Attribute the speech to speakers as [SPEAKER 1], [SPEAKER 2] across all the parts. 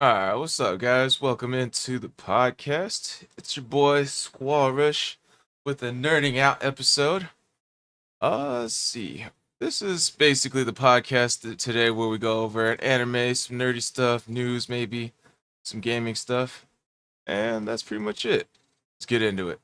[SPEAKER 1] Alright, what's up, guys? Welcome into the podcast. It's your boy Squall Rush with a Nerding Out episode. Let's see. This is basically the podcast today where we go over an anime, some nerdy stuff, news maybe, some gaming stuff, and that's pretty much it. Let's get into it.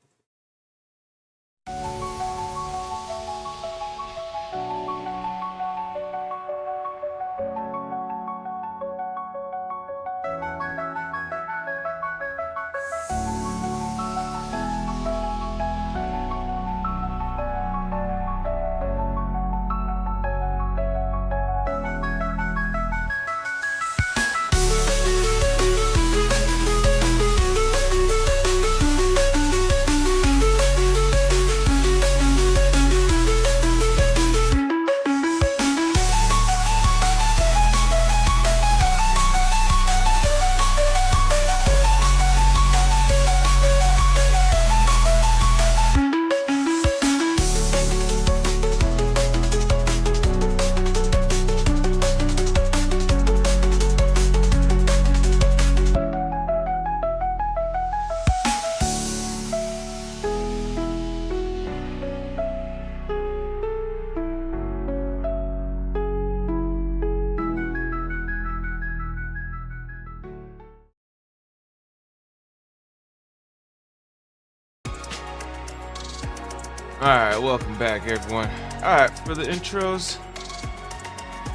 [SPEAKER 1] Alright, welcome back, everyone. Alright, for the intros,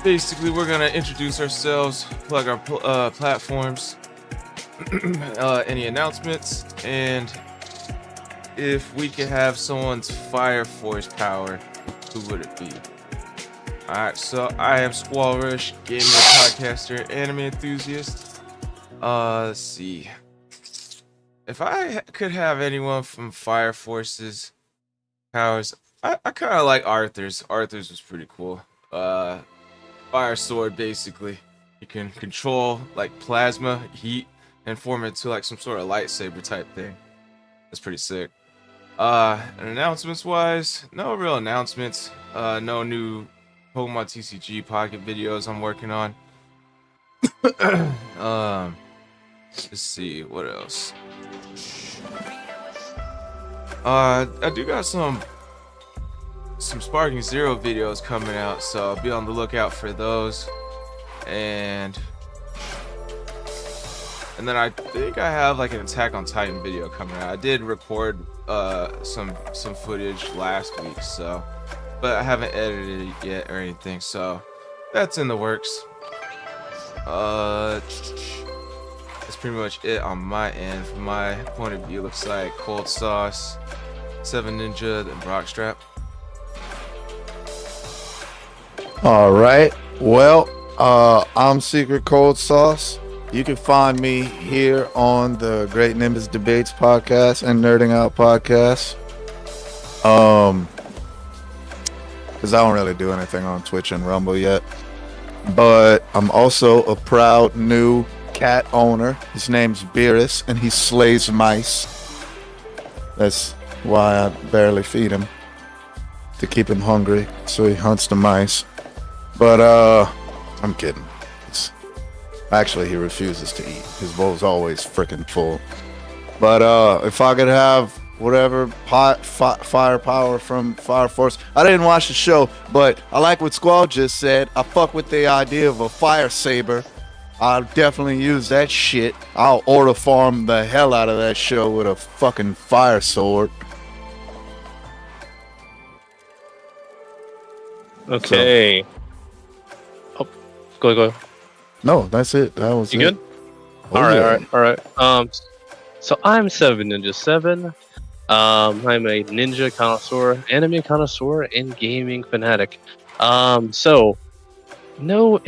[SPEAKER 1] basically we're gonna introduce ourselves, plug our platforms, any announcements, and if we could have someone's Fire Force power, who would it be? Alright, so I am Squall Rush, gamer, podcaster, anime enthusiast. Let's see. If I could have anyone from Fire Force's powers, I kind of like Arthur's. Arthur's was pretty cool. Fire sword, basically. You can control like plasma, heat, and form it into like some sort of lightsaber type thing. That's pretty sick. And announcements wise, no real announcements. No new Pokemon TCG Pocket videos I'm working on. Let's see, what else? I do got some Sparking Zero videos coming out, so I'll be on the lookout for those. And then I think I have like an Attack on Titan video coming out. I did record some footage last week, so but I haven't edited it yet or anything, so that's in the works. That's pretty much it on my end. From my point of view, looks like Cold Sauce, Seven Ninja, and Brockstrap.
[SPEAKER 2] All right. Well, I'm Secret Cold Sauce. You can find me here on the Great Nimbus Debates podcast and Nerding Out podcast. Because I don't really do anything on Twitch and Rumble yet. But I'm also a proud new cat owner. His name's Beerus, and he slays mice. That's why I barely feed him, to keep him hungry, so he hunts the mice. But I'm kidding. Actually, he refuses to eat. His bowl's always freaking full. But if I could have whatever firepower from Fire Force, I didn't watch the show, but I like what Squall just said. I fuck with the idea of a fire saber. I'll definitely use that shit. I'll order farm the hell out of that show with a fucking fire sword.
[SPEAKER 3] Okay. Oh, go.
[SPEAKER 2] No, that's it. That was
[SPEAKER 3] You
[SPEAKER 2] it.
[SPEAKER 3] good? All right. So I'm 7Ninja7. I'm a ninja connoisseur, anime connoisseur, and gaming fanatic. So no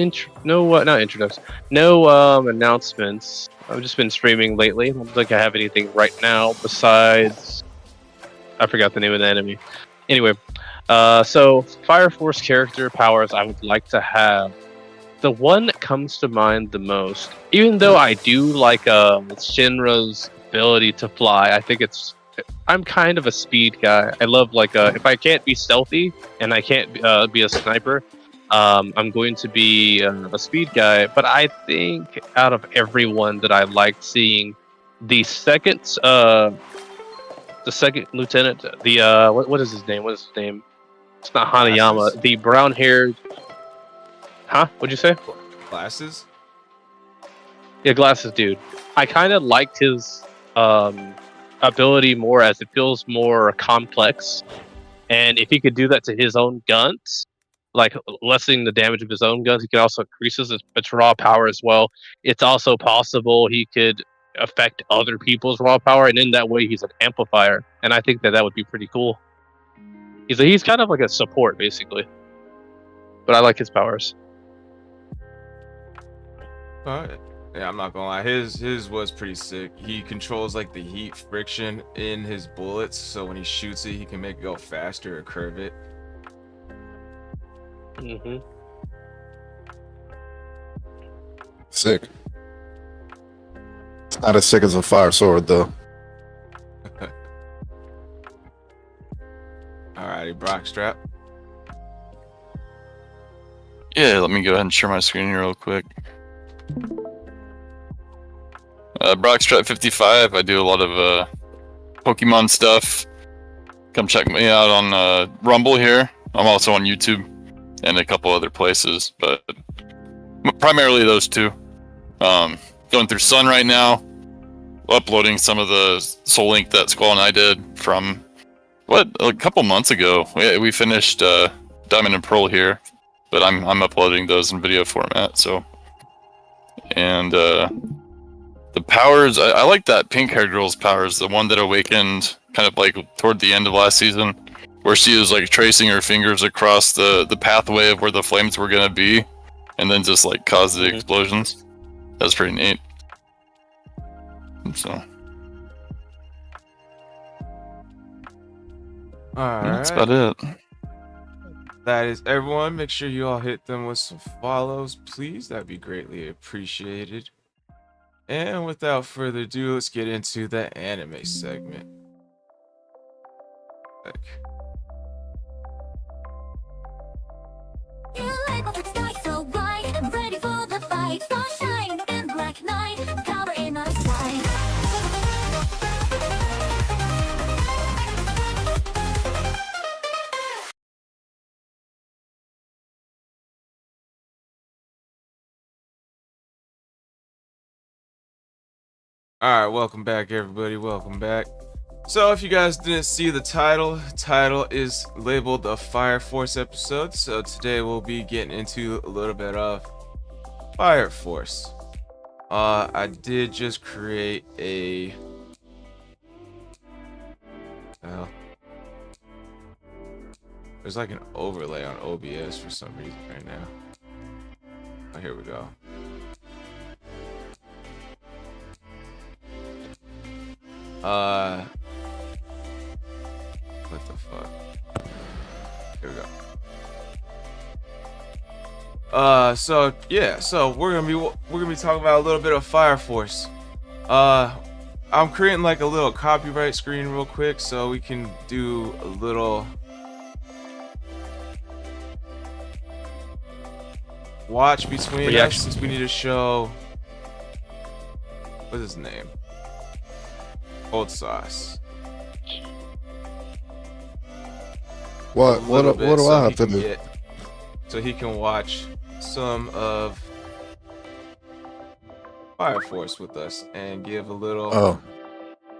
[SPEAKER 3] announcements. I've just been streaming lately. I don't think I have anything right now besides I forgot the name of the anime. Anyway, so Fire Force character powers I would like to have. The one that comes to mind the most, even though I do like Shinra's ability to fly, I think I'm kind of a speed guy. I love if I can't be stealthy and I can't be a sniper, I'm going to be a speed guy, but I think out of everyone that I liked seeing, the second lieutenant, what is his name? What is his name? It's not Hanayama.
[SPEAKER 1] Glasses.
[SPEAKER 3] The brown-haired. Huh? What'd you say?
[SPEAKER 1] Glasses?
[SPEAKER 3] Yeah, glasses dude. I kind of liked his ability more, as it feels more complex. And if he could do that to his own guns, like lessening the damage of his own guns, he can also increase its raw power as well. It's also possible he could affect other people's raw power, and in that way he's an amplifier. And I think that would be pretty cool. He's kind of like a support, basically. But I like his powers.
[SPEAKER 1] Alright. Yeah, I'm not gonna lie. His was pretty sick. He controls like the heat friction in his bullets, so when he shoots it, he can make it go faster or curve it.
[SPEAKER 3] Mm-hmm.
[SPEAKER 2] Sick. It's not as sick as a fire sword, though.
[SPEAKER 1] Alrighty, Brockstrap.
[SPEAKER 4] Yeah, let me go ahead and share my screen here real quick. Brockstrap 55. I do a lot of Pokemon stuff. Come check me out on Rumble here. I'm also on YouTube and a couple other places, but primarily those two. Going through Sun right now, uploading some of the Soul Link that Squall and I did from a couple months ago. We finished Diamond and Pearl here, but I'm uploading those in video format. So, and the powers, I like that pink haired girl's powers, the one that awakened kind of like toward the end of last season, where she was like tracing her fingers across the pathway of where the flames were gonna be, and then just like cause the explosions. That's pretty neat. So
[SPEAKER 1] Alright.
[SPEAKER 4] that's about it.
[SPEAKER 1] That is everyone. Make sure you all hit them with some follows, please. That'd be greatly appreciated. And without further ado, let's get into the anime segment.
[SPEAKER 5] You light up the sky so bright, I'm ready for the fight. Sunshine and black night, cover in our sky.
[SPEAKER 1] Alright, welcome back everybody, welcome back. So if you guys didn't see the title is labeled the Fire Force episode. So today we'll be getting into a little bit of Fire Force. I did just create a there's like an overlay on OBS for some reason right now. Oh, here we go. What the fuck? Here we go. So yeah, so we're gonna be talking about a little bit of Fire Force. I'm creating like a little copyright screen real quick so we can do a little watch between us,
[SPEAKER 3] reaction.
[SPEAKER 1] since we need to show what's his name? Old Sauce.
[SPEAKER 2] What
[SPEAKER 1] A little bit
[SPEAKER 2] do
[SPEAKER 1] so
[SPEAKER 2] I
[SPEAKER 1] he
[SPEAKER 2] have to
[SPEAKER 1] can
[SPEAKER 2] do?
[SPEAKER 1] so he can watch some of Fire Force with us and give a little
[SPEAKER 2] Oh,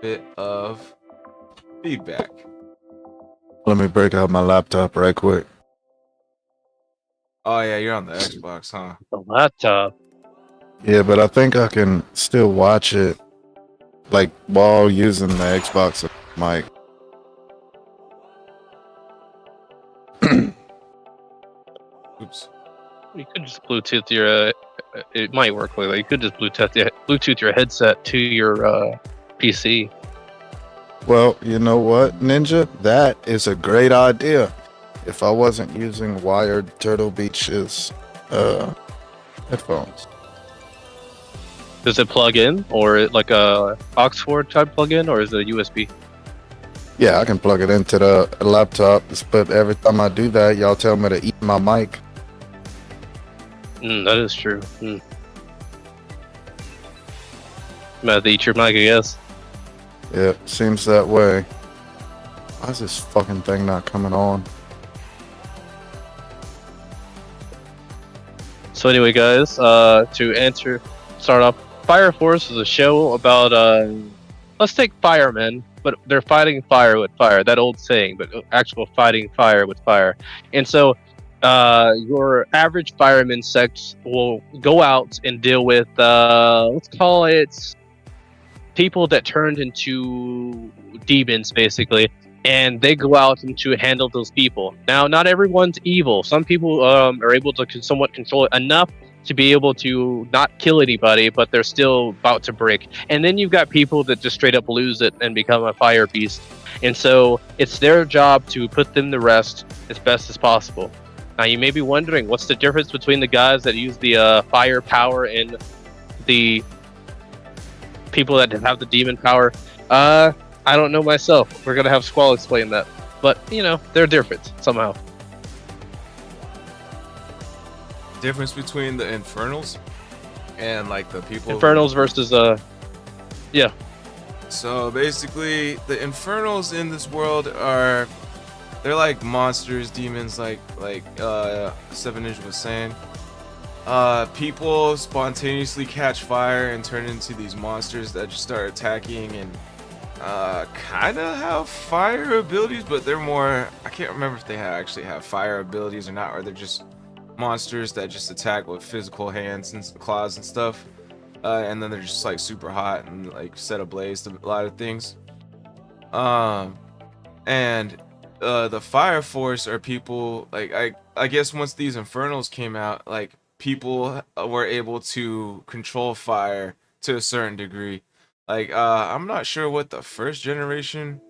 [SPEAKER 1] bit of feedback.
[SPEAKER 2] let me break out my laptop right quick.
[SPEAKER 1] Oh yeah, you're on the Xbox, huh?
[SPEAKER 3] The laptop.
[SPEAKER 2] Yeah, but I think I can still watch it like while using the Xbox mic.
[SPEAKER 1] Oops.
[SPEAKER 3] You could just Bluetooth your. It might work like that. You could just Bluetooth your headset to your PC.
[SPEAKER 2] Well, you know what, Ninja? That is a great idea. If I wasn't using wired Turtle Beach's headphones.
[SPEAKER 3] Does it plug in, or like a Oxford type plug in, or is it a USB?
[SPEAKER 2] Yeah, I can plug it into the laptop, but every time I do that, y'all tell me to eat my mic.
[SPEAKER 3] That is true. I'm gonna have to eat your mic, I guess.
[SPEAKER 2] Yeah, seems that way. Why is this fucking thing not coming on?
[SPEAKER 3] So anyway, guys, start off. Fire Force is a show about let's take firemen, but they're fighting fire with fire. That old saying, but actual fighting fire with fire. And so, your average fireman sect will go out and deal with let's call it people that turned into demons, basically. And they go out and to handle those people. Now, not everyone's evil. Some people are able to somewhat control it enough to be able to not kill anybody, but they're still about to break. And then you've got people that just straight up lose it and become a fire beast. And so it's their job to put them to rest as best as possible. Now, you may be wondering, what's the difference between the guys that use the fire power and the people that have the demon power? I don't know myself. We're gonna have Squall explain that. But, they're different somehow.
[SPEAKER 1] Difference between the Infernals and like the people.
[SPEAKER 3] Infernals versus
[SPEAKER 1] So basically, the Infernals in this world they're like monsters, demons, like Seven Ninja was saying. People spontaneously catch fire and turn into these monsters that just start attacking and kind of have fire abilities, but they're more. I can't remember if they actually have fire abilities or not, or they're just monsters that just attack with physical hands and claws and stuff. And then they're just like super hot and like set ablaze to a lot of things. And the Fire Force are people like I guess once these Infernals came out, like people were able to control fire to a certain degree. Like I'm not sure what the first generation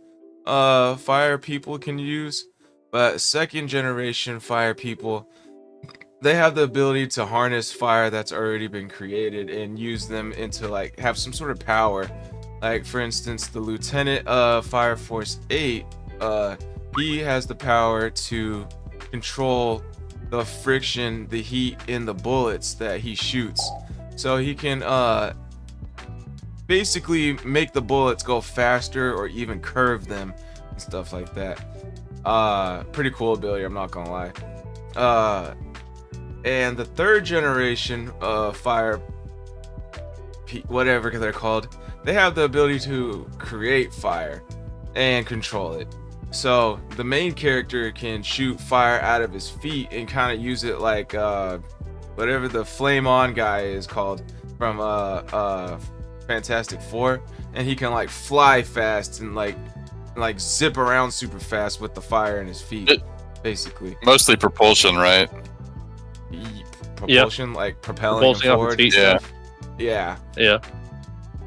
[SPEAKER 1] fire people can use, but second generation fire people, they have the ability to harness fire that's already been created and use them into like have some sort of power. Like for instance, the Lieutenant of Fire Force 8, he has the power to control the friction, the heat in the bullets that he shoots. So he can basically make the bullets go faster or even curve them and stuff like that. Pretty cool ability, I'm not gonna lie. And the third generation fire, whatever they're called, they have the ability to create fire and control it. So the main character can shoot fire out of his feet and kind of use it like whatever the Flame On guy is called from Fantastic Four, and he can like fly fast and like zip around super fast with the fire in his feet, basically.
[SPEAKER 4] Mostly propulsion, right?
[SPEAKER 1] Propulsion, like propelling him forward and stuff. Yeah.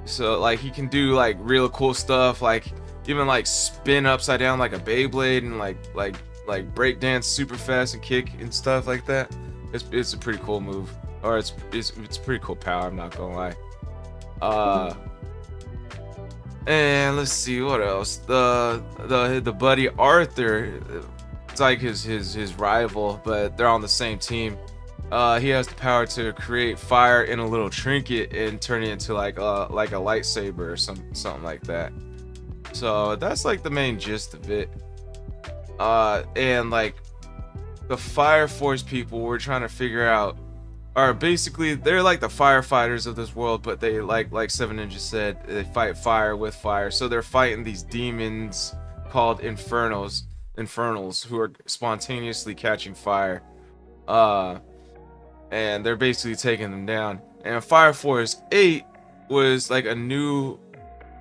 [SPEAKER 1] So like he can do like real cool stuff, like even like spin upside down like a Beyblade and like break dance super fast and kick and stuff like that. It's a pretty cool move, or it's pretty cool power. I'm not gonna lie. And let's see what else. The buddy Arthur, it's like his rival, but they're on the same team. He has the power to create fire in a little trinket and turn it into like a lightsaber or something like that. So that's like the main gist of it. And like the Fire Force people were trying to figure out, or basically they're like the firefighters of this world, but they like Seven Ninja said, they fight fire with fire. So they're fighting these demons called Infernals who are spontaneously catching fire. And they're basically taking them down. And Fire Force 8 was like a new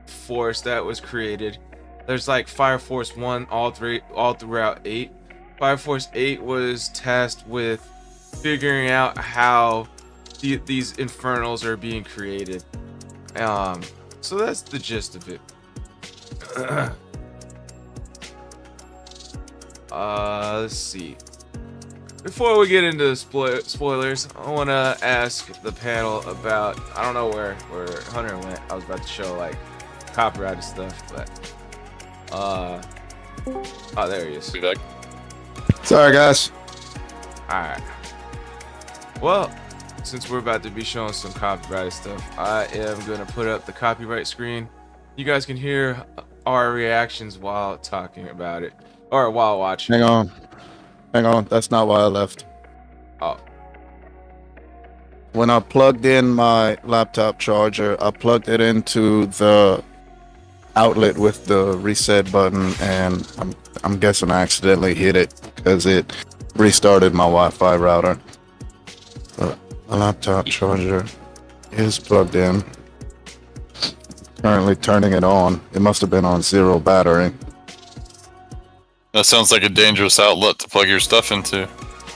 [SPEAKER 1] force that was created. There's like Fire Force 1 all throughout 8. Fire Force 8 was tasked with figuring out how these Infernals are being created. So that's the gist of it. Let's see. Before we get into spoilers, I want to ask the panel about, I don't know where Hunter went. I was about to show like copyrighted stuff, but oh, there he is.
[SPEAKER 4] Be back.
[SPEAKER 2] Sorry, guys.
[SPEAKER 1] Alright. Well, since we're about to be showing some copyrighted stuff, I am gonna put up the copyright screen. You guys can hear our reactions while talking about it, or while watching.
[SPEAKER 2] Hang on. That's not why I left.
[SPEAKER 1] Oh,
[SPEAKER 2] When I plugged in my laptop charger, I plugged it into the outlet with the reset button, and I'm guessing I accidentally hit it because it restarted my Wi-Fi router. But my laptop charger is plugged in. Currently turning it on. It must have been on 0 battery.
[SPEAKER 4] That sounds like a dangerous outlet to plug your stuff into.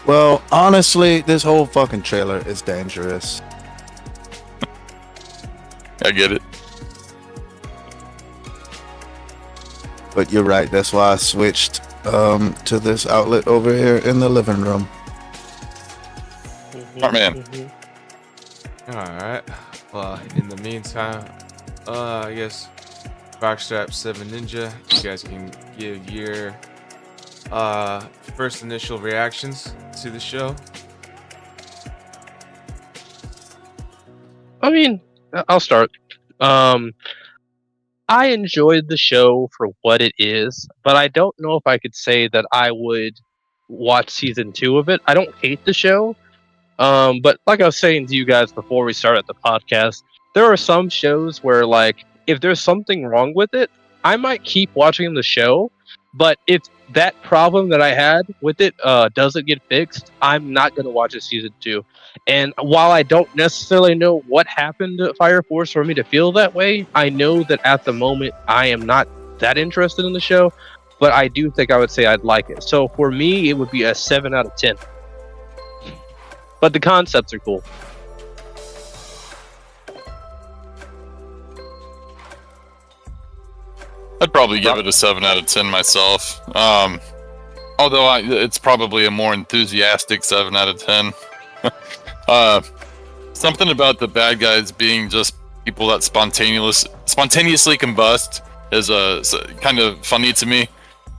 [SPEAKER 2] Well, honestly, this whole fucking trailer is dangerous.
[SPEAKER 4] I get it.
[SPEAKER 2] But you're right. That's why I switched to this outlet over here in the living room.
[SPEAKER 4] Smart man.
[SPEAKER 1] all right. Well, in the meantime, I guess Boxstrap 7 Ninja, you guys can give your first initial reactions to the show.
[SPEAKER 3] I mean, I'll start. I enjoyed the show for what it is, but I don't know if I could say that I would watch season 2 of it. I don't hate the show, but like I was saying to you guys before we started the podcast, there are some shows where, like, if there's something wrong with it, I might keep watching the show, but if that problem that I had with it doesn't get fixed, I'm not going to watch it season 2. And while I don't necessarily know what happened to Fire Force for me to feel that way, I know that at the moment I am not that interested in the show, but I do think I would say I'd like it. So for me, it would be a 7 out of 10. But the concepts are cool.
[SPEAKER 4] I'd probably give it a 7 out of 10 myself. Although it's probably a more enthusiastic 7 out of 10. Something about the bad guys being just people that spontaneously combust is kind of funny to me,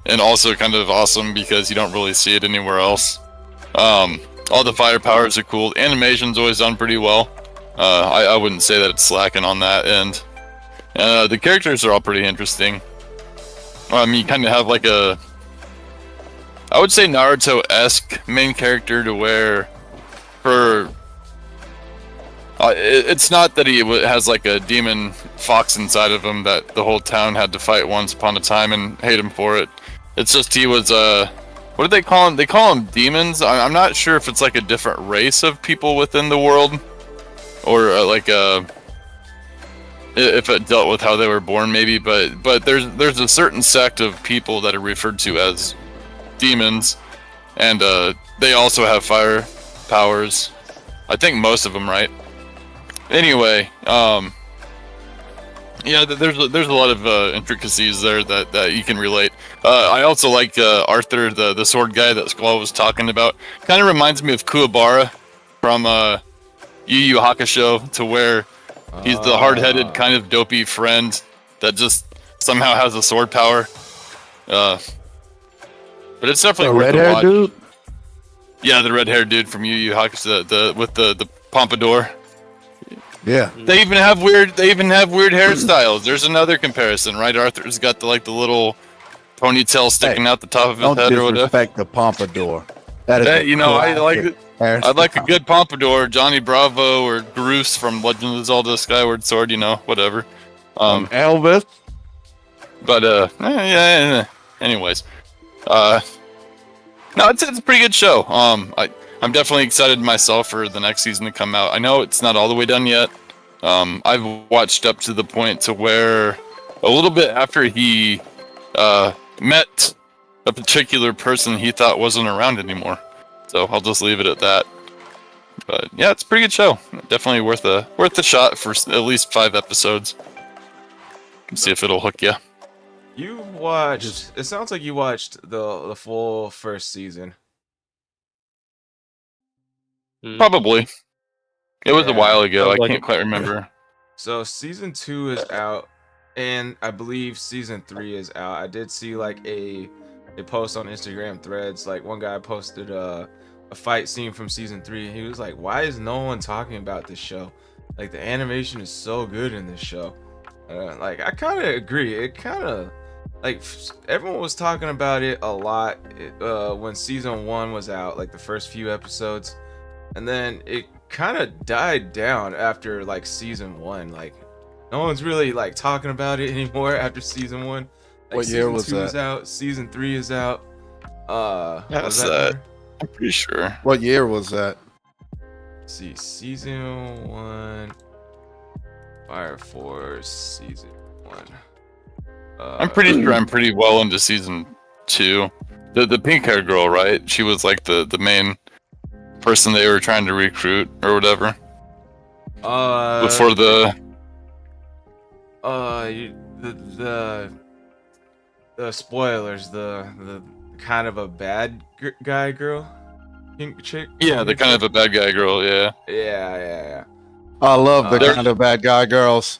[SPEAKER 4] and also kind of awesome because you don't really see it anywhere else. All the fire powers are cool. Animation's always done pretty well. I wouldn't say that it's slacking on that end. The characters are all pretty interesting. You kind of have like I would say Naruto-esque main character to where, it's not that he has like a demon fox inside of him that the whole town had to fight once upon a time and hate him for it. It's just he was what do they call him? They call him demons. I'm not sure if it's like a different race of people within the world, or if it dealt with how they were born, maybe. But there's a certain sect of people that are referred to as demons, and they also have fire powers. I think most of them, right? Anyway, yeah, there's a lot of intricacies there that you can relate. I also like Arthur, the sword guy that Squall was talking about. Kind of reminds me of Kuwabara from Yu Yu Hakusho, to where he's the hard-headed, kind of dopey friend that just somehow has a sword power. But it's definitely worth a watch.
[SPEAKER 2] Dude?
[SPEAKER 4] Yeah, the red-haired dude from Yu Yu Hakusho, with the pompadour.
[SPEAKER 2] Yeah.
[SPEAKER 4] They even have weird hairstyles. There's another comparison, right? Arthur's got the little ponytail sticking out the top of his
[SPEAKER 2] Don't
[SPEAKER 4] head or whatever.
[SPEAKER 2] disrespect the pompadour. That is
[SPEAKER 4] Hey, I like it.
[SPEAKER 2] hairstyle.
[SPEAKER 4] I'd like a good pompadour, Johnny Bravo or Groose from Legend of Zelda: Skyward Sword. Whatever.
[SPEAKER 2] Elvis.
[SPEAKER 4] But yeah. Anyways, no, it's a pretty good show. I'm definitely excited myself for the next season to come out. I know it's not all the way done yet. I've watched up to the point to where a little bit after he met a particular person he thought wasn't around anymore. So I'll just leave it at that. But yeah, it's a pretty good show. Definitely worth a shot for at least 5 episodes. See if it'll hook you.
[SPEAKER 1] You watched. It sounds like you watched the full first season.
[SPEAKER 4] Probably. It was a
[SPEAKER 1] Yeah.
[SPEAKER 4] while ago. I
[SPEAKER 3] Sounds like
[SPEAKER 4] can't
[SPEAKER 3] it.
[SPEAKER 4] quite remember.
[SPEAKER 1] So season 2 is out, and I believe season 3 is out. I did see like a post on Instagram Threads. Like one guy posted a fight scene from season 3, and he was like, "Why is no one talking about this show? Like the animation is so good in this show." Like I kind of agree. It kind of like everyone was talking about it a lot when season 1 was out, like the first few episodes, and then it kind of died down after like season 1. Like no one's really like talking about it anymore after season 1. Like,
[SPEAKER 2] What year was
[SPEAKER 1] season 2 is
[SPEAKER 2] that?
[SPEAKER 1] out, season 3 is out.
[SPEAKER 4] Yeah,
[SPEAKER 1] was
[SPEAKER 4] that's
[SPEAKER 1] that?
[SPEAKER 4] that. I'm pretty sure.
[SPEAKER 2] What year was that?
[SPEAKER 1] Let's see, season 1, Fire Force, season 1.
[SPEAKER 4] I'm pretty sure I'm pretty well into season 2. The pink haired girl, right? She was like the main person they were trying to recruit or whatever. Before the
[SPEAKER 1] the spoilers, the kind of a bad guy girl, pink chick.
[SPEAKER 4] yeah, the kind of a bad guy girl, yeah.
[SPEAKER 1] Yeah.
[SPEAKER 2] I love the
[SPEAKER 1] There-
[SPEAKER 2] kind of bad guy girls.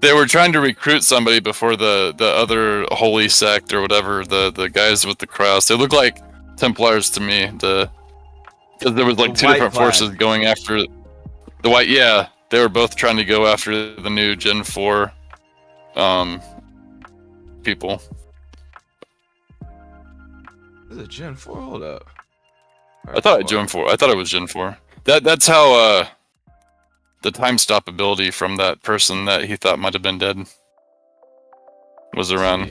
[SPEAKER 4] They were trying to recruit somebody before the other holy sect or whatever, the guys with the cross. They look like Templars to me. Because there was like
[SPEAKER 1] The
[SPEAKER 4] two
[SPEAKER 1] white
[SPEAKER 4] different
[SPEAKER 1] flag.
[SPEAKER 4] forces going after the white. Yeah, they were both trying to go after the new Gen 4 people.
[SPEAKER 1] Is it Gen 4? Hold up.
[SPEAKER 4] I thought Gen 4. I thought it was Gen 4. That's how the time stop ability from that person that he thought might have been dead was around.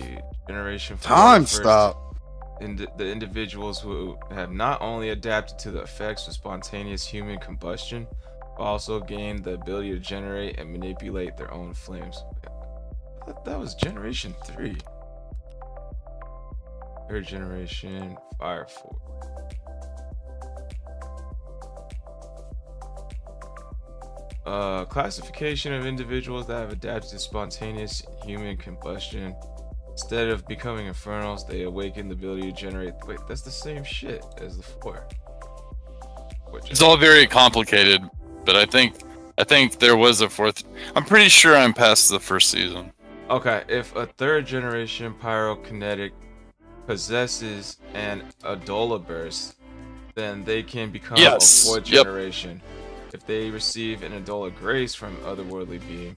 [SPEAKER 1] Generation 4
[SPEAKER 2] Time
[SPEAKER 1] refers to
[SPEAKER 2] stop.
[SPEAKER 1] the individuals who have not only adapted to the effects of spontaneous human combustion, but also gained the ability to generate and manipulate their own flames. I thought that was Generation 3. Third generation Fire Force. Classification of individuals that have adapted to spontaneous human combustion. Instead of becoming infernals, they awaken the ability to generate. Wait, that's the same shit as the 4.
[SPEAKER 4] It's all very complicated, but I think there was a fourth. I'm pretty sure I'm past the first season.
[SPEAKER 1] Okay, if a third generation pyrokinetic possesses an Adola burst, then they can become
[SPEAKER 4] Yes,
[SPEAKER 1] a fourth
[SPEAKER 4] yep.
[SPEAKER 1] generation. If they receive an Adola grace from otherworldly being.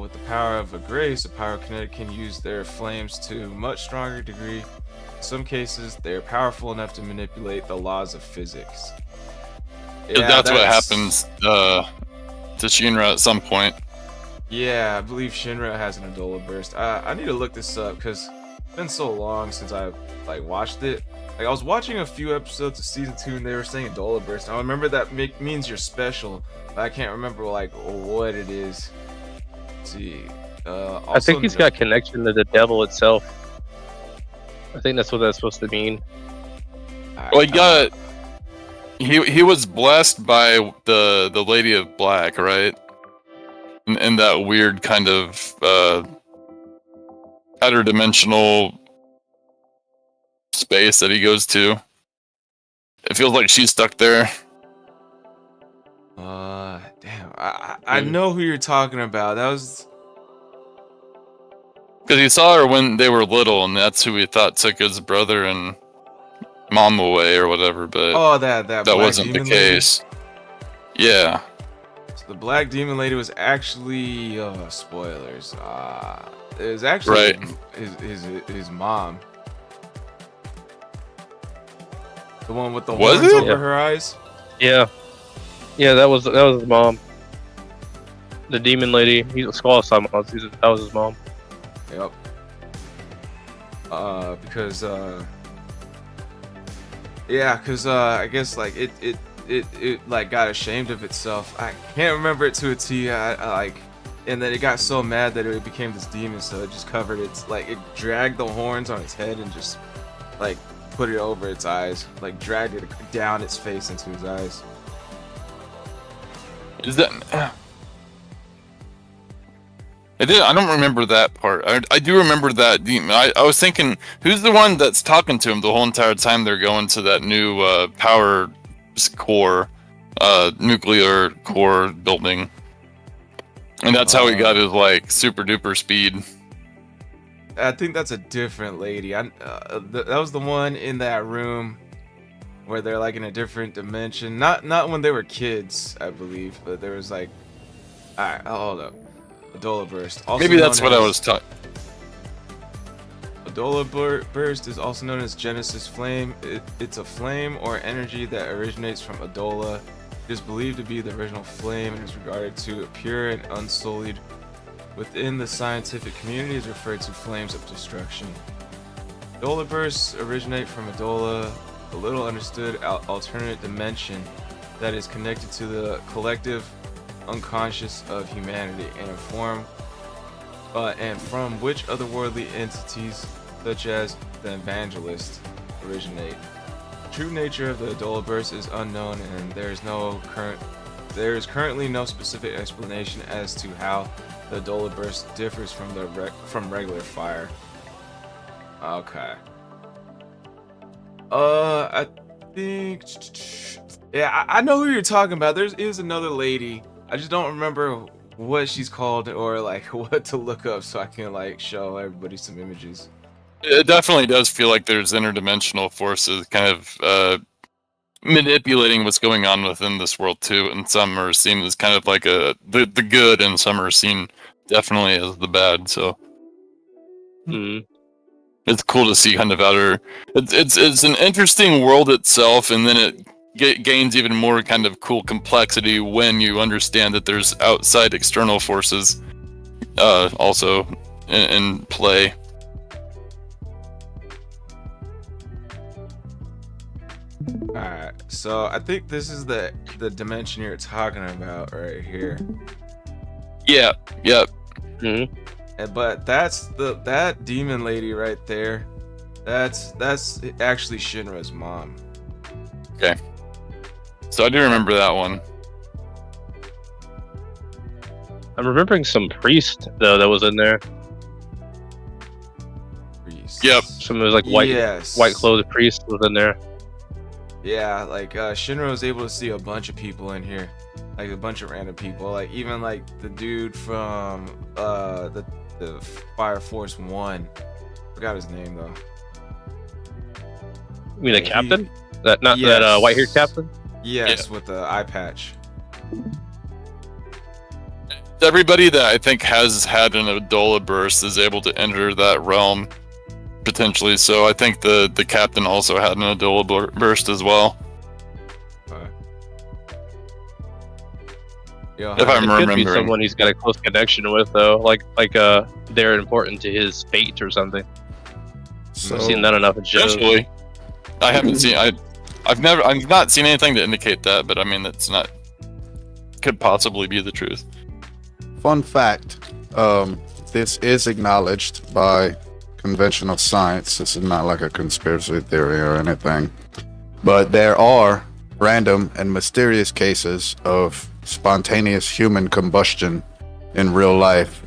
[SPEAKER 1] With the power of a grace, a pyrokinetic can use their flames to a much stronger degree. In some cases, they are powerful enough to manipulate the laws of physics. Yeah,
[SPEAKER 4] That's what happens to Shinra at some point.
[SPEAKER 1] Yeah, I believe Shinra has an Adola burst. I need to look this up because it's been so long since I like watched it. Like I was watching a few episodes of season 2 and they were saying Adola burst. I remember that means you're special, but I can't remember like what it is. Let's see.
[SPEAKER 3] I think he's got connection to the devil itself. I think that's what that's supposed to mean.
[SPEAKER 4] Well, he was blessed by the Lady of Black, right? In that weird kind of outer dimensional space that he goes to. It feels like she's stuck there.
[SPEAKER 1] Damn. I know who you're talking about. That was.
[SPEAKER 4] Because he saw her when they were little, and that's who he thought took his brother and mom away or whatever. But
[SPEAKER 1] Oh, that
[SPEAKER 4] that
[SPEAKER 1] Black
[SPEAKER 4] wasn't the
[SPEAKER 1] Demon lady?
[SPEAKER 4] case. Yeah.
[SPEAKER 1] So the Black Demon Lady was actually spoilers. It was actually
[SPEAKER 4] Right.
[SPEAKER 1] his mom. The one with the
[SPEAKER 4] Was
[SPEAKER 1] horns
[SPEAKER 4] it?
[SPEAKER 1] over
[SPEAKER 3] Yeah.
[SPEAKER 1] her eyes.
[SPEAKER 3] Yeah, that was his mom. The demon lady. He's a Skull Simons. That was his mom.
[SPEAKER 1] Yep. Because I guess like it like got ashamed of itself. I can't remember it to a T. I like, and then it got so mad that it became this demon, so it just covered its like it dragged the horns on its head and just like put it over its eyes, like dragged it down its face into his eyes.
[SPEAKER 4] Is that? I don't remember that part. I do remember that demon. I was thinking, who's the one that's talking to him the whole entire time they're going to that new power core, nuclear core building, and that's how he got his like super duper speed.
[SPEAKER 1] I think that's a different lady. That was the one in that room where they're like in a different dimension. Not when they were kids, I believe, but there was like, all right, hold up, Adola Burst. Also
[SPEAKER 4] Maybe that's
[SPEAKER 1] known
[SPEAKER 4] what I
[SPEAKER 1] as-
[SPEAKER 4] was taught.
[SPEAKER 1] Burst is also known as Genesis Flame. It's a flame or energy that originates from Adola. It is believed to be the original flame and is regarded to pure and unsullied. Within the scientific community is referred to flames of destruction. Adola bursts originate from Adola, a little understood alternate dimension that is connected to the collective unconscious of humanity and from which otherworldly entities such as the Evangelist originate. The true nature of the Adola burst is unknown, and there is currently no specific explanation as to how the Adola burst differs from regular fire. Okay. I think, yeah, I know who you're talking about. There is another lady. I just don't remember what she's called or like what to look up so I can like show everybody some images.
[SPEAKER 4] It definitely does feel like there's interdimensional forces kind of manipulating what's going on within this world too, and some are seen as kind of like the good, and some are seen definitely as the bad. So it's cool to see kind of outer. It's an interesting world itself, and then it gains even more kind of cool complexity when you understand that there's outside external forces also in play.
[SPEAKER 1] Alright, so I think this is the dimension you're talking about right here.
[SPEAKER 4] Yeah, yep.
[SPEAKER 1] But that demon lady right there. That's actually Shinra's mom.
[SPEAKER 4] Okay. So I do remember that one.
[SPEAKER 3] I'm remembering some priest though that was in there.
[SPEAKER 1] Priest.
[SPEAKER 4] Yep.
[SPEAKER 3] Some of those like white clothed priest was in there.
[SPEAKER 1] Yeah, like Shinra was able to see a bunch of people in here, like a bunch of random people, like even like the dude from the Fire Force 1. Forgot his name though.
[SPEAKER 3] You mean the
[SPEAKER 1] He-
[SPEAKER 3] captain? That
[SPEAKER 1] Yes.
[SPEAKER 3] white haired captain?
[SPEAKER 1] Yes, with the eye patch.
[SPEAKER 4] Everybody that I think has had an Adola burst is able to enter that realm potentially. So I think the captain also had an Adola burst as well.
[SPEAKER 1] Yo,
[SPEAKER 4] If I'm
[SPEAKER 3] It could be
[SPEAKER 4] remembering.
[SPEAKER 3] someone he's got a close connection with though, like they're important to his fate or something.
[SPEAKER 2] So,
[SPEAKER 3] I've seen that enough in shows.
[SPEAKER 4] Potentially. I haven't seen. I've not seen anything to indicate that, but I mean that's not. Could possibly be the truth.
[SPEAKER 2] fun fact, this is acknowledged by conventional science. This is not like a conspiracy theory or anything. But there are random and mysterious cases of spontaneous human combustion in real life,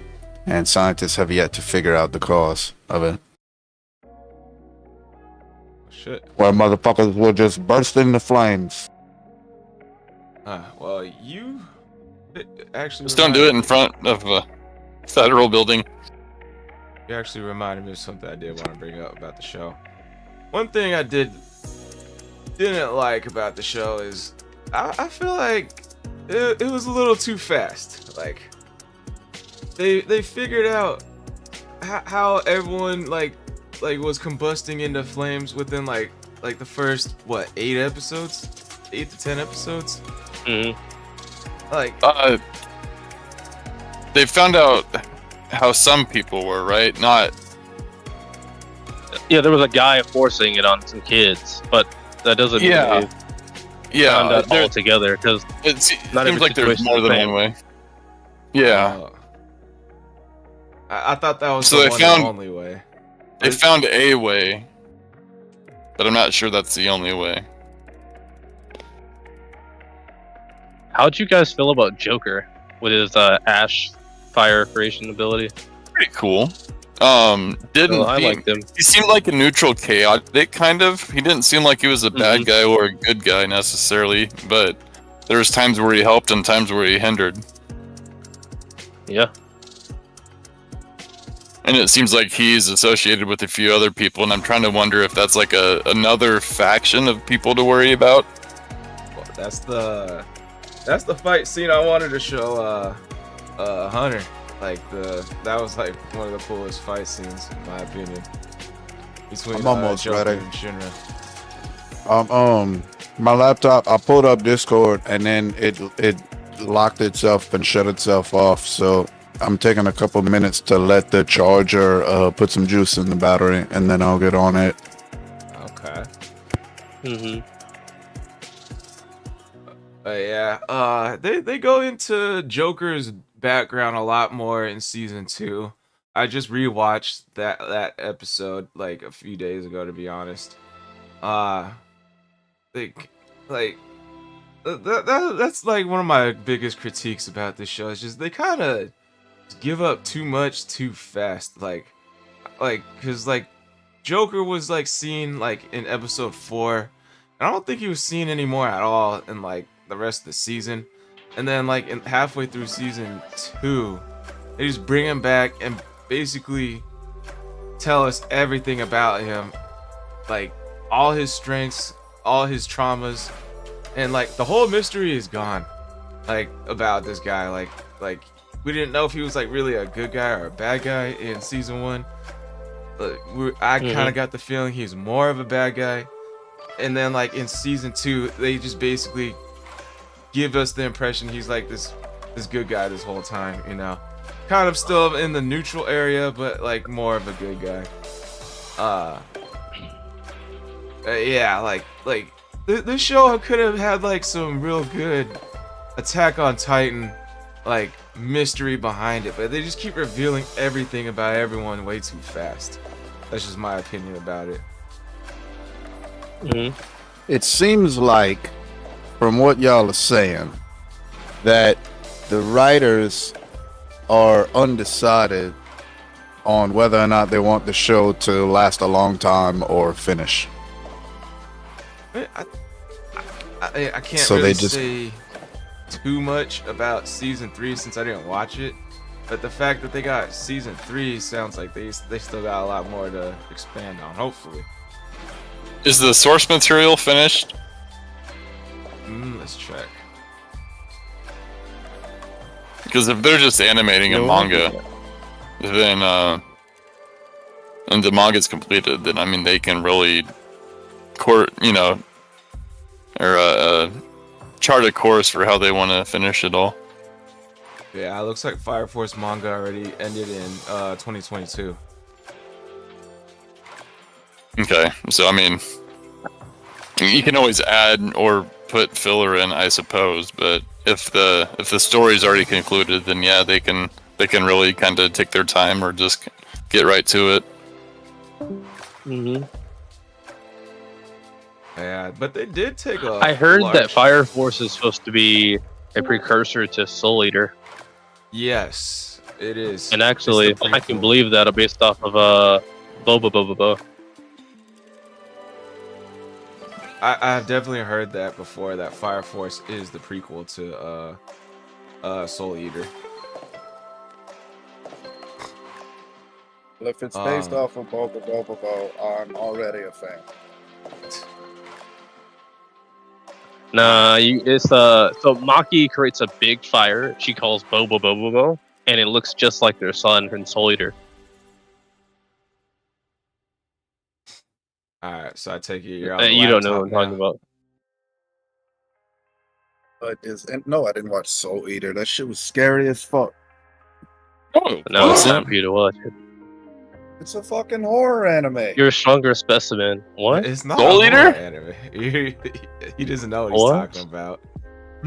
[SPEAKER 2] and scientists have yet to figure out the cause of it.
[SPEAKER 1] Shit.
[SPEAKER 2] Where motherfuckers will just burst into flames.
[SPEAKER 1] Well, you actually
[SPEAKER 4] Just don't do it in front of a federal building.
[SPEAKER 1] You actually reminded me of something I did want to bring up about the show. One thing I didn't like about the show is I feel like it was a little too fast. Like they figured out how everyone like was combusting into flames within like the first 8 episodes, 8 to 10 episodes. Like
[SPEAKER 4] They found out how some people were, right? Not.
[SPEAKER 3] Yeah, there was a guy forcing it on some kids, but that doesn't mean
[SPEAKER 4] Yeah.
[SPEAKER 3] we
[SPEAKER 4] Yeah,
[SPEAKER 3] found out
[SPEAKER 4] there-
[SPEAKER 3] altogether because
[SPEAKER 4] it
[SPEAKER 3] not every
[SPEAKER 4] seems like there's
[SPEAKER 3] situation
[SPEAKER 4] more
[SPEAKER 3] is the
[SPEAKER 4] than
[SPEAKER 3] same.
[SPEAKER 4] one way. Yeah,
[SPEAKER 1] I thought that was
[SPEAKER 4] So
[SPEAKER 1] the
[SPEAKER 4] they
[SPEAKER 1] one
[SPEAKER 4] found-
[SPEAKER 1] and only way.
[SPEAKER 4] they found a way, but I'm not sure that's the only way.
[SPEAKER 3] how'd you guys feel about Joker with his ash fire creation ability?
[SPEAKER 4] Pretty cool. Didn't
[SPEAKER 3] Well, I
[SPEAKER 4] he,
[SPEAKER 3] liked him.
[SPEAKER 4] he seemed like a neutral chaotic kind of. He didn't seem like he was a bad guy or a good guy necessarily, but there was times where he helped and times where he hindered.
[SPEAKER 3] Yeah.
[SPEAKER 4] and it seems like he's associated with a few other people, and I'm trying to wonder if that's like another faction of people to worry about.
[SPEAKER 1] Well, that's the fight scene I wanted to show Hunter. Like that was like one of the coolest fight scenes in my opinion. Between
[SPEAKER 2] I'm almost
[SPEAKER 1] Joker
[SPEAKER 2] ready.
[SPEAKER 1] and Shinra.
[SPEAKER 2] My laptop, I pulled up Discord and then it locked itself and shut itself off. So I'm taking a couple minutes to let the charger put some juice in the battery, and then I'll get on it.
[SPEAKER 1] Okay.
[SPEAKER 3] Mm-hmm.
[SPEAKER 1] Yeah. They go into Joker's background a lot more in season 2. I just rewatched that episode like a few days ago, to be honest. That's like one of my biggest critiques about this show. Is just they kind of give up too much too fast. Like, cause like Joker was like seen like in episode 4, and I don't think he was seen anymore at all in like the rest of the season. And then like halfway through season 2, they just bring him back and basically tell us everything about him, like all his strengths, all his traumas, and like the whole mystery is gone, like about this guy. Like we didn't know if he was like really a good guy or a bad guy in season 1. I kind of got the feeling he's more of a bad guy, and then like in season 2, they just basically give us the impression he's like this good guy this whole time, you know, kind of still in the neutral area, but like more of a good guy. Yeah, like this show could have had like some real good Attack on Titan like mystery behind it, but they just keep revealing everything about everyone way too fast. That's just my opinion about it.
[SPEAKER 3] Mm-hmm.
[SPEAKER 2] It seems like, from what y'all are saying, that the writers are undecided on whether or not they want the show to last a long time or finish.
[SPEAKER 1] I can't
[SPEAKER 2] So
[SPEAKER 1] really
[SPEAKER 2] they just-
[SPEAKER 1] say too much about season 3 since I didn't watch it, but the fact that they got season 3 sounds like they still got a lot more to expand on, hopefully.
[SPEAKER 4] Is the source material finished?
[SPEAKER 1] Let's check.
[SPEAKER 4] Because if they're just animating a manga, then and the manga's completed, then I mean they can really chart a course for how they want to finish it all.
[SPEAKER 1] Yeah, it looks like Fire Force manga already ended in 2022.
[SPEAKER 4] Okay, so I mean, you can always add or put filler in, I suppose. But if the story's already concluded, then yeah, they can really kind of take their time or just get right to it.
[SPEAKER 3] Mm-hmm.
[SPEAKER 1] Yeah, but they did take a.
[SPEAKER 3] I heard
[SPEAKER 1] large...
[SPEAKER 3] that Fire Force is supposed to be a precursor to Soul Eater,
[SPEAKER 1] Yes, it is.
[SPEAKER 3] and actually,
[SPEAKER 1] It's the
[SPEAKER 3] I can
[SPEAKER 1] prequel.
[SPEAKER 3] believe that based off of Boba.
[SPEAKER 1] I've definitely heard that before. That Fire Force is the prequel to Soul Eater.
[SPEAKER 2] Well, if it's
[SPEAKER 1] based
[SPEAKER 2] off of Boba, I'm already a fan.
[SPEAKER 3] Nah, it's so Maki creates a big fire. She calls Bobo, and it looks just like their son from Soul Eater.
[SPEAKER 1] All right, so I take it you're on the
[SPEAKER 3] You don't know
[SPEAKER 1] laptop
[SPEAKER 3] what I'm talking
[SPEAKER 1] now.
[SPEAKER 3] about.
[SPEAKER 2] No, I didn't watch Soul Eater. That shit was scary as fuck.
[SPEAKER 4] Oh,
[SPEAKER 3] No, it's
[SPEAKER 4] awesome.
[SPEAKER 3] time for you to watch it.
[SPEAKER 2] It's a fucking horror anime.
[SPEAKER 3] You're a stronger specimen. What?
[SPEAKER 1] It's not
[SPEAKER 4] Soul
[SPEAKER 1] a
[SPEAKER 4] Eater?
[SPEAKER 1] horror anime. He doesn't know what he's
[SPEAKER 3] What?
[SPEAKER 1] talking about.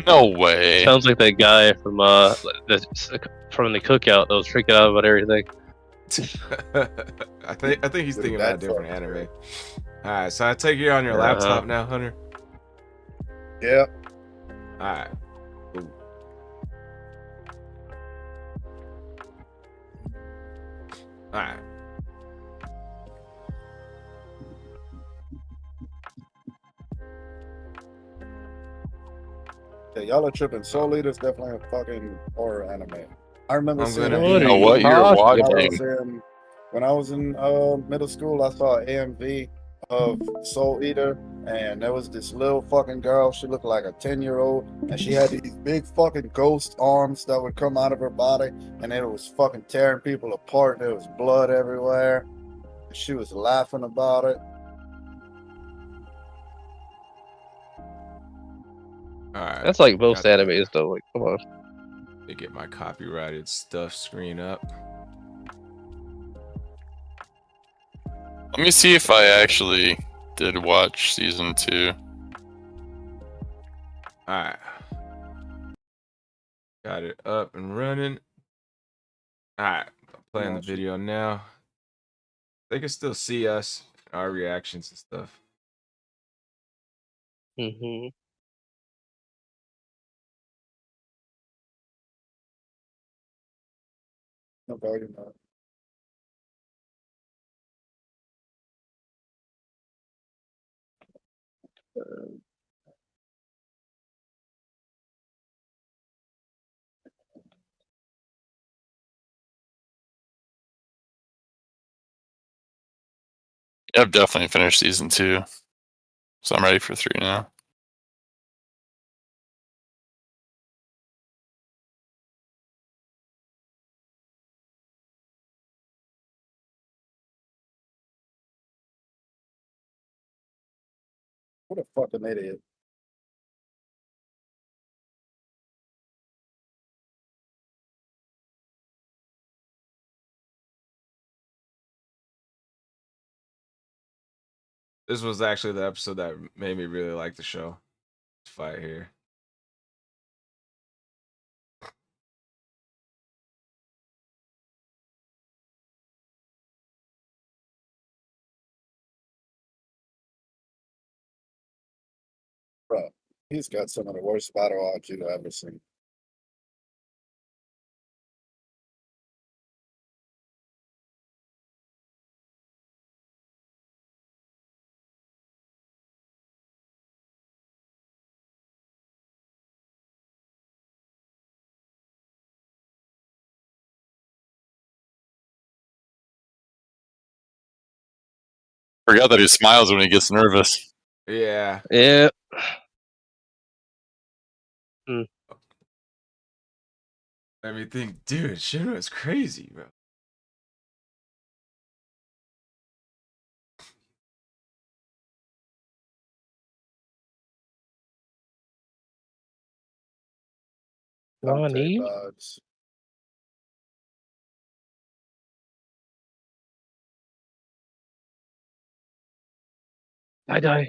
[SPEAKER 4] No way.
[SPEAKER 3] Sounds like that guy from the cookout that was freaking out about everything.
[SPEAKER 1] I think he's thinking about a
[SPEAKER 2] That
[SPEAKER 1] different
[SPEAKER 2] fucker.
[SPEAKER 1] anime. All right, so I take it on your
[SPEAKER 3] Uh-huh.
[SPEAKER 1] laptop now, Hunter.
[SPEAKER 2] Yeah.
[SPEAKER 1] All right. Cool. All right.
[SPEAKER 2] Yeah, y'all are tripping. Soul Eater's definitely a fucking horror anime. I remember
[SPEAKER 1] I'm
[SPEAKER 2] seeing
[SPEAKER 1] gonna
[SPEAKER 2] it.
[SPEAKER 1] be-
[SPEAKER 4] know what you're
[SPEAKER 3] talking
[SPEAKER 2] I
[SPEAKER 4] watching.
[SPEAKER 2] was in When I was in middle school, I saw an AMV of Soul Eater, and there was this little fucking girl. She looked like a 10-year-old, and she had these big fucking ghost arms that would come out of her body, and it was fucking tearing people apart. There was blood everywhere. She was laughing about it.
[SPEAKER 1] All right.
[SPEAKER 3] That's like most
[SPEAKER 1] got that.
[SPEAKER 3] animes, though. Like, come on.
[SPEAKER 1] Let me get my copyrighted stuff screen up.
[SPEAKER 4] Let me see if I actually did watch season 2.
[SPEAKER 1] All right. Got it up and running. All right. Playing the video now. They can still see us, our reactions and stuff.
[SPEAKER 3] Mm-hmm.
[SPEAKER 2] No volume up.
[SPEAKER 4] I've definitely finished season 2, so I'm ready for 3 now.
[SPEAKER 2] What a fucking idiot.
[SPEAKER 1] This was actually the episode that made me really like the show. This fight here.
[SPEAKER 2] Bro, he's got some of the worst battle odds you've ever seen.
[SPEAKER 4] Forgot that he smiles when he gets nervous.
[SPEAKER 1] Yeah.
[SPEAKER 3] Yeah.
[SPEAKER 1] Let me think, dude, Shinra is crazy, bro.
[SPEAKER 3] Nani?
[SPEAKER 2] Bugs.
[SPEAKER 3] I die.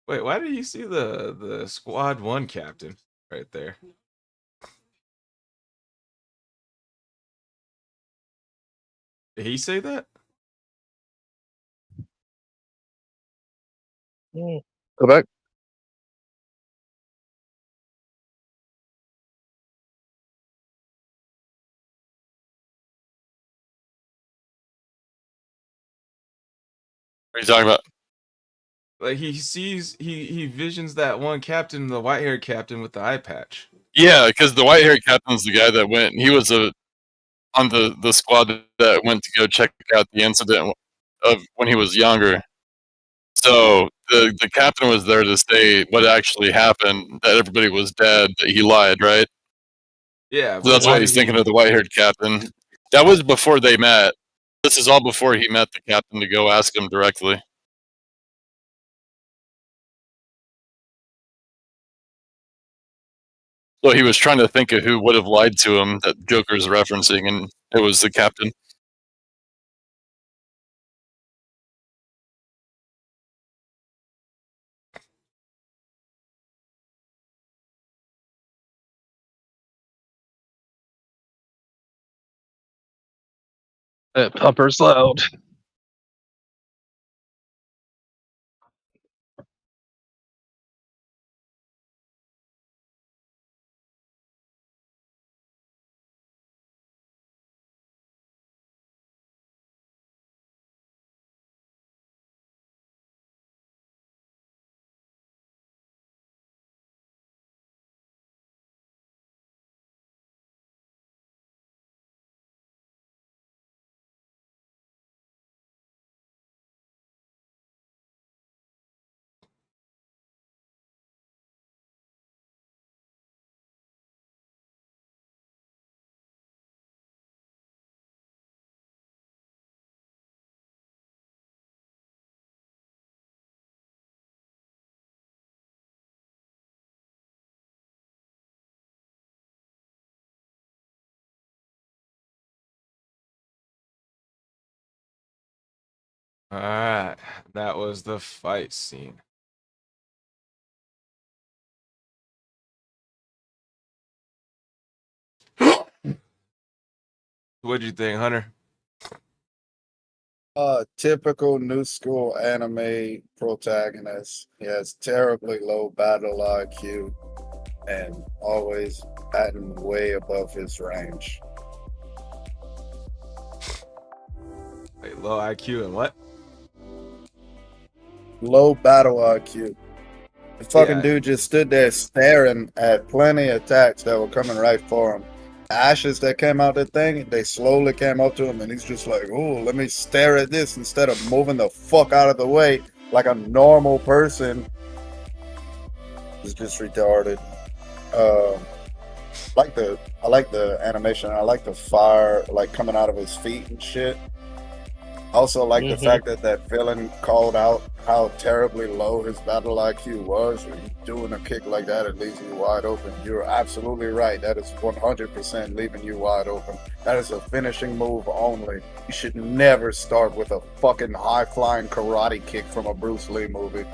[SPEAKER 1] Wait, why did you see the squad 1 captain right there? Did he say that?
[SPEAKER 3] Go back.
[SPEAKER 4] What are you talking about?
[SPEAKER 1] Like he sees he visions that one captain, the white-haired captain with the eye patch.
[SPEAKER 4] Yeah, because the white-haired captain's the guy that went. He was on the squad that went to go check out the incident of when he was younger. So the captain was there to say what actually happened, that everybody was dead, that he lied, right?
[SPEAKER 1] Yeah,
[SPEAKER 4] So
[SPEAKER 1] but
[SPEAKER 4] that's
[SPEAKER 1] why
[SPEAKER 4] why
[SPEAKER 1] did
[SPEAKER 4] he's thinking
[SPEAKER 1] he?
[SPEAKER 4] of the white-haired captain. That was before they met. This is all before he met the captain to go ask him directly. So he was trying to think of who would have lied to him that Joker's referencing, and it was the captain.
[SPEAKER 3] That pumper's loud.
[SPEAKER 1] All right, that was the fight scene. What'd you think, Hunter?
[SPEAKER 2] Typical new school anime protagonist. He has terribly low battle IQ and always batting way above his range.
[SPEAKER 1] Wait, low IQ and what?
[SPEAKER 2] Low battle IQ. The fucking
[SPEAKER 1] Yeah.
[SPEAKER 2] dude just stood there staring at plenty of attacks that were coming right for him. Ashes that came out the thing, they slowly came up to him, and he's just like, "Oh, let me stare at this," instead of moving the fuck out of the way like a normal person. It's just retarded. I like the animation. I like the fire like coming out of his feet and shit. Also, like the fact that that villain called out how terribly low his battle IQ was. When you're doing a kick like that, it leaves you wide open. You're absolutely right. That is 100% leaving you wide open. That is a finishing move only. You should never start with a fucking high-flying karate kick from a Bruce Lee movie.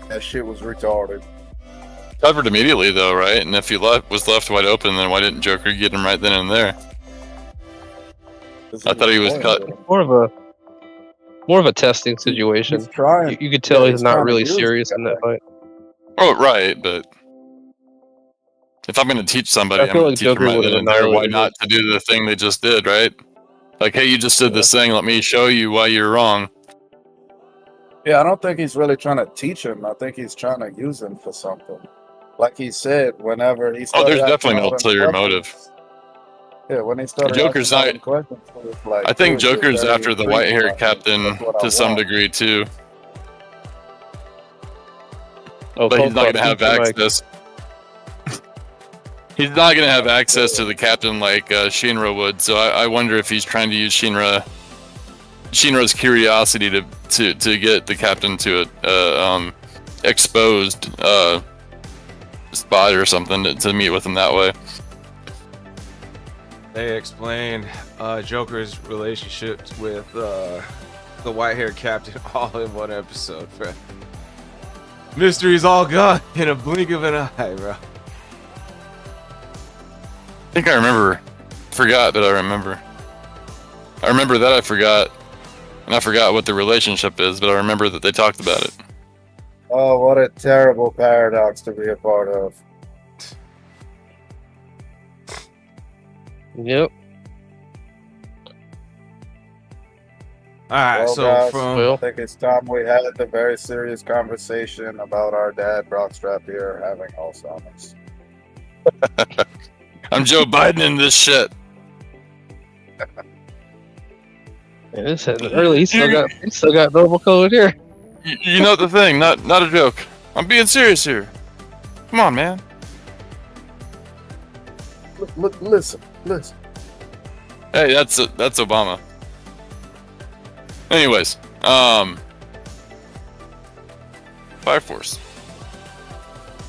[SPEAKER 2] That shit was retarded.
[SPEAKER 4] Covered immediately though, right? And if he was left wide open, then why didn't Joker get him right then and there? I thought he was cut.
[SPEAKER 3] More of a testing situation.
[SPEAKER 2] He's trying.
[SPEAKER 3] You could tell
[SPEAKER 2] Yeah,
[SPEAKER 3] he's
[SPEAKER 2] he's
[SPEAKER 3] not
[SPEAKER 2] trying to
[SPEAKER 3] really
[SPEAKER 2] use
[SPEAKER 3] serious
[SPEAKER 2] it.
[SPEAKER 3] in that fight.
[SPEAKER 4] Oh, right, but if I'm going to teach somebody,
[SPEAKER 3] I
[SPEAKER 4] I'm
[SPEAKER 3] feel
[SPEAKER 4] going
[SPEAKER 3] like
[SPEAKER 4] to teach them
[SPEAKER 3] Joker
[SPEAKER 4] right
[SPEAKER 3] would've
[SPEAKER 4] then and there. Why
[SPEAKER 3] annihilated
[SPEAKER 4] not to do the thing they just did, right? Like, hey, you just did this thing. Let me show you why you're wrong.
[SPEAKER 2] Yeah, I don't think he's really trying to teach him. I think he's trying to use him for something. Like he said, whenever he
[SPEAKER 4] Oh,
[SPEAKER 2] started
[SPEAKER 4] there's
[SPEAKER 2] asking
[SPEAKER 4] definitely no
[SPEAKER 2] all them
[SPEAKER 4] ulterior
[SPEAKER 2] questions-
[SPEAKER 4] motive.
[SPEAKER 2] Yeah, when he started
[SPEAKER 4] Joker's
[SPEAKER 2] asking all
[SPEAKER 4] not-
[SPEAKER 2] them questions, it was like,
[SPEAKER 4] I think
[SPEAKER 2] dude, you're
[SPEAKER 4] Joker's
[SPEAKER 2] very
[SPEAKER 4] after the
[SPEAKER 2] intrigued
[SPEAKER 4] white-haired
[SPEAKER 2] by me.
[SPEAKER 4] captain
[SPEAKER 2] That's what I
[SPEAKER 4] to some
[SPEAKER 2] want.
[SPEAKER 4] degree too,
[SPEAKER 3] Oh,
[SPEAKER 4] but he's not
[SPEAKER 3] Cold
[SPEAKER 4] going to have
[SPEAKER 3] Cloud, Mike.
[SPEAKER 4] access. He's not going to have access to the captain like Shinra would. So I wonder if he's trying to use Shinra's curiosity to get the captain to a exposed spot or something to meet with him that way.
[SPEAKER 1] They explained Joker's relationship with the white-haired captain all in one episode, bro. Mystery's all gone in a blink of an eye, bro.
[SPEAKER 4] I think I remember. Forgot that I remember. I remember that I forgot. And I forgot what the relationship is, but I remember that they talked about it.
[SPEAKER 2] Oh, what a terrible paradox to be a part of.
[SPEAKER 3] Yep.
[SPEAKER 1] All right,
[SPEAKER 2] Well,
[SPEAKER 1] so
[SPEAKER 2] guys,
[SPEAKER 1] from
[SPEAKER 3] Well,
[SPEAKER 2] I think it's time we had a very serious conversation about our dad, Brockstrap, here having Alzheimer's.
[SPEAKER 4] I'm Joe Biden in this shit.
[SPEAKER 3] man, this isn't early. He still got normal code here.
[SPEAKER 4] You know the thing, not a joke. I'm being serious here. Come on, man.
[SPEAKER 2] Look, listen.
[SPEAKER 4] Hey, that's Obama. Anyways, Fire Force.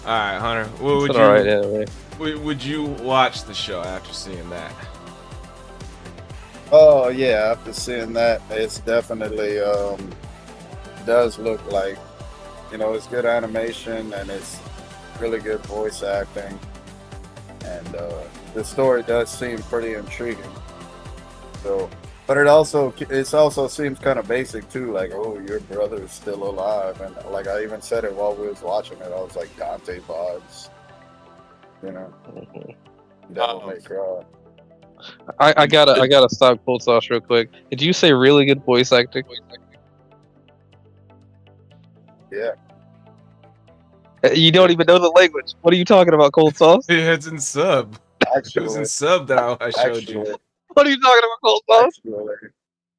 [SPEAKER 1] all right, Hunter, what would
[SPEAKER 3] It's
[SPEAKER 1] you
[SPEAKER 3] all right anyway.
[SPEAKER 1] would you watch the show after seeing that?
[SPEAKER 2] Oh yeah, after seeing that, it's definitely does look like, it's good animation and it's really good voice acting, and the story does seem pretty intriguing. So, but it also seems kind of basic too. Like, oh, your brother is still alive, and like I even said it while we was watching it. I was like Dante vibes, Devil May Cry.
[SPEAKER 3] I gotta stop Cold Sauce real quick. Did you say really good voice acting?
[SPEAKER 2] Yeah.
[SPEAKER 3] You don't even know the language. What are you talking about, Cold Sauce?
[SPEAKER 1] Yeah, it's in sub. It was
[SPEAKER 2] Actually,
[SPEAKER 1] in sub that I showed you.
[SPEAKER 2] actually,
[SPEAKER 3] What are you talking about, Cold Sauce?
[SPEAKER 2] actually,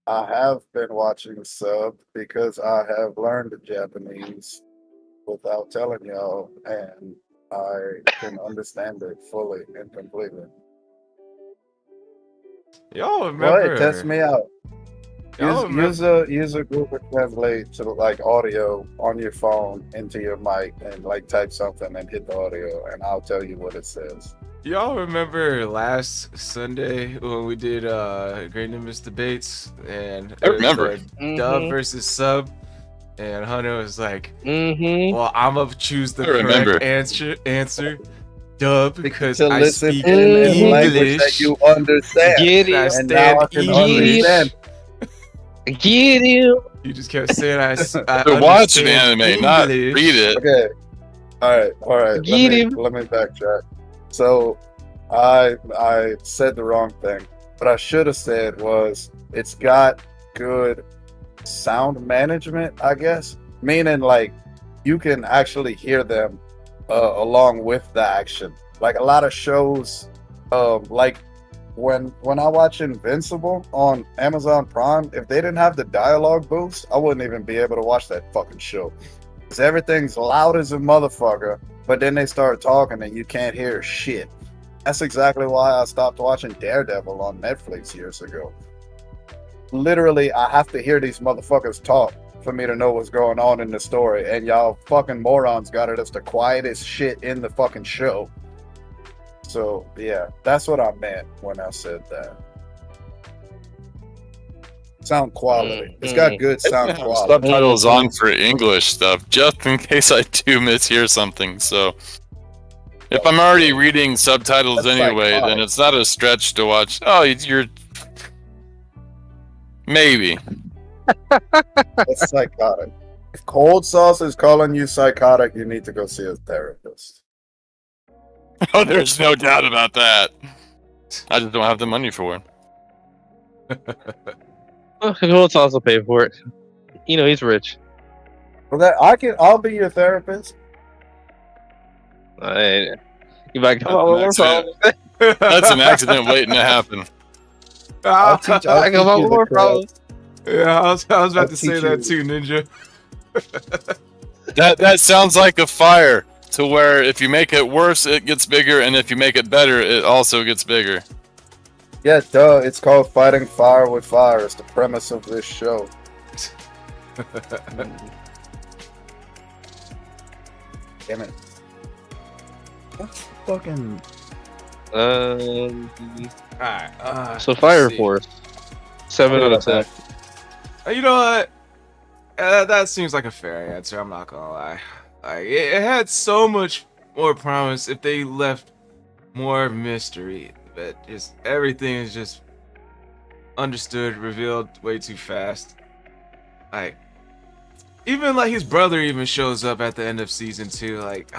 [SPEAKER 2] I have been watching sub because I have learned Japanese without telling y'all, and I can understand it fully and completely.
[SPEAKER 1] Y'all
[SPEAKER 2] Go
[SPEAKER 1] remember?
[SPEAKER 2] ahead, test me out.
[SPEAKER 1] Y'all remember?
[SPEAKER 2] Use a Google Translate to like audio on your phone into your mic and like type something and hit the audio, and I'll tell you what it says.
[SPEAKER 1] Y'all remember last Sunday when we did Great Nimbus debates and
[SPEAKER 4] I remember.
[SPEAKER 1] Dub
[SPEAKER 3] Mhm.
[SPEAKER 1] versus Sub, and Hunter was like,
[SPEAKER 3] Mm-hmm.
[SPEAKER 1] "Well, I'm gonna choose the
[SPEAKER 4] I remember.
[SPEAKER 1] correct answer, Dub, because
[SPEAKER 6] to
[SPEAKER 1] I
[SPEAKER 6] listen
[SPEAKER 1] speak
[SPEAKER 6] in language that
[SPEAKER 1] English.
[SPEAKER 6] you understand.
[SPEAKER 3] Get
[SPEAKER 1] and I
[SPEAKER 3] him.
[SPEAKER 6] And now I
[SPEAKER 1] stand
[SPEAKER 6] can
[SPEAKER 1] English."
[SPEAKER 6] understand.
[SPEAKER 3] Get him.
[SPEAKER 1] You just kept saying I
[SPEAKER 4] To watch an
[SPEAKER 1] understand
[SPEAKER 4] anime, not
[SPEAKER 1] English.
[SPEAKER 4] read it.
[SPEAKER 6] Okay. All right.
[SPEAKER 3] Get him.
[SPEAKER 6] Let me backtrack. So I said the wrong thing. What I should have said was it's got good sound management, I guess. Meaning like you can actually hear them along with the action. Like a lot of shows, like when I watch Invincible on Amazon Prime, if they didn't have the dialogue boost, I wouldn't even be able to watch that fucking show. Because everything's loud as a motherfucker, but then they start talking and you can't hear shit. That's exactly why I stopped watching Daredevil on Netflix years ago. Literally, I have to hear these motherfuckers talk for me to know what's going on in the story, and y'all fucking morons got it as the quietest shit in the fucking show. So, yeah, that's what I meant when I said that. Sound quality. It's got good sound quality.
[SPEAKER 4] Subtitles on for English stuff, just in case I do mishear something. So, if I'm already reading subtitles
[SPEAKER 6] That's
[SPEAKER 4] anyway,
[SPEAKER 6] psychotic.
[SPEAKER 4] then it's not a stretch to watch. Oh, you're maybe.
[SPEAKER 6] That's psychotic. If Cold Sauce is calling you psychotic, you need to go see a therapist.
[SPEAKER 4] Oh, there's no doubt about that. I just don't have the money for it.
[SPEAKER 3] Let's also pay for it. You know, he's rich.
[SPEAKER 6] Well, I'll be your therapist.
[SPEAKER 3] You might come up with more
[SPEAKER 4] That's it.
[SPEAKER 3] problems.
[SPEAKER 4] That's an accident waiting to happen.
[SPEAKER 6] I'll teach
[SPEAKER 3] I come up
[SPEAKER 6] you
[SPEAKER 3] with
[SPEAKER 6] the
[SPEAKER 3] more
[SPEAKER 6] craft.
[SPEAKER 3] problems.
[SPEAKER 1] Yeah, I was about
[SPEAKER 6] I'll
[SPEAKER 1] to say
[SPEAKER 6] teach
[SPEAKER 1] that
[SPEAKER 6] you.
[SPEAKER 1] too, Ninja.
[SPEAKER 4] That sounds like a fire, to where if you make it worse, it gets bigger, and if you make it better, it also gets bigger.
[SPEAKER 6] Yeah, duh. It's called Fighting Fire with Fire. It's the premise of this show. Damn it. That's fucking.
[SPEAKER 1] Alright,
[SPEAKER 3] So Fire Force. 7 out of 10.
[SPEAKER 1] You know what? That seems like a fair answer. I'm not gonna lie. Like it had so much more promise if they left more mystery, but just everything is just understood, revealed way too fast. Like even like his brother even shows up at the end of season 2. Like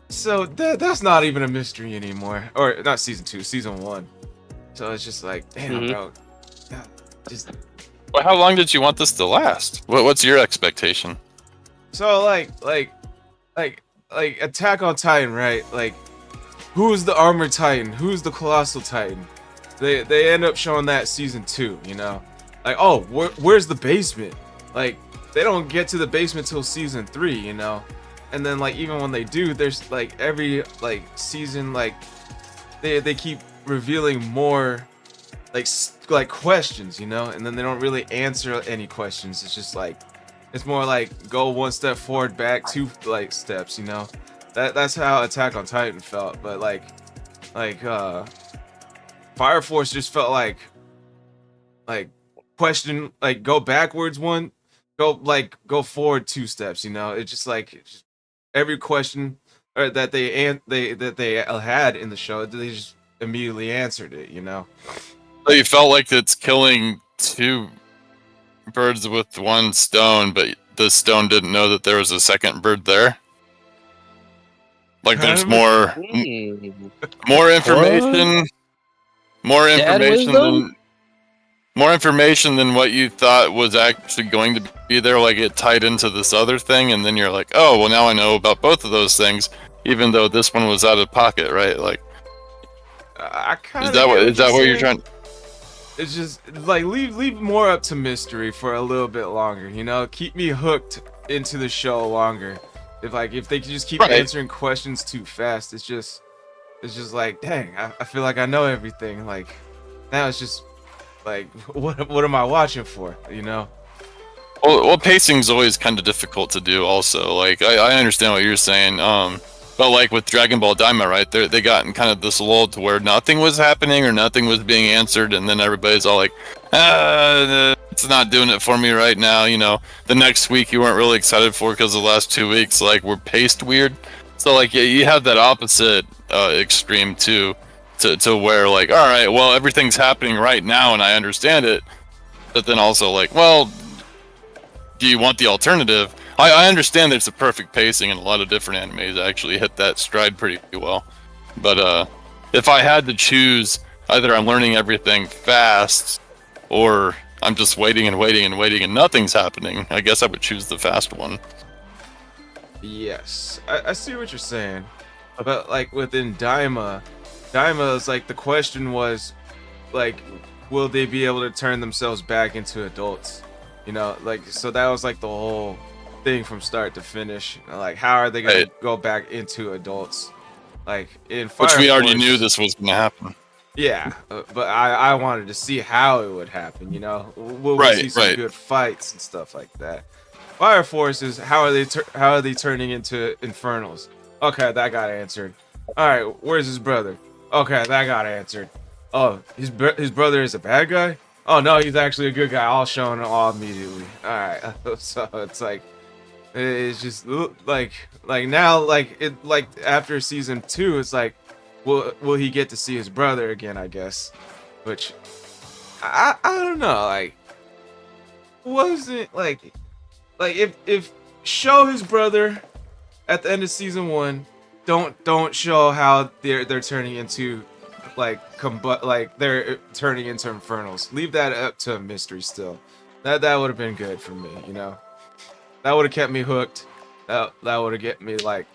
[SPEAKER 1] so that's not even a mystery anymore, or not season 2, season 1. So it's just like, damn, bro. Just
[SPEAKER 4] Well, how long did you want this to last? What's your expectation?
[SPEAKER 1] so like Attack on Titan, right? Like, who's the Armored Titan? Who's the Colossal Titan? They end up showing that season 2, you know? Like, oh, where's the basement? Like, they don't get to the basement till season 3, you know? And then like even when they do, there's like every like season, like they keep revealing more like questions, you know, and then they don't really answer any questions. It's just like it's more like go one step forward, back 2 like steps, you know. That's how Attack on Titan felt. But like Fire Force just felt like question, like go backwards one, go forward 2 steps, you know. It's just like every question that they had in the show, they just immediately answered it, you know.
[SPEAKER 4] So you felt like it's killing 2 birds with 1 stone, but the stone didn't know that there was a second bird there? Like there's more information, more information than what you thought was actually going to be there. Like it tied into this other thing, and then you're like, oh, well, now I know about both of those things, even though this one was out of pocket, right? Like,
[SPEAKER 1] I kind
[SPEAKER 4] is
[SPEAKER 1] of
[SPEAKER 4] that what you're trying?
[SPEAKER 1] It's just like leave more up to mystery for a little bit longer, you know. Keep me hooked into the show longer. If they could just keep answering questions too fast, it's just like, dang, I feel like I know everything. Like now it's just like what am I watching for, you know?
[SPEAKER 4] Well, pacing's always kind of difficult to do. Also, like I understand what you're saying. But like with Dragon Ball Daima, right? They got in kind of this lull to where nothing was happening or nothing was being answered, and then everybody's all like, it's not doing it for me right now. You know, the next week you weren't really excited for because the last 2 weeks like were paced weird. So like you have that opposite extreme too, to where like, all right, well everything's happening right now and I understand it, but then also like, well, do you want the alternative? I understand there's a perfect pacing and a lot of different animes actually hit that stride pretty well. But if I had to choose, either I'm learning everything fast or I'm just waiting and waiting and waiting and nothing's happening, I guess I would choose the fast one.
[SPEAKER 1] Yes, I see what you're saying, but like within Daima is like the question was like, will they be able to turn themselves back into adults? You know, like, so that was like the whole thing from start to finish. Like, how are they gonna
[SPEAKER 4] Right.
[SPEAKER 1] go back into adults? Like in Fire
[SPEAKER 4] Which we already
[SPEAKER 1] Force-
[SPEAKER 4] knew this was gonna happen.
[SPEAKER 1] Yeah, but I wanted to see how it would happen. You know, will we
[SPEAKER 4] Right,
[SPEAKER 1] see some
[SPEAKER 4] right.
[SPEAKER 1] good fights and stuff like that? Fire Force is how are they turning into Infernals? Okay, that got answered. All right, where's his brother? Okay, that got answered. Oh, his brother is a bad guy? Oh no, he's actually a good guy. I'll show him all immediately. All right, so it's like it's just like now like it like after season 2, it's like will he get to see his brother again? I guess, which I don't know. Like wasn't like if show his brother at the end of season 1, don't show how they're turning into like they're turning into Infernals. Leave that up to a mystery still. That would have been good for me, you know. That would have kept me hooked. That would have get me like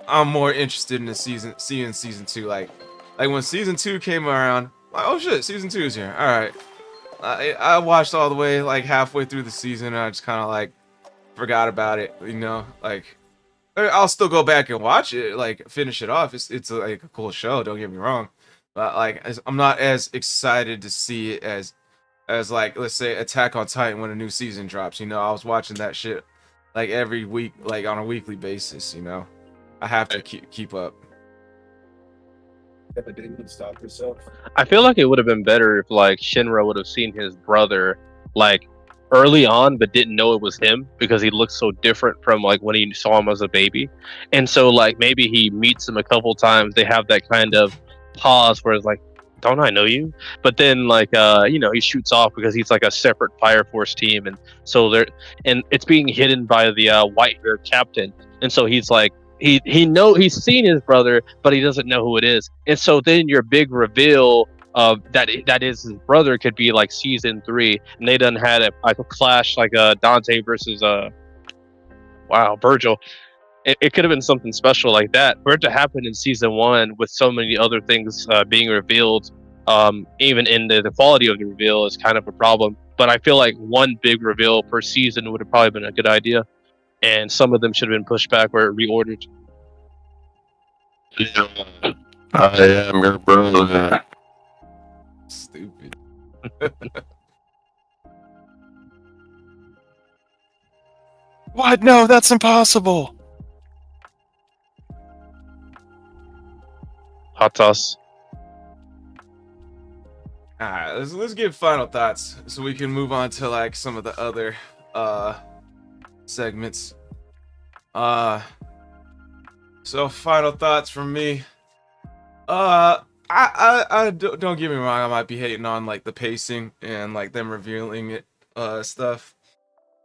[SPEAKER 1] I'm more interested in the seeing season 2. Like when season 2 came around, like, oh shit, season 2 is here. All right. I watched all the way like halfway through the season and I just kind of like forgot about it, you know. Like I'll still go back and watch it, like finish it off. It's like a cool show, don't get me wrong. But like I'm not as excited to see it as like, let's say, Attack on Titan when a new season drops. You know, I was watching that shit like every week, like on a weekly basis. You know, I have to keep up.
[SPEAKER 6] Stop yourself.
[SPEAKER 3] I feel like it would have been better if like Shinra would have seen his brother like early on but didn't know it was him because he looked so different from like when he saw him as a baby. And so like maybe he meets him a couple times, they have that kind of pause where it's like, don't I know you? But then like you know, he shoots off because he's like a separate Fire Force team, and so they're and it's being hidden by the white-haired captain, and so he's like he's seen his brother but he doesn't know who it is. And so then your big reveal that is his brother could be like season 3, and they done had a clash like Dante versus Virgil. It could have been something special like that. For it to happen in season 1 with so many other things being revealed, even in the quality of the reveal is kind of a problem. But I feel like one big reveal per season would have probably been a good idea, and some of them should have been pushed back or reordered.
[SPEAKER 4] I am your brother.
[SPEAKER 1] Stupid.
[SPEAKER 4] What? No, that's impossible.
[SPEAKER 3] Hot sauce.
[SPEAKER 1] All right, let's get final thoughts so we can move on to like some of the other segments. So final thoughts from me. I don't get me wrong, I might be hating on like the pacing and like them revealing it stuff.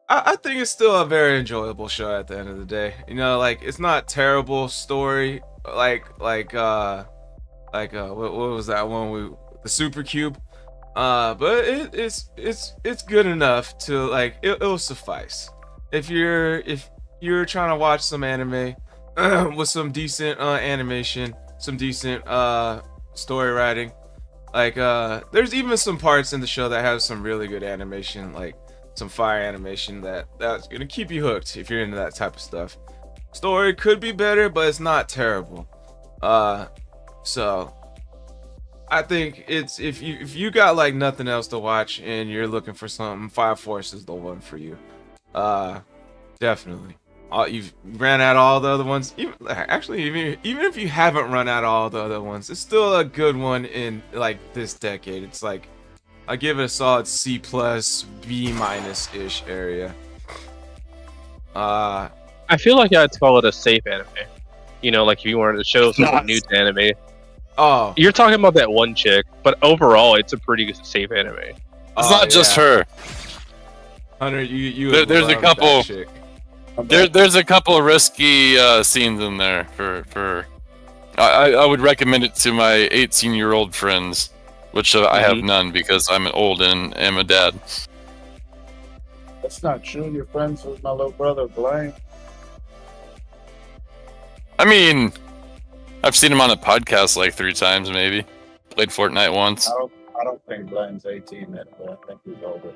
[SPEAKER 1] I think it's still a very enjoyable show at the end of the day. You know, like it's not terrible story what was that one the Super Cube? But it's good enough to like it'll suffice. If you're trying to watch some anime with some decent animation, some decent story writing, like there's even some parts in the show that have some really good animation, like some fire animation that's gonna keep you hooked if you're into that type of stuff. Story could be better, but it's not terrible. So I think it's if you got like nothing else to watch and you're looking for something, Fire Force is the one for you. Definitely. you've ran out all the other ones. Even if you haven't run out all the other ones, it's still a good one in like this decade. It's like I give it a solid C plus B minus ish area.
[SPEAKER 3] I feel like I'd call it a safe anime. You know, like if you wanted to show someone new to anime.
[SPEAKER 1] Oh,
[SPEAKER 3] You're talking about that one chick, but overall, it's a pretty safe anime.
[SPEAKER 4] It's not just her.
[SPEAKER 1] Hunter, you
[SPEAKER 4] There's a
[SPEAKER 1] love
[SPEAKER 4] couple-
[SPEAKER 1] that chick.
[SPEAKER 4] There's a couple of risky scenes in there for I would recommend it to my 18-year-old friends, which I have none because I'm old and am a dad.
[SPEAKER 6] That's not true. You're friends with my little brother Blaine.
[SPEAKER 4] I mean, I've seen him on a podcast like 3 times maybe. Played Fortnite once.
[SPEAKER 6] I don't think Blaine's 18 yet, but I think he's older.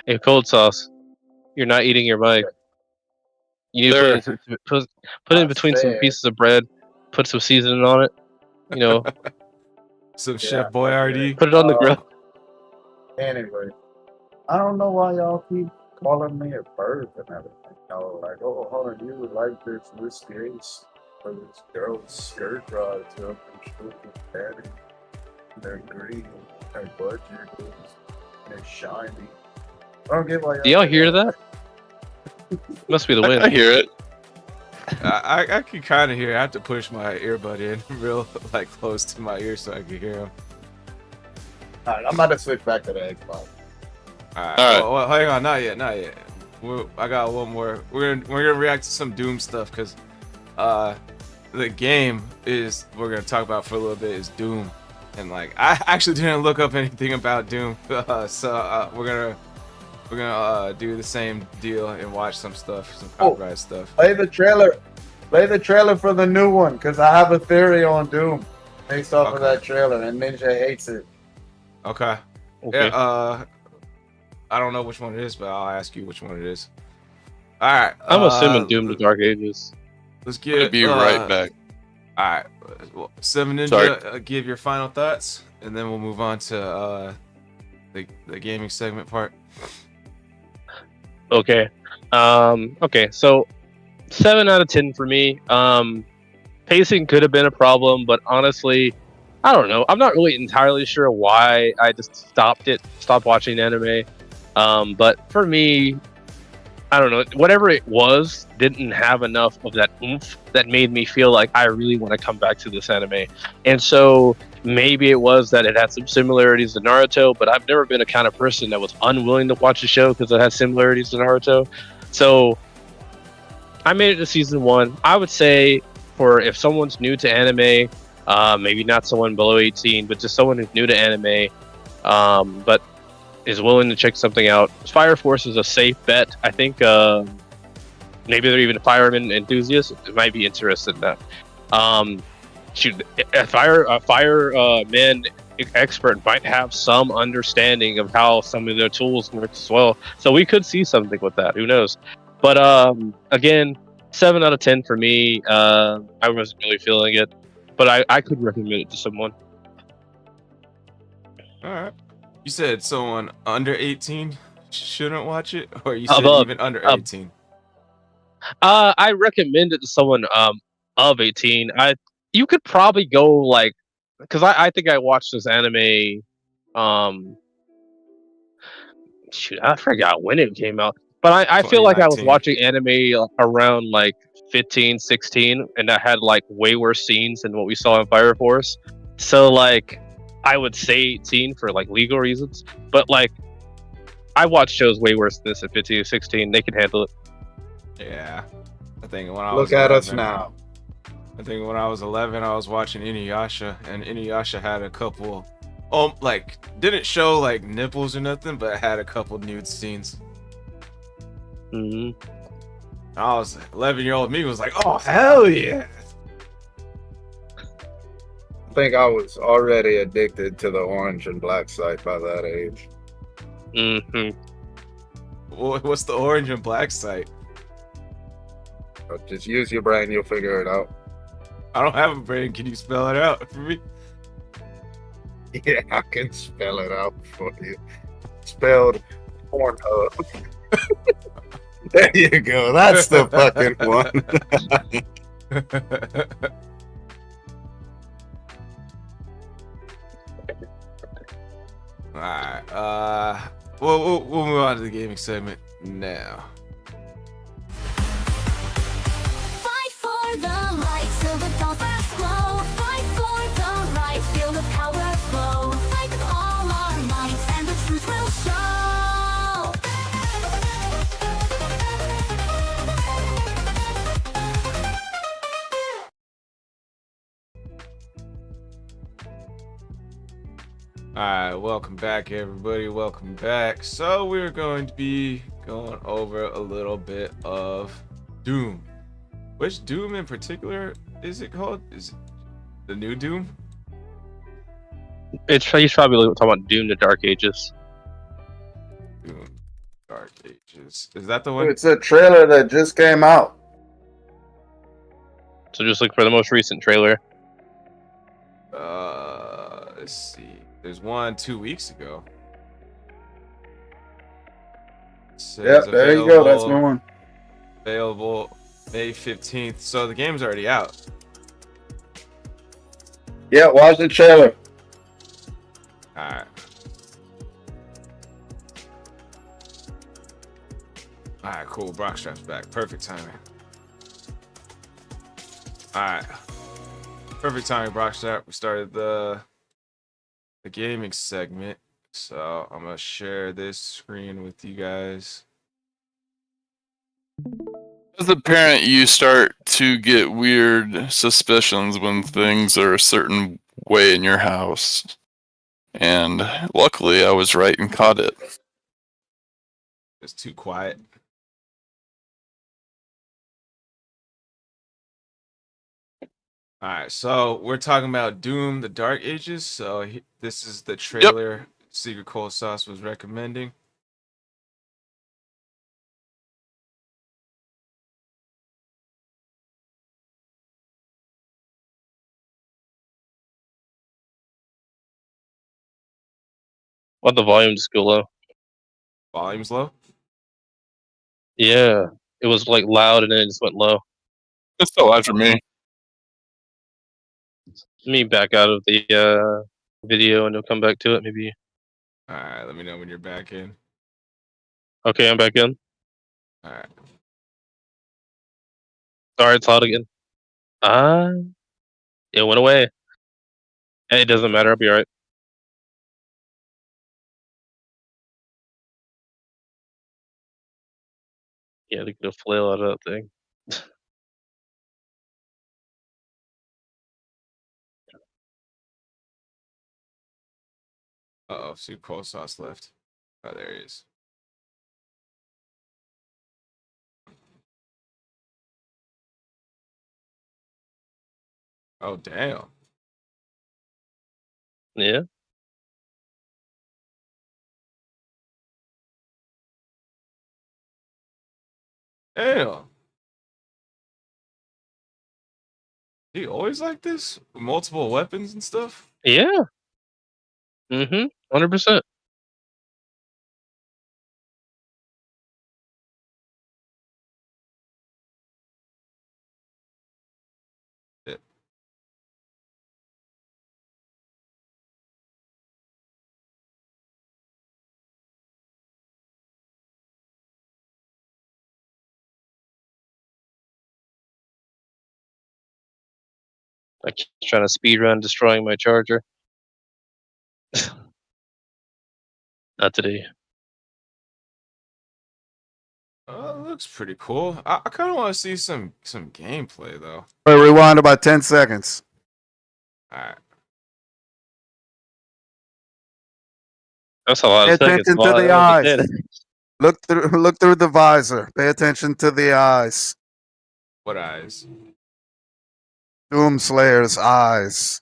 [SPEAKER 3] Hey, Cold Sauce, you're not eating your mic. You need to put it in between some pieces of bread, put some seasoning on it. You know,
[SPEAKER 1] Some Chef Boyardee.
[SPEAKER 3] put it on the grill.
[SPEAKER 6] Anyway, I don't know why y'all keep calling me a bird and everything. Y'all are like, oh, hold on, you would like this case for this girl's skirt rides up and shoot with daddy. They're green, they're budget, they're shiny. I don't get why
[SPEAKER 3] Do y'all hear that? Must be the
[SPEAKER 4] I
[SPEAKER 3] wind.
[SPEAKER 4] hear it.
[SPEAKER 1] I can kind of hear. I have to push my earbud in real like close to my ear so I can hear him.
[SPEAKER 6] Alright, I'm about to switch back to the Xbox.
[SPEAKER 1] All right.
[SPEAKER 4] All right.
[SPEAKER 1] Well, hang on, not yet. I got one more. We're gonna react to some Doom stuff because the game is we're gonna talk about for a little bit is Doom, and like I actually didn't look up anything about Doom, so we're gonna do the same deal and watch some stuff, some copyright stuff.
[SPEAKER 6] Play the trailer for the new one, because I have a theory on Doom based off of
[SPEAKER 1] Okay.
[SPEAKER 6] that trailer, and Ninja hates it.
[SPEAKER 1] Okay.
[SPEAKER 3] Okay.
[SPEAKER 1] Yeah. I don't know which one it is, but I'll ask you which one it is. All right.
[SPEAKER 3] I'm assuming Doom the Dark Ages.
[SPEAKER 1] Let's
[SPEAKER 4] Gonna
[SPEAKER 1] get
[SPEAKER 4] be right back.
[SPEAKER 1] All right. Well, Seven Ninja,
[SPEAKER 4] Sorry.
[SPEAKER 1] give your final thoughts, and then we'll move on to the gaming segment part.
[SPEAKER 3] Okay. Okay. So 7 out of 10 for me. Pacing could have been a problem, but honestly, I don't know. I'm not really entirely sure why I just stopped watching anime. But for me, I don't know. Whatever it was didn't have enough of that oomph that made me feel like I really want to come back to this anime. And so maybe it was that it had some similarities to Naruto, but I've never been a kind of person that was unwilling to watch a show because it had similarities to Naruto. So I made it to season 1. I would say for if someone's new to anime, maybe not someone below 18, but just someone who's new to anime, but is willing to check something out, Fire Force is a safe bet. I think maybe they're even firemen enthusiasts. They might be interested in that. A fireman expert might have some understanding of how some of their tools work as well. So we could see something with that. Who knows? But again, 7 out of 10 for me. I wasn't really feeling it, but I could recommend it to someone.
[SPEAKER 1] All right. You said someone under 18 shouldn't watch it, or you said
[SPEAKER 3] Above,
[SPEAKER 1] even under 18?
[SPEAKER 3] I recommend it to someone of 18. You could probably go like, because I think I watched this anime. Shoot, I forgot when it came out, but I feel like I was
[SPEAKER 1] 2019.
[SPEAKER 3] watching anime around like 15, 16, and I had like way worse scenes than what we saw in Fire Force. So like, I would say 18 for like legal reasons, but like, I watched shows way worse than this at 15 or 16. They can handle it.
[SPEAKER 1] Yeah. I think when I was
[SPEAKER 6] Look at us
[SPEAKER 1] 11,
[SPEAKER 6] now.
[SPEAKER 1] I think when I was 11, I was watching Inuyasha, and Inuyasha had a couple, like didn't show like nipples or nothing, but had a couple nude scenes.
[SPEAKER 3] Mm-hmm.
[SPEAKER 1] I was 11-year-old me was like, oh hell yeah.
[SPEAKER 6] I think I was already addicted to the orange and black site by that age.
[SPEAKER 3] Mm-hmm.
[SPEAKER 1] What's the orange and black site?
[SPEAKER 6] But just use your brain, you'll figure it out.
[SPEAKER 1] I don't have a brain. Can you spell it out for me?
[SPEAKER 6] Yeah, I can spell it out for you. Spelled Pornhub. There you go. That's the fucking one.
[SPEAKER 1] Alright, we'll move on to the gaming segment now.
[SPEAKER 5] Fight for the light, till the dolphins glow. Fight for the right, feel the power flow. Fight with all our might, and the truth will show.
[SPEAKER 1] Alright, welcome back, everybody. Welcome back. So, we're going to be going over a little bit of Doom. Which Doom in particular is it called? Is it the new Doom?
[SPEAKER 3] He's probably talking about Doom: The Dark Ages.
[SPEAKER 1] Doom Dark Ages. Is that the one?
[SPEAKER 6] It's a trailer that just came out.
[SPEAKER 3] So just look for the most recent trailer.
[SPEAKER 1] Let's see. There's one 2 weeks ago.
[SPEAKER 6] Yep, there you go. That's the one.
[SPEAKER 1] Available May 15th. So the game's already out.
[SPEAKER 6] Yeah, watch the trailer.
[SPEAKER 1] Alright. Alright, cool. Brockstrap's back. Perfect timing. Alright. Perfect timing, Brockstrap. We started the gaming segment. So I'm gonna share this screen with you guys.
[SPEAKER 4] As a parent, you start to get weird suspicions when things are a certain way in your house. And luckily, I was right and caught it.
[SPEAKER 1] It's too quiet. Alright, so we're talking about Doom: The Dark Ages. So this is the trailer Secret Cold Sauce was recommending.
[SPEAKER 3] Let the volume just go low.
[SPEAKER 1] Volume's low.
[SPEAKER 3] Yeah, it was like loud and then it just went low.
[SPEAKER 4] It's still loud for me.
[SPEAKER 3] Let me back out of the video and you'll come back to it. Maybe.
[SPEAKER 1] Alright, let me know when you're back in.
[SPEAKER 3] Okay, I'm back in.
[SPEAKER 1] Alright.
[SPEAKER 3] Sorry, it's loud again. It went away. Hey, it doesn't matter. I'll be alright. Yeah, to get a flail out of that thing.
[SPEAKER 1] Uh-oh, Secret Cold Sauce left. Oh, there he is. Oh, damn.
[SPEAKER 3] Yeah.
[SPEAKER 1] Damn. He always like this? With multiple weapons and stuff?
[SPEAKER 3] Yeah. 100%.
[SPEAKER 1] Yeah.
[SPEAKER 3] I keep trying to speed run destroying my charger. Not today.
[SPEAKER 1] Oh, it looks pretty cool. I kind of want to see some gameplay, though.
[SPEAKER 6] Wait, rewind about 10 seconds.
[SPEAKER 1] Alright.
[SPEAKER 3] That's a lot
[SPEAKER 6] Pay
[SPEAKER 3] of seconds.
[SPEAKER 6] attention to
[SPEAKER 3] Wow,
[SPEAKER 6] the
[SPEAKER 3] that was
[SPEAKER 6] eyes.
[SPEAKER 3] it.
[SPEAKER 6] Look through the visor. Pay attention to the eyes.
[SPEAKER 1] What eyes?
[SPEAKER 6] Doom Slayer's eyes.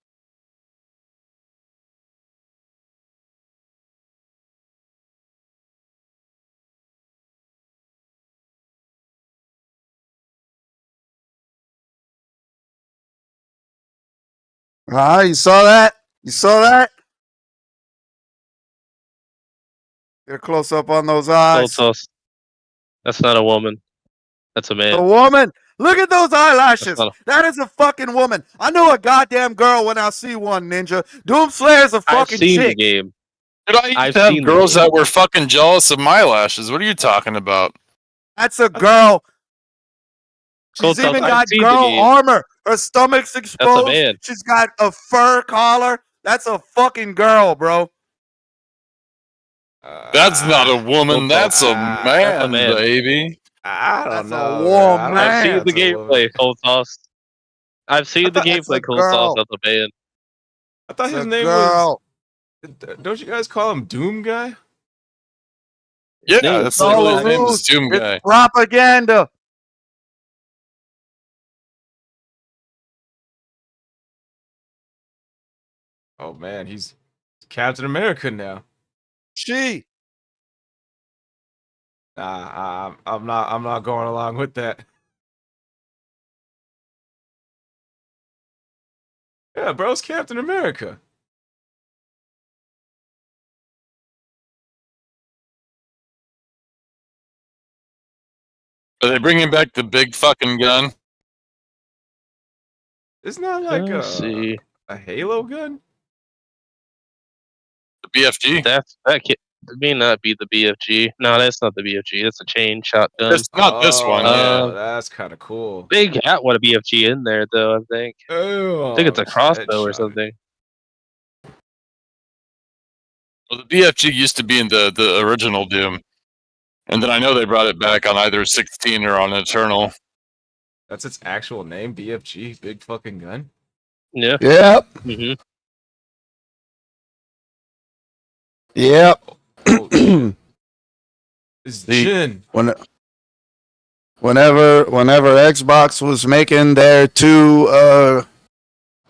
[SPEAKER 6] You saw that? You saw that? Get a close up on those
[SPEAKER 3] Cold
[SPEAKER 6] eyes.
[SPEAKER 3] sauce. That's not a woman. That's a
[SPEAKER 2] A
[SPEAKER 3] man.
[SPEAKER 2] woman. Look at those eyelashes.
[SPEAKER 3] That's not
[SPEAKER 2] That is a fucking woman. I know a goddamn girl when I see one, Ninja. Doomslayer's a
[SPEAKER 3] I've
[SPEAKER 2] fucking
[SPEAKER 3] seen the
[SPEAKER 2] chick.
[SPEAKER 3] game.
[SPEAKER 4] Dude, I used
[SPEAKER 3] I've
[SPEAKER 4] to have
[SPEAKER 3] seen the
[SPEAKER 4] girls
[SPEAKER 3] game.
[SPEAKER 4] that were fucking jealous of my lashes. What are you talking about?
[SPEAKER 2] That's a girl.
[SPEAKER 3] Cold
[SPEAKER 2] She's even
[SPEAKER 3] Sauce, I've
[SPEAKER 2] got
[SPEAKER 3] seen the
[SPEAKER 2] girl
[SPEAKER 3] game.
[SPEAKER 2] armor. Her stomach's
[SPEAKER 3] That's a
[SPEAKER 2] exposed.
[SPEAKER 3] man.
[SPEAKER 2] She's got a fur collar. That's a fucking girl, bro.
[SPEAKER 4] That's not a woman. That's a
[SPEAKER 3] That's a
[SPEAKER 4] man,
[SPEAKER 3] man.
[SPEAKER 4] baby.
[SPEAKER 1] I don't
[SPEAKER 2] That's a
[SPEAKER 1] know.
[SPEAKER 2] woman.
[SPEAKER 1] man. I don't
[SPEAKER 3] I've
[SPEAKER 1] think
[SPEAKER 3] seen the
[SPEAKER 1] that's a woman.
[SPEAKER 3] gameplay, Cold Sauce. I've seen the
[SPEAKER 1] thought
[SPEAKER 2] that's
[SPEAKER 3] gameplay,
[SPEAKER 2] a
[SPEAKER 3] Cold Sauce.
[SPEAKER 2] girl.
[SPEAKER 3] That's a man.
[SPEAKER 1] I thought his
[SPEAKER 2] It's a
[SPEAKER 1] name
[SPEAKER 2] girl.
[SPEAKER 1] was. Don't you guys call him Doom Guy?
[SPEAKER 4] Yeah,
[SPEAKER 3] name
[SPEAKER 4] that's
[SPEAKER 2] is all
[SPEAKER 4] literally his name
[SPEAKER 2] loose.
[SPEAKER 4] is Doom
[SPEAKER 2] It's
[SPEAKER 4] Guy.
[SPEAKER 2] propaganda.
[SPEAKER 1] Oh man, he's Captain America now.
[SPEAKER 2] She.
[SPEAKER 1] Nah, I'm not. I'm not going along with that. Yeah, bro's Captain America.
[SPEAKER 4] Are they bringing back the big fucking gun?
[SPEAKER 1] Isn't that like
[SPEAKER 3] Let's see.
[SPEAKER 1] a Halo gun?
[SPEAKER 4] The BFG?
[SPEAKER 3] That may not be the BFG. No, that's not the BFG. That's a chain shotgun.
[SPEAKER 4] It's not this one.
[SPEAKER 1] Oh,
[SPEAKER 4] Yeah.
[SPEAKER 1] that's kind of cool.
[SPEAKER 3] Big hat with a BFG in there, though. I think.
[SPEAKER 1] Oh,
[SPEAKER 3] I think it's a crossbow or
[SPEAKER 1] headshot.
[SPEAKER 3] something.
[SPEAKER 4] Well, the BFG used to be in the original Doom, and then I know they brought it back on either 16 or on Eternal.
[SPEAKER 1] That's its actual name, BFG, big fucking gun.
[SPEAKER 3] Yeah.
[SPEAKER 2] Yep.
[SPEAKER 3] hmm
[SPEAKER 2] Yep.
[SPEAKER 1] Oh, shit. It's
[SPEAKER 2] The-
[SPEAKER 1] Jin.
[SPEAKER 2] Whenever Xbox was making their two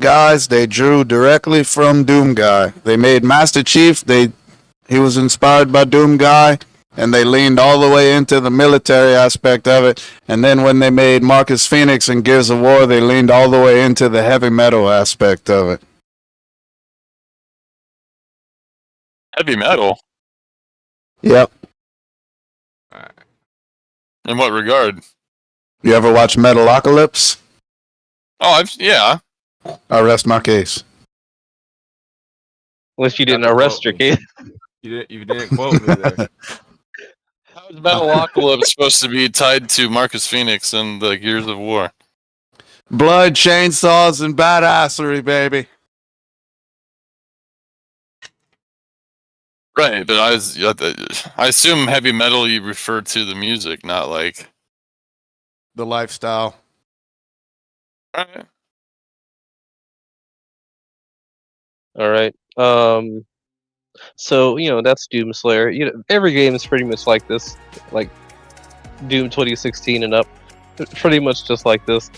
[SPEAKER 2] guys, they drew directly from Doom Guy. They made Master Chief. He was inspired by Doom Guy, and they leaned all the way into the military aspect of it. And then when they made Marcus Phoenix and Gears of War, they leaned all the way into the heavy metal aspect of it.
[SPEAKER 4] Heavy metal.
[SPEAKER 2] Yep.
[SPEAKER 4] In what regard?
[SPEAKER 2] You ever watch Metalocalypse?
[SPEAKER 4] Oh, yeah.
[SPEAKER 2] I rest my case.
[SPEAKER 3] Unless you didn't
[SPEAKER 1] Not to
[SPEAKER 3] arrest
[SPEAKER 1] quote
[SPEAKER 3] your
[SPEAKER 1] me.
[SPEAKER 3] kid.
[SPEAKER 1] You didn't quote me there.
[SPEAKER 4] How is Metalocalypse supposed to be tied to Marcus Phoenix and the Gears of War?
[SPEAKER 2] Blood, chainsaws, and badassery, baby.
[SPEAKER 4] Right, but I assume heavy metal you refer to the music, not like.
[SPEAKER 2] The lifestyle.
[SPEAKER 4] Alright.
[SPEAKER 3] All right. So that's Doomslayer. Every game is pretty much like this, like Doom 2016 and up. Pretty much just like this.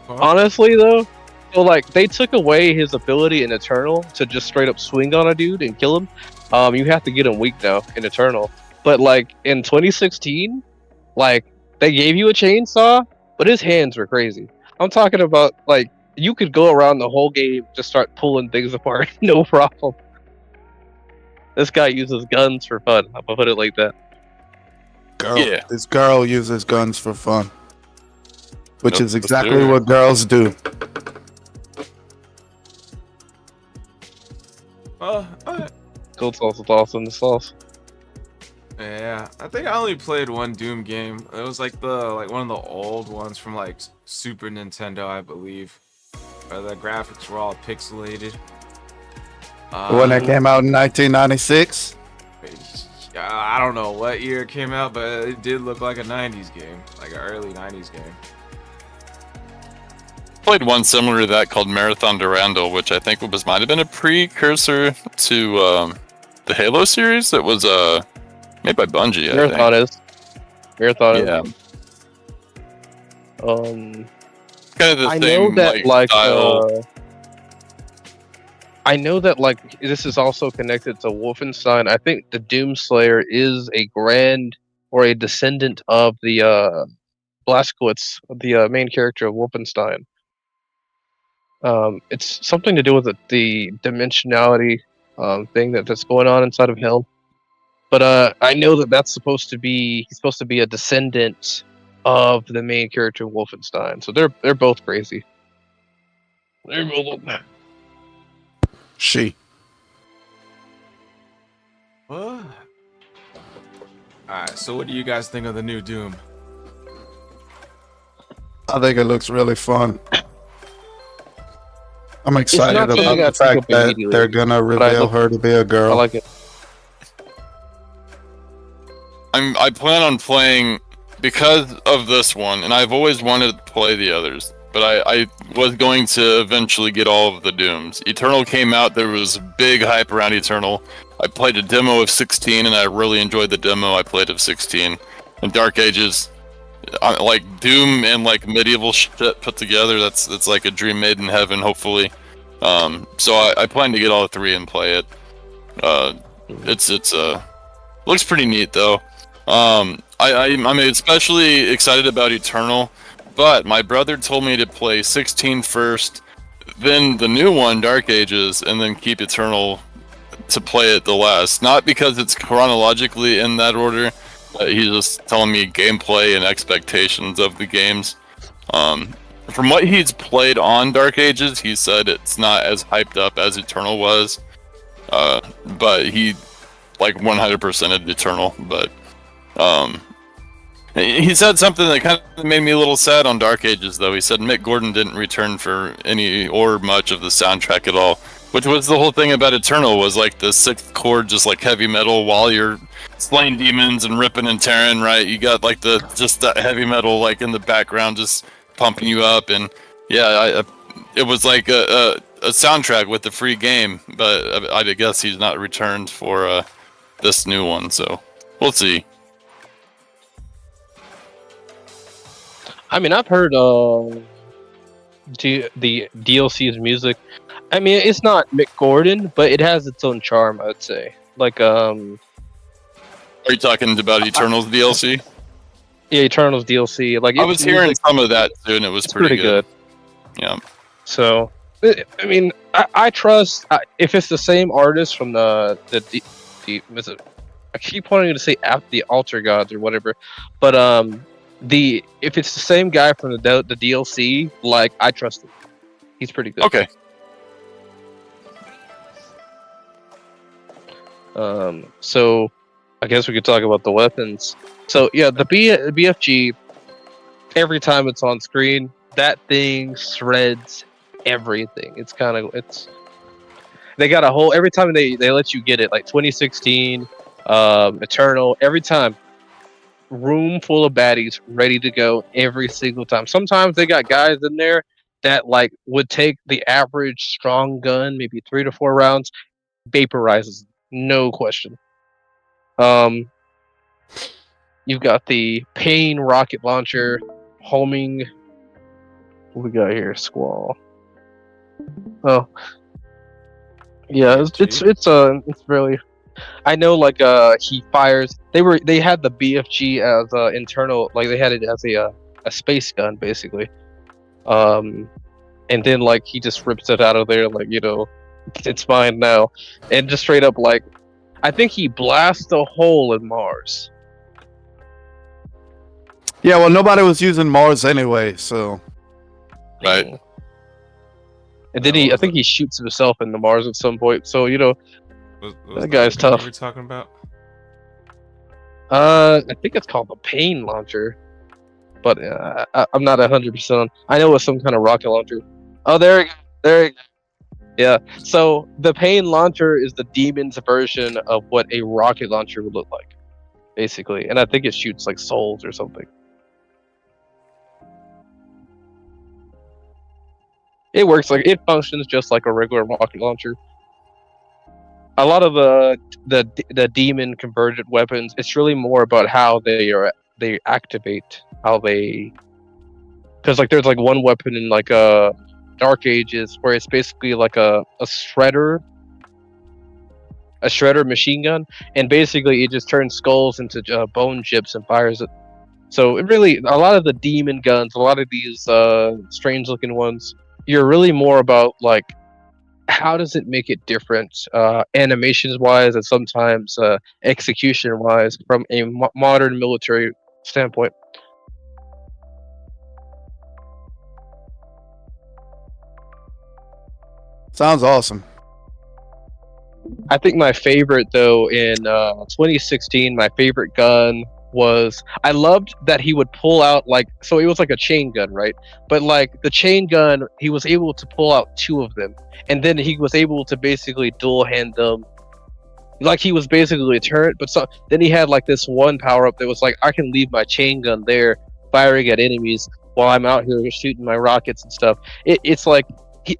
[SPEAKER 1] Huh?
[SPEAKER 3] Honestly, though, so like they took away his ability in Eternal to just straight up swing on a dude and kill him. You have to get him weak now in Eternal. But like in 2016, like they gave you a chainsaw, but his hands were crazy. I'm talking about like you could go around the whole game just start pulling things apart, no problem. This guy uses guns for fun. I'm gonna put it like that.
[SPEAKER 2] Girl,
[SPEAKER 4] Yeah.
[SPEAKER 2] This girl uses guns for fun. Which
[SPEAKER 4] Yep,
[SPEAKER 2] is
[SPEAKER 4] let's
[SPEAKER 2] exactly
[SPEAKER 4] do it.
[SPEAKER 2] what girls do.
[SPEAKER 1] Alright.
[SPEAKER 3] Cold Sauce is awesome. The sauce.
[SPEAKER 1] Yeah, I think I only played one Doom game. It was like one of the old ones from like Super Nintendo, I believe. Where the graphics were all pixelated.
[SPEAKER 2] The one that came out in 1996.
[SPEAKER 1] I don't know what year it came out, but it did look like a 90s game, like an early 90s game.
[SPEAKER 4] Played one similar to that called Marathon Durandal, which I think might have been a precursor to the Halo series that was made by Bungie. I think.
[SPEAKER 3] Marathon is. Marathon
[SPEAKER 4] Yeah,
[SPEAKER 3] is.
[SPEAKER 4] kind of the
[SPEAKER 3] I
[SPEAKER 4] same
[SPEAKER 3] know that like
[SPEAKER 4] style.
[SPEAKER 3] I know that like this is also connected to Wolfenstein. I think the Doomslayer is a grand or a descendant of the Blazkowicz, the main character of Wolfenstein. It's something to do with the dimensionality thing that's going on inside of Hell. But I know that he's supposed to be a descendant of the main character Wolfenstein. So they're both crazy. They're both.
[SPEAKER 2] She.
[SPEAKER 1] What? Alright, so what do you guys think of the new Doom?
[SPEAKER 2] I think it looks really fun. I'm excited
[SPEAKER 3] not something
[SPEAKER 2] about
[SPEAKER 3] I
[SPEAKER 2] the
[SPEAKER 3] pick
[SPEAKER 2] fact
[SPEAKER 3] up
[SPEAKER 2] that
[SPEAKER 3] immediately,
[SPEAKER 2] they're gonna
[SPEAKER 3] but I
[SPEAKER 2] reveal
[SPEAKER 3] look-
[SPEAKER 2] her to be a
[SPEAKER 3] I
[SPEAKER 2] girl.
[SPEAKER 3] like it.
[SPEAKER 4] I plan on playing because of this one, and I've always wanted to play the others. But I was going to eventually get all of the Dooms. Eternal came out. There was big hype around Eternal. I played a demo of 16, and I really enjoyed the demo I played of 16. And Dark Ages, like Doom and like medieval shit put together. That's like a dream made in heaven. Hopefully, so I plan to get all three and play it. It's looks pretty neat though. I'm especially excited about Eternal, but my brother told me to play 16 first, then the new one, Dark Ages, and then keep Eternal to play it the last. Not because it's chronologically in that order, but he's just telling me gameplay and expectations of the games. From what he's played on Dark Ages, he said it's not as hyped up as Eternal was, but he like 100%ed Eternal, but he said something that kind of made me a little sad on Dark Ages, though. He said Mick Gordon didn't return for any or much of the soundtrack at all, which was the whole thing about Eternal, was like the sixth chord, just like heavy metal while you're slaying demons and ripping and tearing, right? You got like just that heavy metal like in the background, just pumping you up, and yeah, it was like a soundtrack with the free game, but I guess he's not returned for this new one, so we'll see.
[SPEAKER 3] I mean, I've heard the DLC's music. I mean, it's not Mick Gordon, but it has its own charm, I would say. Like,
[SPEAKER 4] Are you talking about Eternal's DLC?
[SPEAKER 3] yeah, Eternal's DLC. Like,
[SPEAKER 4] I was
[SPEAKER 3] its
[SPEAKER 4] hearing
[SPEAKER 3] music,
[SPEAKER 4] some of that too, and it was
[SPEAKER 3] it's
[SPEAKER 4] pretty good.
[SPEAKER 3] good.
[SPEAKER 4] Yeah.
[SPEAKER 3] So, I mean, I trust if it's the same artist from the is it? I keep wanting to say the Altar Gods or whatever, but if it's the same guy from the DLC, like I trust him. He's pretty good.
[SPEAKER 4] Okay.
[SPEAKER 3] So I guess we could talk about the weapons. So yeah, the BFG. Every time it's on screen, that thing shreds everything. They got a whole every time they let you get it, like 2016, Eternal. Every time, room full of baddies ready to go every single time. Sometimes they got guys in there that like would take the average strong gun, maybe 3 to 4 rounds, vaporizes, no question. You've got the Pain rocket launcher, homing. What we got here? Squall. Oh, yeah, it's really. I know, like he fires. They had the BFG as internal, like they had it as a space gun basically. And then like he just rips it out of there, like it's mine now, and just straight up like, I think he blasts a hole in Mars.
[SPEAKER 2] Yeah, well, nobody was using Mars anyway, so.
[SPEAKER 4] Right.
[SPEAKER 3] And then I think he shoots himself into Mars at some point. So that guy's tough.
[SPEAKER 1] What are we talking about?
[SPEAKER 3] I think it's called the Pain launcher, but I'm not 100%. I know it's some kind of rocket launcher. Oh, there you go. Yeah. So the Pain launcher is the demon's version of what a rocket launcher would look like, basically. And I think it shoots like souls or something. It works it functions just like a regular rocket launcher. A lot of the demon converted weapons, it's really more about how they activate, because like there's like one weapon in like Dark Ages where it's basically like a shredder machine gun, and basically it just turns skulls into bone chips and fires it. So it really, a lot of the demon guns, a lot of these strange looking ones, you're really more about like how does it make it different, animations wise, and sometimes execution wise, from a modern military standpoint?
[SPEAKER 2] Sounds awesome.
[SPEAKER 3] I think my favorite though in 2016, my favorite gun was, I loved that he would pull out, like, so it was like a chain gun, right? But like the chain gun, he was able to pull out two of them, and then he was able to basically dual hand them. Like he was basically a turret, but then he had like this one power up that was like, I can leave my chain gun there firing at enemies while I'm out here shooting my rockets and stuff. It's like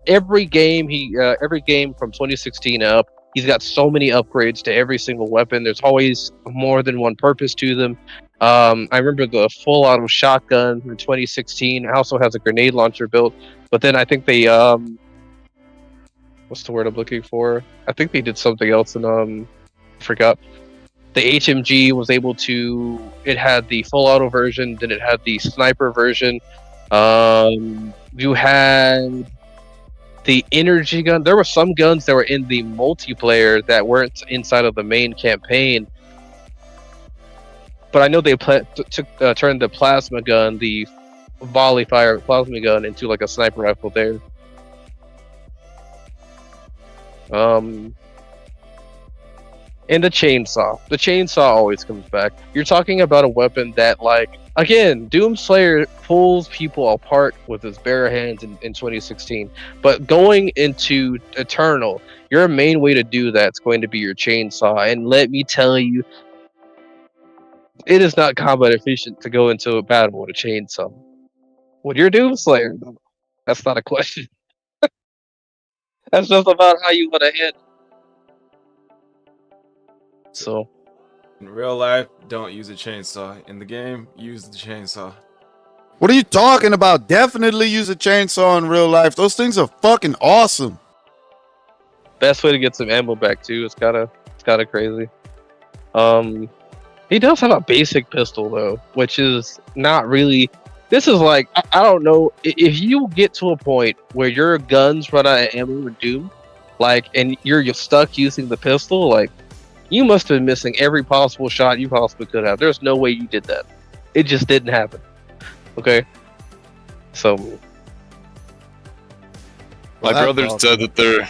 [SPEAKER 3] every game from 2016 up, he's got so many upgrades to every single weapon. There's always more than one purpose to them. I remember the full auto shotgun in 2016 also has a grenade launcher built, but then I think they what's the word I'm looking for? I think they did something else, and I forgot. The HMG was able to. It had the full auto version, then it had the sniper version. You had the energy gun. There were some guns that were in the multiplayer that weren't inside of the main campaign. But I know they turned the plasma gun, the volley fire plasma gun, into like a sniper rifle there. And the chainsaw. The chainsaw always comes back. You're talking about a weapon that, like, again, Doomslayer pulls people apart with his bare hands in 2016. But going into Eternal, your main way to do that's going to be your chainsaw. And let me tell you, it is not combat efficient to go into a battle with a chainsaw. When you're Doomslayer, though, that's not a question. That's just about how you want to hit. So,
[SPEAKER 1] In real life, don't use a chainsaw. In the game, use the chainsaw.
[SPEAKER 2] What are you talking about? Definitely use a chainsaw in real life. Those things are fucking awesome.
[SPEAKER 3] best way to get some ammo back too. It's kind of crazy. He does have a basic pistol though, which is not really. This is like, I don't know, if you get to a point where your guns run out of ammo with Doom, like, and you're stuck using the pistol, like, you must have been missing every possible shot you possibly could have. There's no way you did that. It just didn't happen. Okay? So.
[SPEAKER 4] My brother said that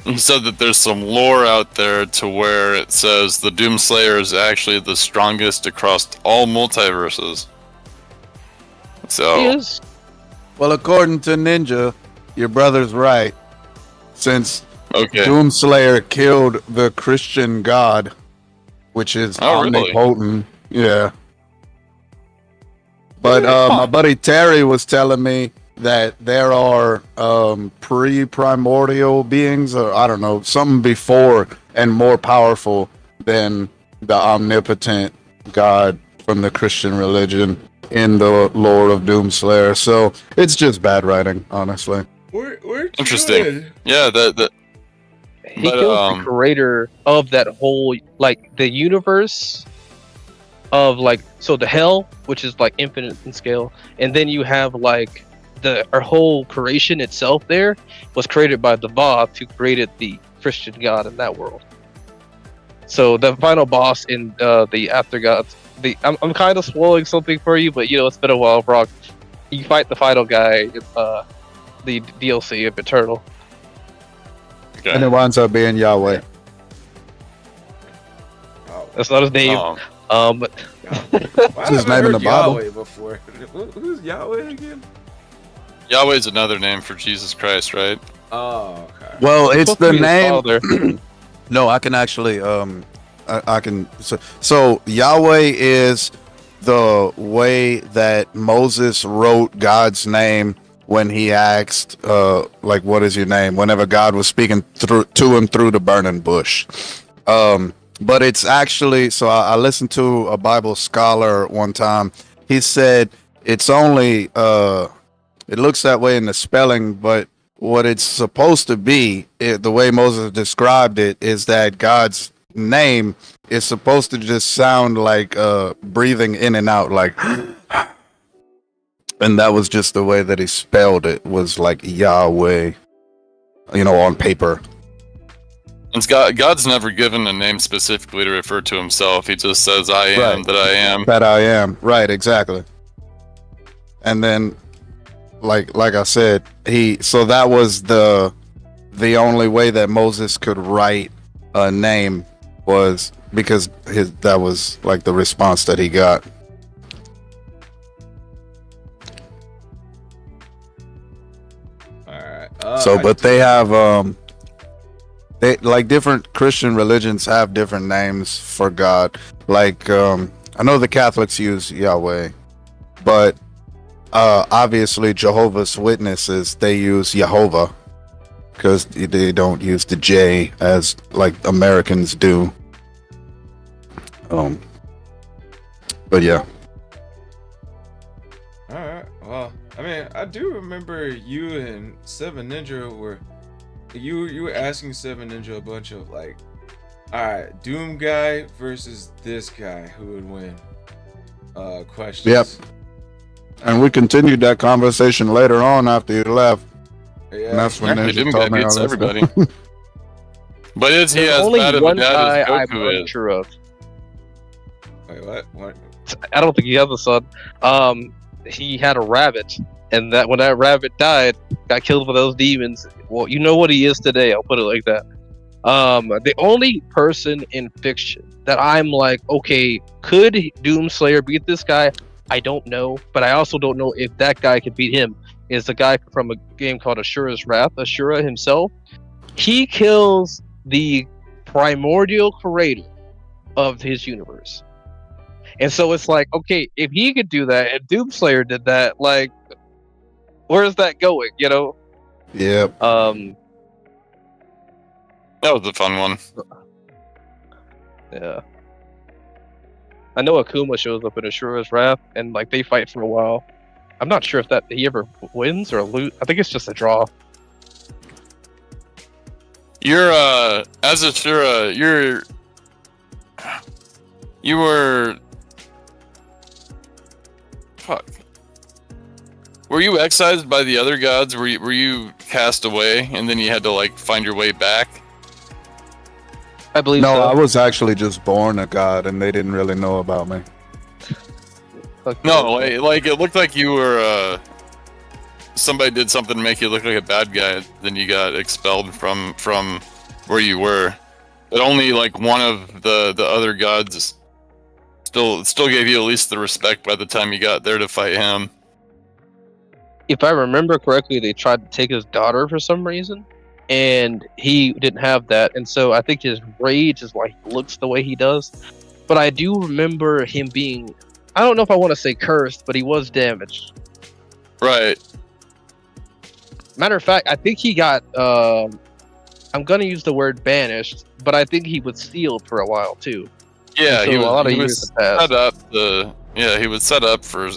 [SPEAKER 4] he said that there's some lore out there to where it says the Doomslayer is actually the strongest across all multiverses. So,
[SPEAKER 3] He is.
[SPEAKER 2] Well, according to Ninja, your brother's right. Since
[SPEAKER 4] okay.
[SPEAKER 2] Doomslayer killed the Christian god, which is
[SPEAKER 4] Oh, really?
[SPEAKER 2] omnipotent. Yeah. But my buddy Terry was telling me that there are pre-primordial beings, or I don't know, something before and more powerful than the omnipotent god from the Christian religion in the lore of Doomslayer. So it's just bad writing, honestly.
[SPEAKER 1] We're
[SPEAKER 4] Interesting.
[SPEAKER 1] good.
[SPEAKER 4] Yeah, that
[SPEAKER 3] He
[SPEAKER 4] But,
[SPEAKER 3] kills the creator of that whole, like, the universe of, like, so the hell, which is like infinite in scale, and then you have like our whole creation itself there was created by the Voth, who created the Christian god in that world. So the final boss in the Aftergods, I'm kind of spoiling something for you, but you know, it's been a while, Brock. You fight the final guy in the DLC of Eternal.
[SPEAKER 4] okay.
[SPEAKER 2] And it winds up being Yahweh.
[SPEAKER 1] Oh,
[SPEAKER 3] That's not his name. But
[SPEAKER 1] why
[SPEAKER 2] his
[SPEAKER 1] have I
[SPEAKER 2] name in
[SPEAKER 1] heard
[SPEAKER 2] the Bible.
[SPEAKER 1] Yahweh before? Who's Yahweh again?
[SPEAKER 4] Yahweh's another name for Jesus Christ, right?
[SPEAKER 1] Oh, okay.
[SPEAKER 2] Well, it's
[SPEAKER 3] supposed to
[SPEAKER 2] the
[SPEAKER 3] be his
[SPEAKER 2] name.
[SPEAKER 3] father.
[SPEAKER 2] No, I can actually I can so Yahweh is the way that Moses wrote God's name when he asked like, what is your name, whenever God was speaking to him through the burning bush. But it's actually, so I listened to a Bible scholar one time. He said it's only it looks that way in the spelling, but what it's supposed to be, the way Moses described it, is that God's name is supposed to just sound like breathing in and out, like, and that was just the way that he spelled it, was like Yahweh. on paper.
[SPEAKER 4] And God's never given a name specifically to refer to himself. He just says, "I am
[SPEAKER 2] Right.
[SPEAKER 4] that I am."
[SPEAKER 2] That I am. Right, exactly. And then, like I said, so that was the only way that Moses could write a name was because that was like the response that he got.
[SPEAKER 1] All right.
[SPEAKER 2] But they have they like different Christian religions have different names for God. Like I know the Catholics use Yahweh, but obviously Jehovah's Witnesses, they use Jehovah because they don't use the J as like Americans do. But yeah.
[SPEAKER 1] All right. Well, I mean, I do remember you and Seven Ninja were you were asking Seven Ninja a bunch of like, all right, Doom guy versus this guy, who would win? Questions.
[SPEAKER 2] Yep. And we continued that conversation later on after you left.
[SPEAKER 1] Yeah.
[SPEAKER 2] And that's when
[SPEAKER 4] Actually,
[SPEAKER 2] Ninja
[SPEAKER 4] Doom
[SPEAKER 2] told
[SPEAKER 4] Guy
[SPEAKER 2] me
[SPEAKER 4] beats
[SPEAKER 2] all this
[SPEAKER 4] everybody.
[SPEAKER 2] stuff.
[SPEAKER 4] But is he
[SPEAKER 3] There's
[SPEAKER 4] as
[SPEAKER 3] only
[SPEAKER 4] bad of a
[SPEAKER 3] one
[SPEAKER 4] dad
[SPEAKER 3] guy
[SPEAKER 4] as
[SPEAKER 3] I'm
[SPEAKER 4] Goku is?
[SPEAKER 3] unsure of.
[SPEAKER 1] Wait, what? What?
[SPEAKER 3] I don't think he has a son. He had a rabbit, and that when that rabbit died, got killed by those demons. Well, you know what he is today. I'll put it like that. The only person in fiction that I'm like, okay, could Doomslayer beat this guy? I don't know, but I also don't know if that guy could beat him. Is the guy from a game called Ashura's Wrath? Ashura himself, he kills the primordial creator of his universe. And so it's like, okay, if he could do that and Doomslayer did that, like, where's that going?
[SPEAKER 2] Yep.
[SPEAKER 4] That was a fun one.
[SPEAKER 3] Yeah. I know Akuma shows up in Ashura's Wrath, and like they fight for a while. I'm not sure if he ever wins or lose. I think it's just a draw.
[SPEAKER 4] You're as Ashura, you were fuck. Were you excised by the other gods? Were you cast away and then you had to like find your way back?
[SPEAKER 3] I believe
[SPEAKER 2] No,
[SPEAKER 3] so.
[SPEAKER 2] I was actually just born a god, and they didn't really know about me.
[SPEAKER 4] No, like it looked like you were somebody did something to make you look like a bad guy, then you got expelled from where you were. But only like one of the other gods still gave you at least the respect by the time you got there to fight him.
[SPEAKER 3] If I remember correctly, they tried to take his daughter for some reason, and he didn't have that, and so I think his rage is why he looks the way he does. But I do remember him being, I don't know if I want to say cursed, but he was damaged.
[SPEAKER 4] Right.
[SPEAKER 3] Matter of fact, I think he got, I'm going to use the word banished, but I think he was sealed for a while too.
[SPEAKER 4] Yeah,
[SPEAKER 3] So
[SPEAKER 4] he
[SPEAKER 3] a lot of
[SPEAKER 4] was
[SPEAKER 3] years have passed.
[SPEAKER 4] set up he was set up for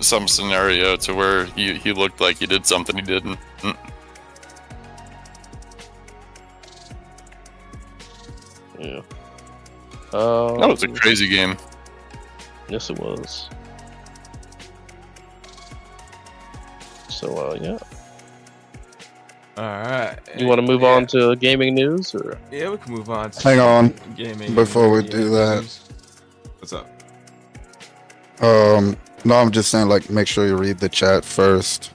[SPEAKER 4] some scenario to where he looked like he did something he didn't.
[SPEAKER 3] Yeah.
[SPEAKER 4] That was a crazy game.
[SPEAKER 3] Yes, it was. So, yeah.
[SPEAKER 1] All right.
[SPEAKER 3] You want to move on to gaming news, or?
[SPEAKER 1] Yeah, we can move on. To
[SPEAKER 2] Hang on,
[SPEAKER 1] gaming
[SPEAKER 2] before we
[SPEAKER 1] and
[SPEAKER 2] do
[SPEAKER 1] gaming
[SPEAKER 2] that.
[SPEAKER 1] news. What's up?
[SPEAKER 2] No, I'm just saying, like, make sure you read the chat first.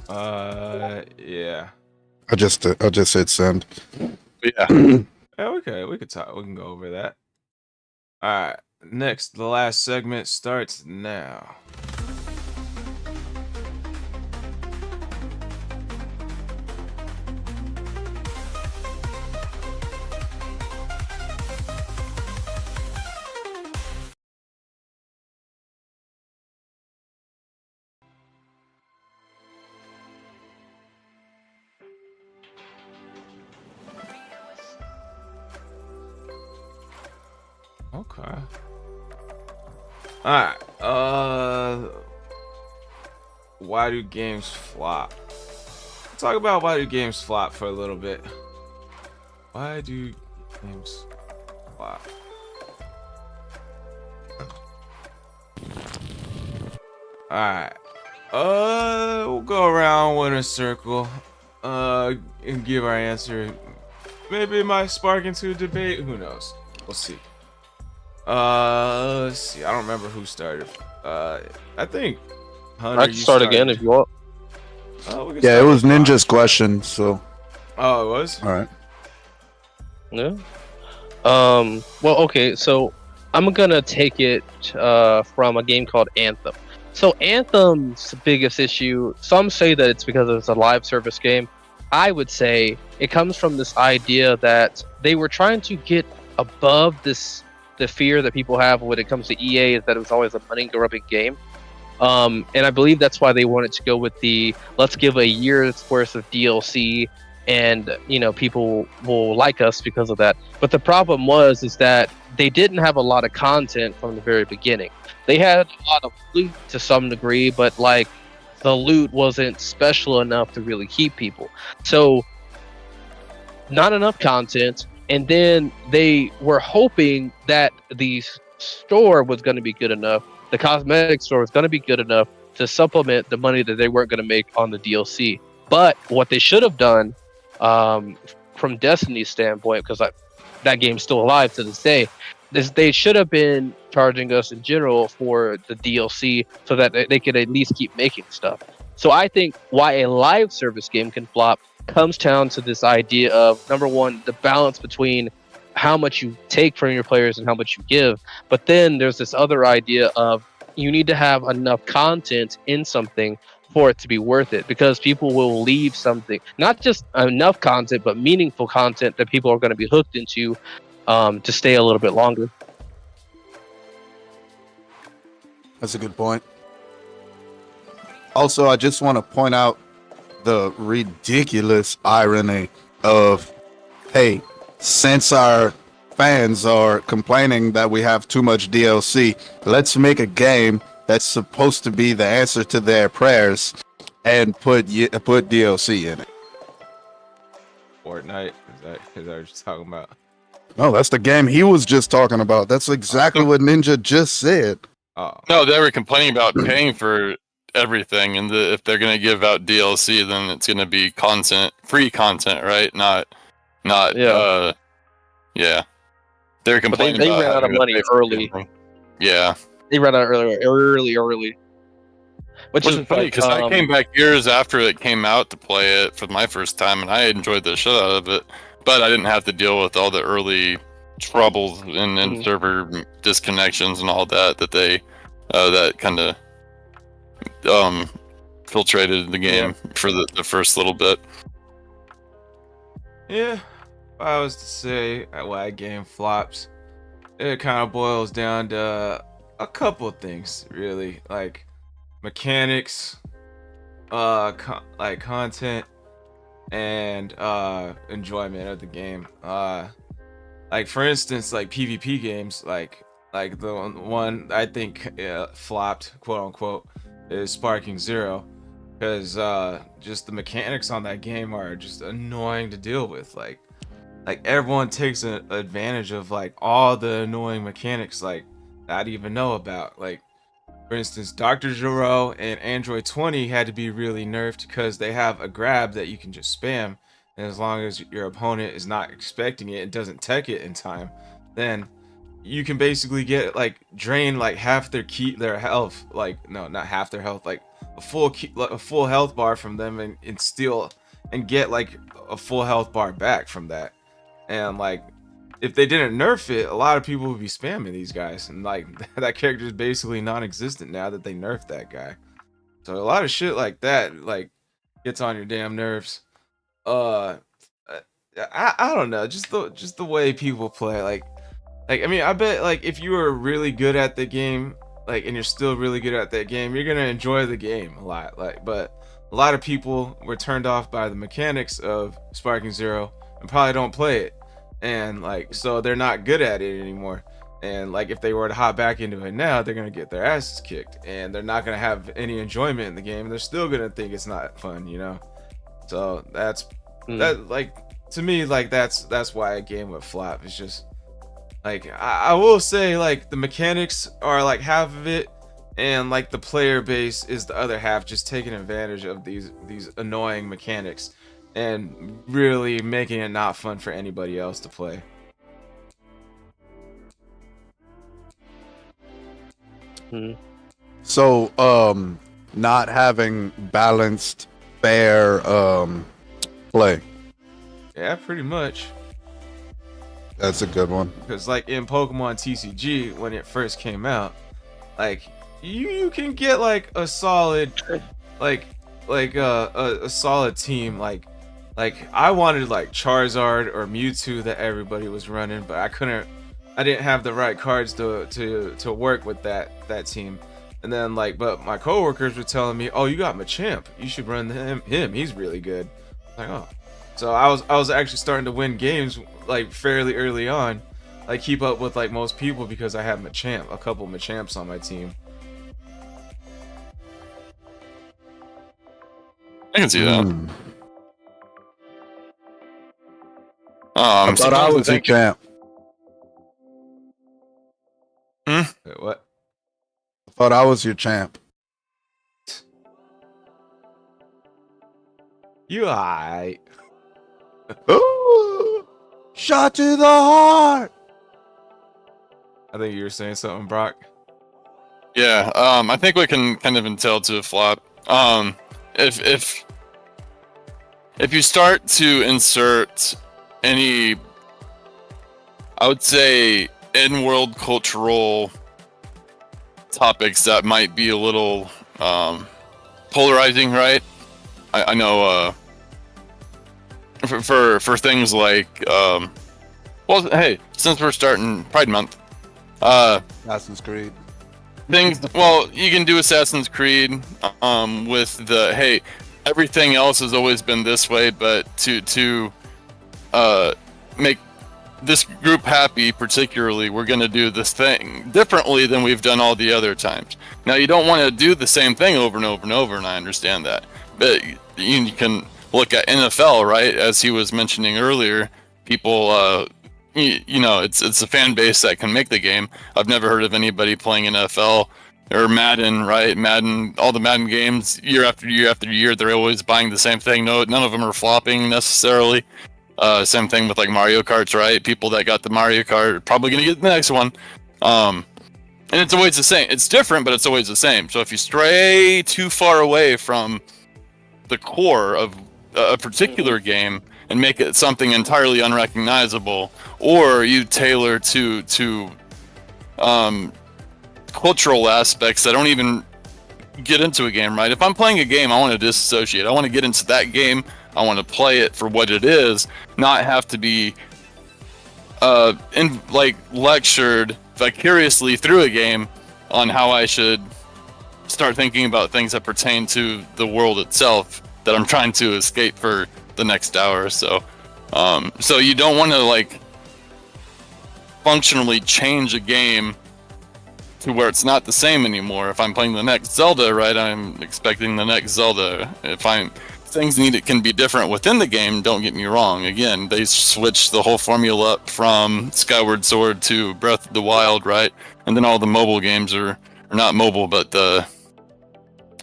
[SPEAKER 1] Yeah.
[SPEAKER 2] I just hit send.
[SPEAKER 4] But yeah.
[SPEAKER 1] Yeah, we could talk. We can go over that. All right. Next, the last segment starts now. Okay. Alright. Why do games flop? Let's talk about why do games flop for a little bit. Why do games flop? Alright. We'll go around in a circle. And give our answer. Maybe it might spark into a debate. Who knows? We'll see. Let's see. I don't remember who started. I think Hunter.
[SPEAKER 3] I can start again if you want.
[SPEAKER 1] We can
[SPEAKER 2] Yeah, it
[SPEAKER 1] start
[SPEAKER 2] was
[SPEAKER 1] with Bob.
[SPEAKER 2] Ninja's question, so.
[SPEAKER 1] Oh, it was.
[SPEAKER 2] All right.
[SPEAKER 3] Yeah. Well, okay. So I'm gonna take it from a game called Anthem. So Anthem's biggest issue. Some say that it's because it's a live service game. I would say it comes from this idea that they were trying to get above the fear that people have when it comes to EA is that it was always a money grubbing game. And I believe that's why they wanted to go with the let's give a year's worth of DLC and people will like us because of that. But the problem is that they didn't have a lot of content from the very beginning. They had a lot of loot to some degree, but like the loot wasn't special enough to really keep people. So not enough content, and then they were hoping that the store was going to be good enough, the cosmetic store was going to be good enough to supplement the money that they weren't going to make on the DLC. But what they should have done, from Destiny's standpoint, because that game's still alive to this day, is they should have been charging us in general for the DLC so that they could at least keep making stuff. So I think why a live service game can flop comes down to this idea of, number one, the balance between how much you take from your players and how much you give. But then there's this other idea of you need to have enough content in something for it to be worth it, because people will leave something, not just enough content, but meaningful content that people are going to be hooked into to stay a little bit longer.
[SPEAKER 2] That's a good point. Also, I just want to point out the ridiculous irony of, hey, since our fans are complaining that we have too much DLC, let's make a game that's supposed to be the answer to their prayers and put DLC in it.
[SPEAKER 1] Fortnite. Is that what you're talking about?
[SPEAKER 2] No, that's the game he was just talking about. That's exactly what Ninja just said.
[SPEAKER 1] Oh.
[SPEAKER 4] No, they were complaining about paying for everything, and if they're gonna give out DLC, then it's gonna be free content, right? Not.
[SPEAKER 3] Yeah.
[SPEAKER 4] Yeah. They're
[SPEAKER 3] But
[SPEAKER 4] complaining.
[SPEAKER 3] they
[SPEAKER 4] about
[SPEAKER 3] ran out of
[SPEAKER 4] having to
[SPEAKER 3] money
[SPEAKER 4] pay for
[SPEAKER 3] early.
[SPEAKER 4] everything. Yeah.
[SPEAKER 3] They ran out early. Which
[SPEAKER 4] Which
[SPEAKER 3] is
[SPEAKER 4] is funny
[SPEAKER 3] like,
[SPEAKER 4] because I came back years after it came out to play it for my first time, and I enjoyed the shit out of it. But I didn't have to deal with all the early troubles and
[SPEAKER 3] Mhm.
[SPEAKER 4] server disconnections and all that they that kind of filtrated the game for the first little bit.
[SPEAKER 1] Yeah. If I was to say why a game flops, it kind of boils down to a couple things, really, like mechanics, like content, and enjoyment of the game. Like for instance, like PvP games, like the one I think flopped, quote unquote, is Sparking Zero, because just the mechanics on that game are just annoying to deal with. Like everyone takes advantage of like all the annoying mechanics like I didn't even know about. Like for instance, Dr. Gero and Android 20 had to be really nerfed because they have a grab that you can just spam, and as long as your opponent is not expecting it and doesn't tech it in time, then you can basically get like drain like half their health, like no, not half their health, like a full health bar from them, and steal and get like a full health bar back from that. And like if they didn't nerf it, a lot of people would be spamming these guys, and like that character is basically non-existent now that they nerfed that guy. So a lot of shit like that like gets on your damn nerves. I don't know, just the way people play. Like I mean, I bet like if you were really good at the game, like, and you're still really good at that game, you're gonna enjoy the game a lot. Like, but a lot of people were turned off by the mechanics of Sparking Zero and probably don't play it, and like so they're not good at it anymore. And like if they were to hop back into it now, they're gonna get their asses kicked, and they're not gonna have any enjoyment in the game. They're still gonna think it's not fun, you know. So that's that. Like to me, like that's why a game would flop. It's just like I will say like the mechanics are like half of it, and like the player base is the other half, just taking advantage of these annoying mechanics and really making it not fun for anybody else to play.
[SPEAKER 2] So, not having balanced, fair, play.
[SPEAKER 1] Yeah, pretty much.
[SPEAKER 2] That's a good one.
[SPEAKER 1] Because like in Pokemon TCG, when it first came out, like you can get like a solid, a solid team. Like I wanted like Charizard or Mewtwo that everybody was running, but I didn't have the right cards to work with that team. And then but my coworkers were telling me, oh, you got Machamp, you should run him. He's really good. Like, oh. So I was actually starting to win games like fairly early on, like keep up with like most people because I have Machamp, a couple Machamps on my team.
[SPEAKER 4] I can see that.
[SPEAKER 2] Hmm. I thought I was your champ.
[SPEAKER 1] Wait, what?
[SPEAKER 2] I thought I was your champ.
[SPEAKER 1] You alright?
[SPEAKER 2] Ooh, shot to the heart.
[SPEAKER 1] I think you were saying something, Brock.
[SPEAKER 4] Yeah, I think we can kind of entail to a flop. If you start to insert any, I would say, in-world cultural topics that might be a little polarizing, right? I know for things like well, hey, since we're starting Pride Month,
[SPEAKER 2] Assassin's Creed.
[SPEAKER 4] things, well, you can do Assassin's Creed with the, hey, everything else has always been this way, but to make this group happy particularly, we're going to do this thing differently than we've done all the other times. Now, you don't want to do the same thing over and over and over, and I understand that, but you can look at NFL, right? As he was mentioning earlier, people you know, it's a fan base that can make the game. I've never heard of anybody playing NFL or Madden, right? Madden, all the Madden games, year after year after year, they're always buying the same thing. No, none of them are flopping necessarily. Same thing with like Mario Karts, right? People that got the Mario Kart are probably gonna get the next one. And it's always the same. It's different, but it's always the same. So if you stray too far away from the core of a particular game and make it something entirely unrecognizable, or you tailor to cultural aspects that don't even get into a game, right? If I'm playing a game, I want to disassociate. I want to get into that game. I want to play it for what it is, not have to be lectured vicariously through a game on how I should start thinking about things that pertain to the world itself that I'm trying to escape for the next hour or so. So you don't want to like functionally change a game to where it's not the same anymore. If I'm playing the next Zelda, right, I'm expecting the next Zelda. Things can be different within the game, don't get me wrong. Again, they switched the whole formula up from Skyward Sword to Breath of the Wild, right? And then all the mobile games are not mobile, but the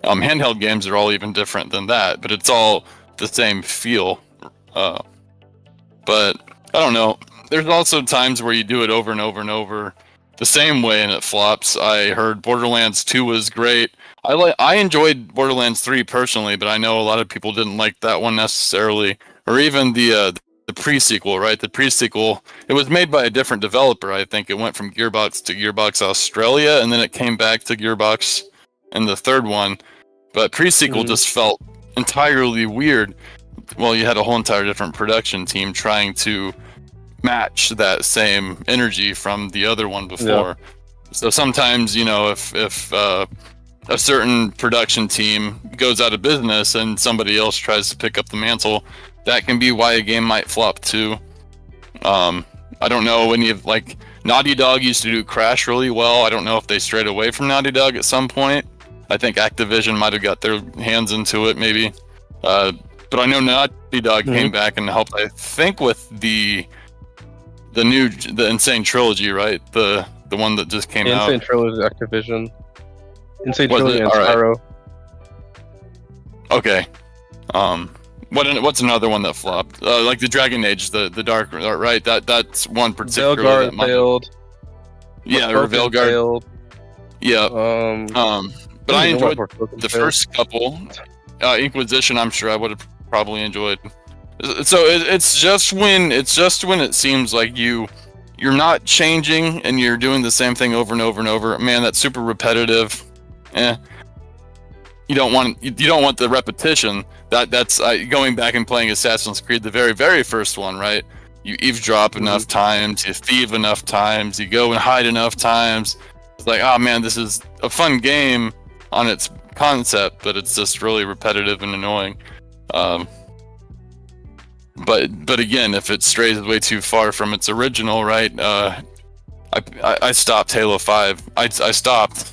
[SPEAKER 4] handheld games are all even different than that. But it's all the same feel. But I don't know. There's also times where you do it over and over and over the same way and it flops. I heard Borderlands 2 was great. I enjoyed Borderlands 3 personally, but I know a lot of people didn't like that one necessarily, or even the pre-sequel, right? The pre-sequel, it was made by a different developer. I think it went from Gearbox to Gearbox Australia, and then it came back to Gearbox in the third one. But pre-sequel just felt entirely weird. Well, you had a whole entire different production team trying to match that same energy from the other one before. Yeah. So sometimes, you know, if a certain production team goes out of business and somebody else tries to pick up the mantle, that can be why a game might flop too. I don't know, any of, like, Naughty Dog used to do Crash really well. I don't know if they strayed away from Naughty Dog at some point. I think Activision might have got their hands into it maybe. But I know Naughty Dog came back and helped, I think, with the Insane Trilogy, right? The one that just came out.
[SPEAKER 3] Insane Trilogy, Activision. Insane
[SPEAKER 4] Was
[SPEAKER 3] Trilogy
[SPEAKER 4] it?
[SPEAKER 3] and
[SPEAKER 4] All right.
[SPEAKER 3] Spyro.
[SPEAKER 4] Okay. What's another one that flopped? Like the Dragon Age, the Dark, right? That's one particular.
[SPEAKER 3] Veilguard failed.
[SPEAKER 4] Yeah, or
[SPEAKER 3] Forspoken
[SPEAKER 4] Veilguard.
[SPEAKER 3] failed.
[SPEAKER 4] Yeah. But I
[SPEAKER 3] don't know
[SPEAKER 4] enjoyed
[SPEAKER 3] what Forspoken
[SPEAKER 4] the
[SPEAKER 3] failed.
[SPEAKER 4] first couple. Inquisition, I'm sure I would have probably enjoyed. So it's just when it seems like you're not changing and you're doing the same thing over and over and over. Man, that's super repetitive. You don't want the repetition. That's going back and playing Assassin's Creed, the very, very first one, right? You eavesdrop enough times, you thieve enough times, you go and hide enough times. It's like, oh man, this is a fun game on its concept, but it's just really repetitive and annoying. But again, if it strays way too far from its original, right? I stopped Halo 5. I stopped.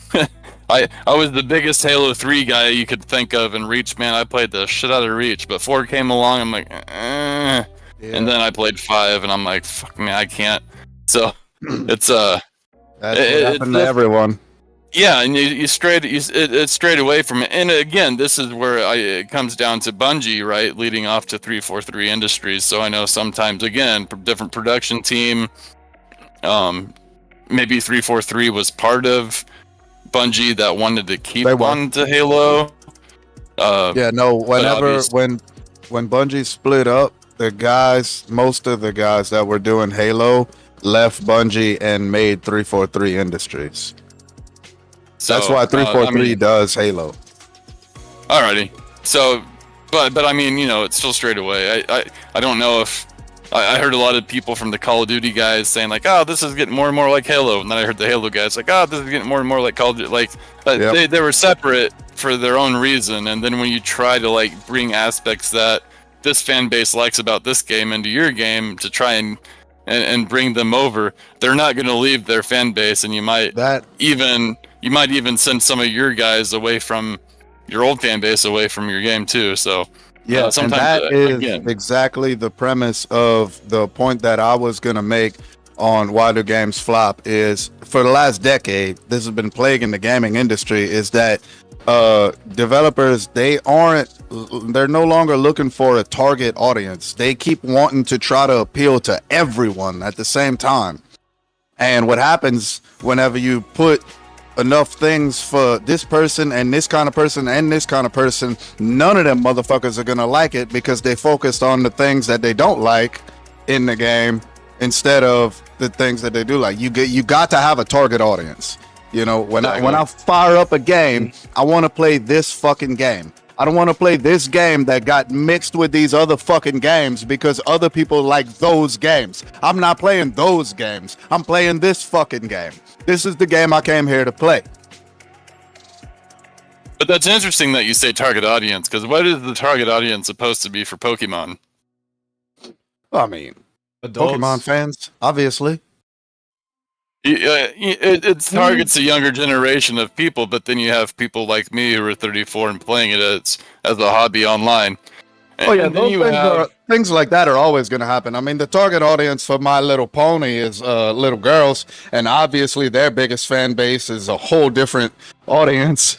[SPEAKER 4] I was the biggest Halo 3 guy you could think of, and Reach, man, I played the shit out of Reach. But 4 came along, I'm like,
[SPEAKER 2] Yeah.
[SPEAKER 4] and then I played 5, and I'm like, fuck man, I can't. So it's
[SPEAKER 2] That's what happened to
[SPEAKER 4] just-
[SPEAKER 2] everyone.
[SPEAKER 4] yeah, and it strayed away from it. And again, this is where it comes down to Bungie, right, leading off to 343 Industries. So I know sometimes, again, different production team. Maybe 343 was part of Bungie that wanted to keep
[SPEAKER 2] They were.
[SPEAKER 4] on to Halo.
[SPEAKER 2] Yeah, no. Whenever
[SPEAKER 4] obvious-
[SPEAKER 2] when Bungie split up, most of the guys that were doing Halo left Bungie and made 343 Industries.
[SPEAKER 4] So,
[SPEAKER 2] That's why 343
[SPEAKER 4] I mean,
[SPEAKER 2] does Halo.
[SPEAKER 4] alrighty. So, but I mean, it's still straight away. I don't know if I heard a lot of people from the Call of Duty guys saying like, oh, this is getting more and more like Halo, and then I heard the Halo guys like, oh, this is getting more and more like Call of Duty. Like,
[SPEAKER 2] Yep.
[SPEAKER 4] they were separate for their own reason, and then when you try to like bring aspects that this fan base likes about this game into your game to try and bring them over, they're not going to leave their fan base, and you might
[SPEAKER 2] That
[SPEAKER 4] even send some of your guys away from your old fan base away from your game too. So
[SPEAKER 2] Yeah, and
[SPEAKER 4] sometimes,
[SPEAKER 2] that is
[SPEAKER 4] again-
[SPEAKER 2] exactly the premise of the point that I was gonna make on why do games flop. Is for the last decade, this has been plaguing the gaming industry. Is that developers, they're no longer looking for a target audience. They keep wanting to try to appeal to everyone at the same time. And what happens whenever you put enough things for this person and this kind of person and this kind of person, none of them motherfuckers are gonna like it because they focused on the things that they don't like in the game instead of the things that they do like. You got to have a target audience. When I fire up a game, I want to play this fucking game. I don't want to play this game that got mixed with these other fucking games because other people like those games. I'm not playing those games. I'm playing this fucking game. This is the game I came here to play.
[SPEAKER 4] But that's interesting that you say target audience, because what is the target audience supposed to be for Pokemon?
[SPEAKER 2] I mean,
[SPEAKER 1] Adults.
[SPEAKER 2] Pokemon fans, obviously.
[SPEAKER 4] It targets a younger generation of people, but then you have people like me who are 34 and playing it as a hobby online.
[SPEAKER 2] Oh yeah,
[SPEAKER 4] And then
[SPEAKER 2] those
[SPEAKER 4] you have
[SPEAKER 2] things like that are always going to happen. I mean, the target audience for My Little Pony is little girls, and obviously their biggest fan base is a whole different audience.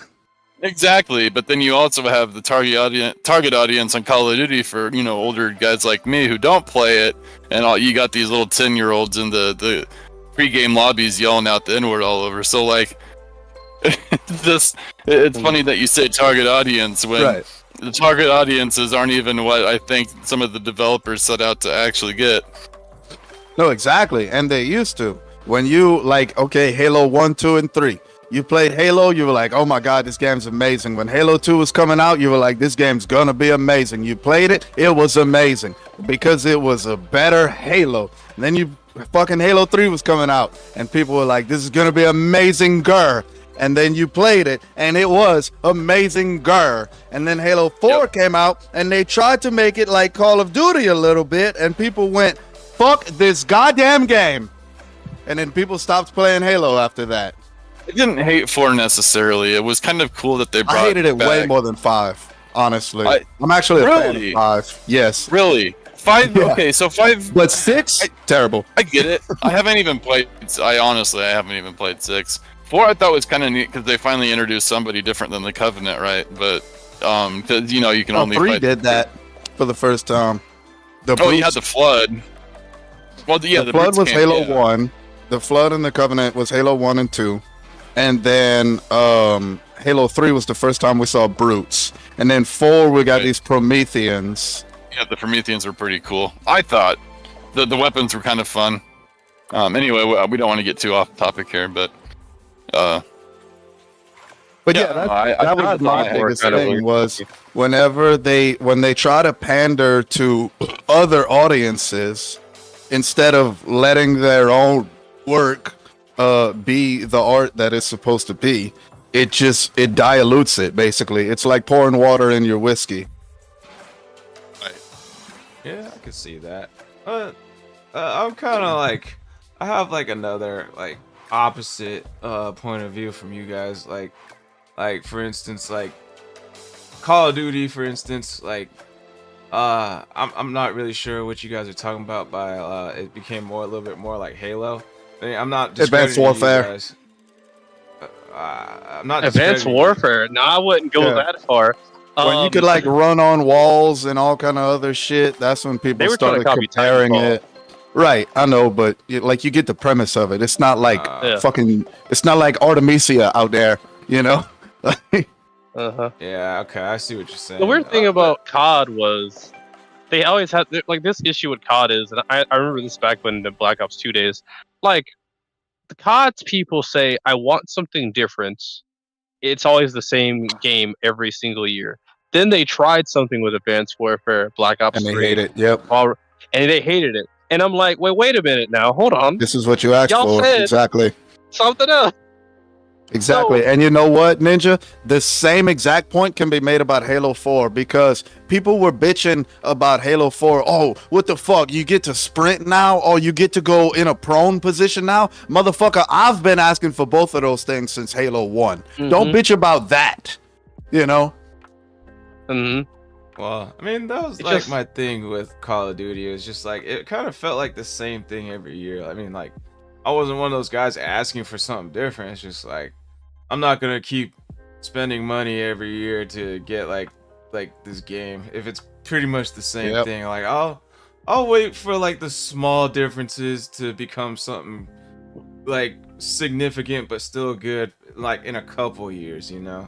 [SPEAKER 4] exactly, but then you also have the target audience on Call of Duty for older guys like me who don't play it, and you got these little 10-year-olds in the pre-game lobbies yelling out the N-word all over. So like, it's funny that you say target audience when the target audiences aren't even what I think some of the developers set out to actually get.
[SPEAKER 2] No, exactly, and they used to. When you okay, Halo 1, 2, and 3. You played Halo, you were like, oh my god, this game's amazing. When Halo 2 was coming out, you were like, this game's gonna be amazing. You played it, it was amazing because it was a better Halo. And then fucking Halo 3 was coming out, and people were like, this is gonna be amazing, grr. And then you played it, and it was amazing, grr. And then Halo 4 came out, and they tried to make it like Call of Duty a little bit, and people went, fuck this goddamn game. And then people stopped playing Halo after that.
[SPEAKER 4] I didn't hate 4 necessarily. It was kind of cool that they brought
[SPEAKER 2] I hated it
[SPEAKER 4] back.
[SPEAKER 2] way more than 5, honestly.
[SPEAKER 4] I-
[SPEAKER 2] I'm actually a fan
[SPEAKER 4] Really?
[SPEAKER 2] of 5. Yes.
[SPEAKER 4] Really? 5?
[SPEAKER 2] Yeah.
[SPEAKER 4] Okay, so 5...
[SPEAKER 2] But 6? Terrible.
[SPEAKER 4] I get it. I honestly haven't even played 6. 4 I thought was kind of neat because they finally introduced somebody different than the Covenant, right? But because you can only
[SPEAKER 2] 3
[SPEAKER 4] fight.
[SPEAKER 2] did that for the first time.
[SPEAKER 4] You
[SPEAKER 2] Brutes-
[SPEAKER 4] had the Flood. Well, yeah,
[SPEAKER 2] the Flood
[SPEAKER 4] Brutes
[SPEAKER 2] was
[SPEAKER 4] came-
[SPEAKER 2] Halo
[SPEAKER 4] yeah.
[SPEAKER 2] 1. The Flood and the Covenant was Halo 1 and 2. And then Halo 3 was the first time we saw Brutes. And then 4 we got
[SPEAKER 4] Right.
[SPEAKER 2] these Prometheans.
[SPEAKER 4] Yeah, the Prometheans were pretty cool. I thought the weapons were kind of fun. Anyway, we don't want to get too off topic here, but
[SPEAKER 2] But
[SPEAKER 4] Yeah,
[SPEAKER 2] yeah, that,
[SPEAKER 4] I
[SPEAKER 2] that
[SPEAKER 4] think
[SPEAKER 2] was
[SPEAKER 4] the
[SPEAKER 2] my
[SPEAKER 4] Thor
[SPEAKER 2] biggest
[SPEAKER 3] kind of
[SPEAKER 2] thing
[SPEAKER 3] was-
[SPEAKER 2] was when they try to pander to other audiences instead of letting their own work be the art that it's supposed to be, it dilutes it basically. It's like pouring water in your whiskey.
[SPEAKER 1] Yeah, I can see that. But I'm kind of like, I have like another like opposite point of view from you guys. Like for instance, like Call of Duty, for instance, like I'm not really sure what you guys are talking about by it became a little bit more like Halo. I mean, I'm not
[SPEAKER 2] Advanced
[SPEAKER 1] discrediting you
[SPEAKER 2] Warfare.
[SPEAKER 1] guys. I'm not
[SPEAKER 3] Advanced
[SPEAKER 1] discrediting you.
[SPEAKER 3] Warfare. No, I wouldn't go
[SPEAKER 2] Yeah.
[SPEAKER 3] that far.
[SPEAKER 2] When you could like run on walls and all kind of other shit, that's when people
[SPEAKER 3] They were trying to
[SPEAKER 2] started
[SPEAKER 3] copy
[SPEAKER 2] comparing
[SPEAKER 3] Titanfall.
[SPEAKER 2] it. Right, I know, but like you get the premise of it. It's not like
[SPEAKER 3] Yeah.
[SPEAKER 2] fucking. It's not like Artemisia out there, you know.
[SPEAKER 3] Uh-huh.
[SPEAKER 1] Yeah, okay, I see what you're saying.
[SPEAKER 3] The weird thing about COD was they always had like this issue with COD is, and I remember this back when the Black Ops 2 days. Like the COD's people say, "I want something different." It's always the same game every single year. Then they tried something with Advanced Warfare, Black Ops
[SPEAKER 2] And they
[SPEAKER 3] 3,
[SPEAKER 2] hate it. Yep.
[SPEAKER 3] and they hated it. And I'm like, wait a minute now, hold on,
[SPEAKER 2] This is what you asked
[SPEAKER 3] Y'all
[SPEAKER 2] for.
[SPEAKER 3] said-
[SPEAKER 2] Exactly.
[SPEAKER 3] something else.
[SPEAKER 2] Exactly. And you know what, Ninja? The same exact point can be made about Halo 4 because people were bitching about Halo 4. Oh, what the fuck? You get to sprint now or you get to go in a prone position now? Motherfucker, I've been asking for both of those things since Halo one. Don't bitch about that. You know?
[SPEAKER 3] hmm
[SPEAKER 1] Well, I mean, that was
[SPEAKER 3] It
[SPEAKER 1] like
[SPEAKER 3] just-
[SPEAKER 1] my thing with Call of Duty. It was just like it kind of felt like the same thing every year. I mean, like I wasn't one of those guys asking for something different. It's just like I'm not gonna keep spending money every year to get like this game if it's pretty much the same
[SPEAKER 2] Yep.
[SPEAKER 1] thing. Like I'll wait for like the small differences to become something like significant but still good, like in a couple years, you know.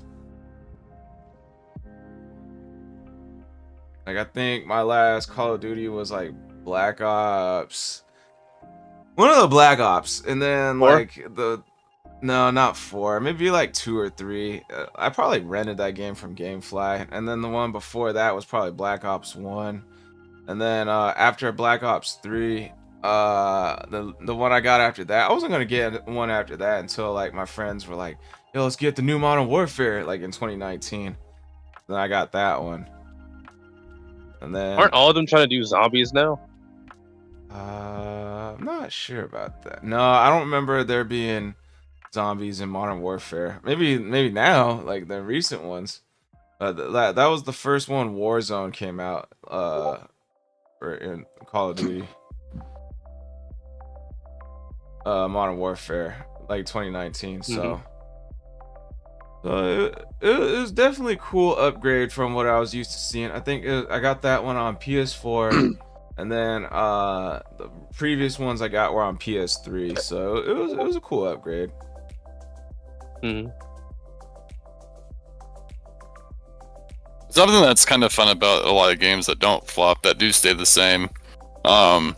[SPEAKER 1] Like I think my last Call of Duty was like Black Ops. One of the Black Ops, and then
[SPEAKER 3] 4?
[SPEAKER 1] like no, not 4, maybe like 2 or 3. I probably rented that game from GameFly, and then the one before that was probably Black Ops 1, and then after Black Ops 3, the one I got after that, I wasn't gonna get one after that until like my friends were like, "Yo, let's get the new Modern Warfare," like in 2019. Then I got that one. And then
[SPEAKER 3] Aren't all of them trying to do zombies now?
[SPEAKER 1] I'm not sure about that. No, I don't remember there being zombies in Modern Warfare. Maybe now, like the recent ones. That was the first one Warzone came out for in Call of Duty. Modern Warfare, like 2019. So it was definitely a cool upgrade from what I was used to seeing. I think I got that one on PS4, and then the previous ones I got were on PS3. So it was a cool upgrade.
[SPEAKER 3] hmm
[SPEAKER 4] something that's kind of fun about a lot of games that don't flop, that do stay the same. From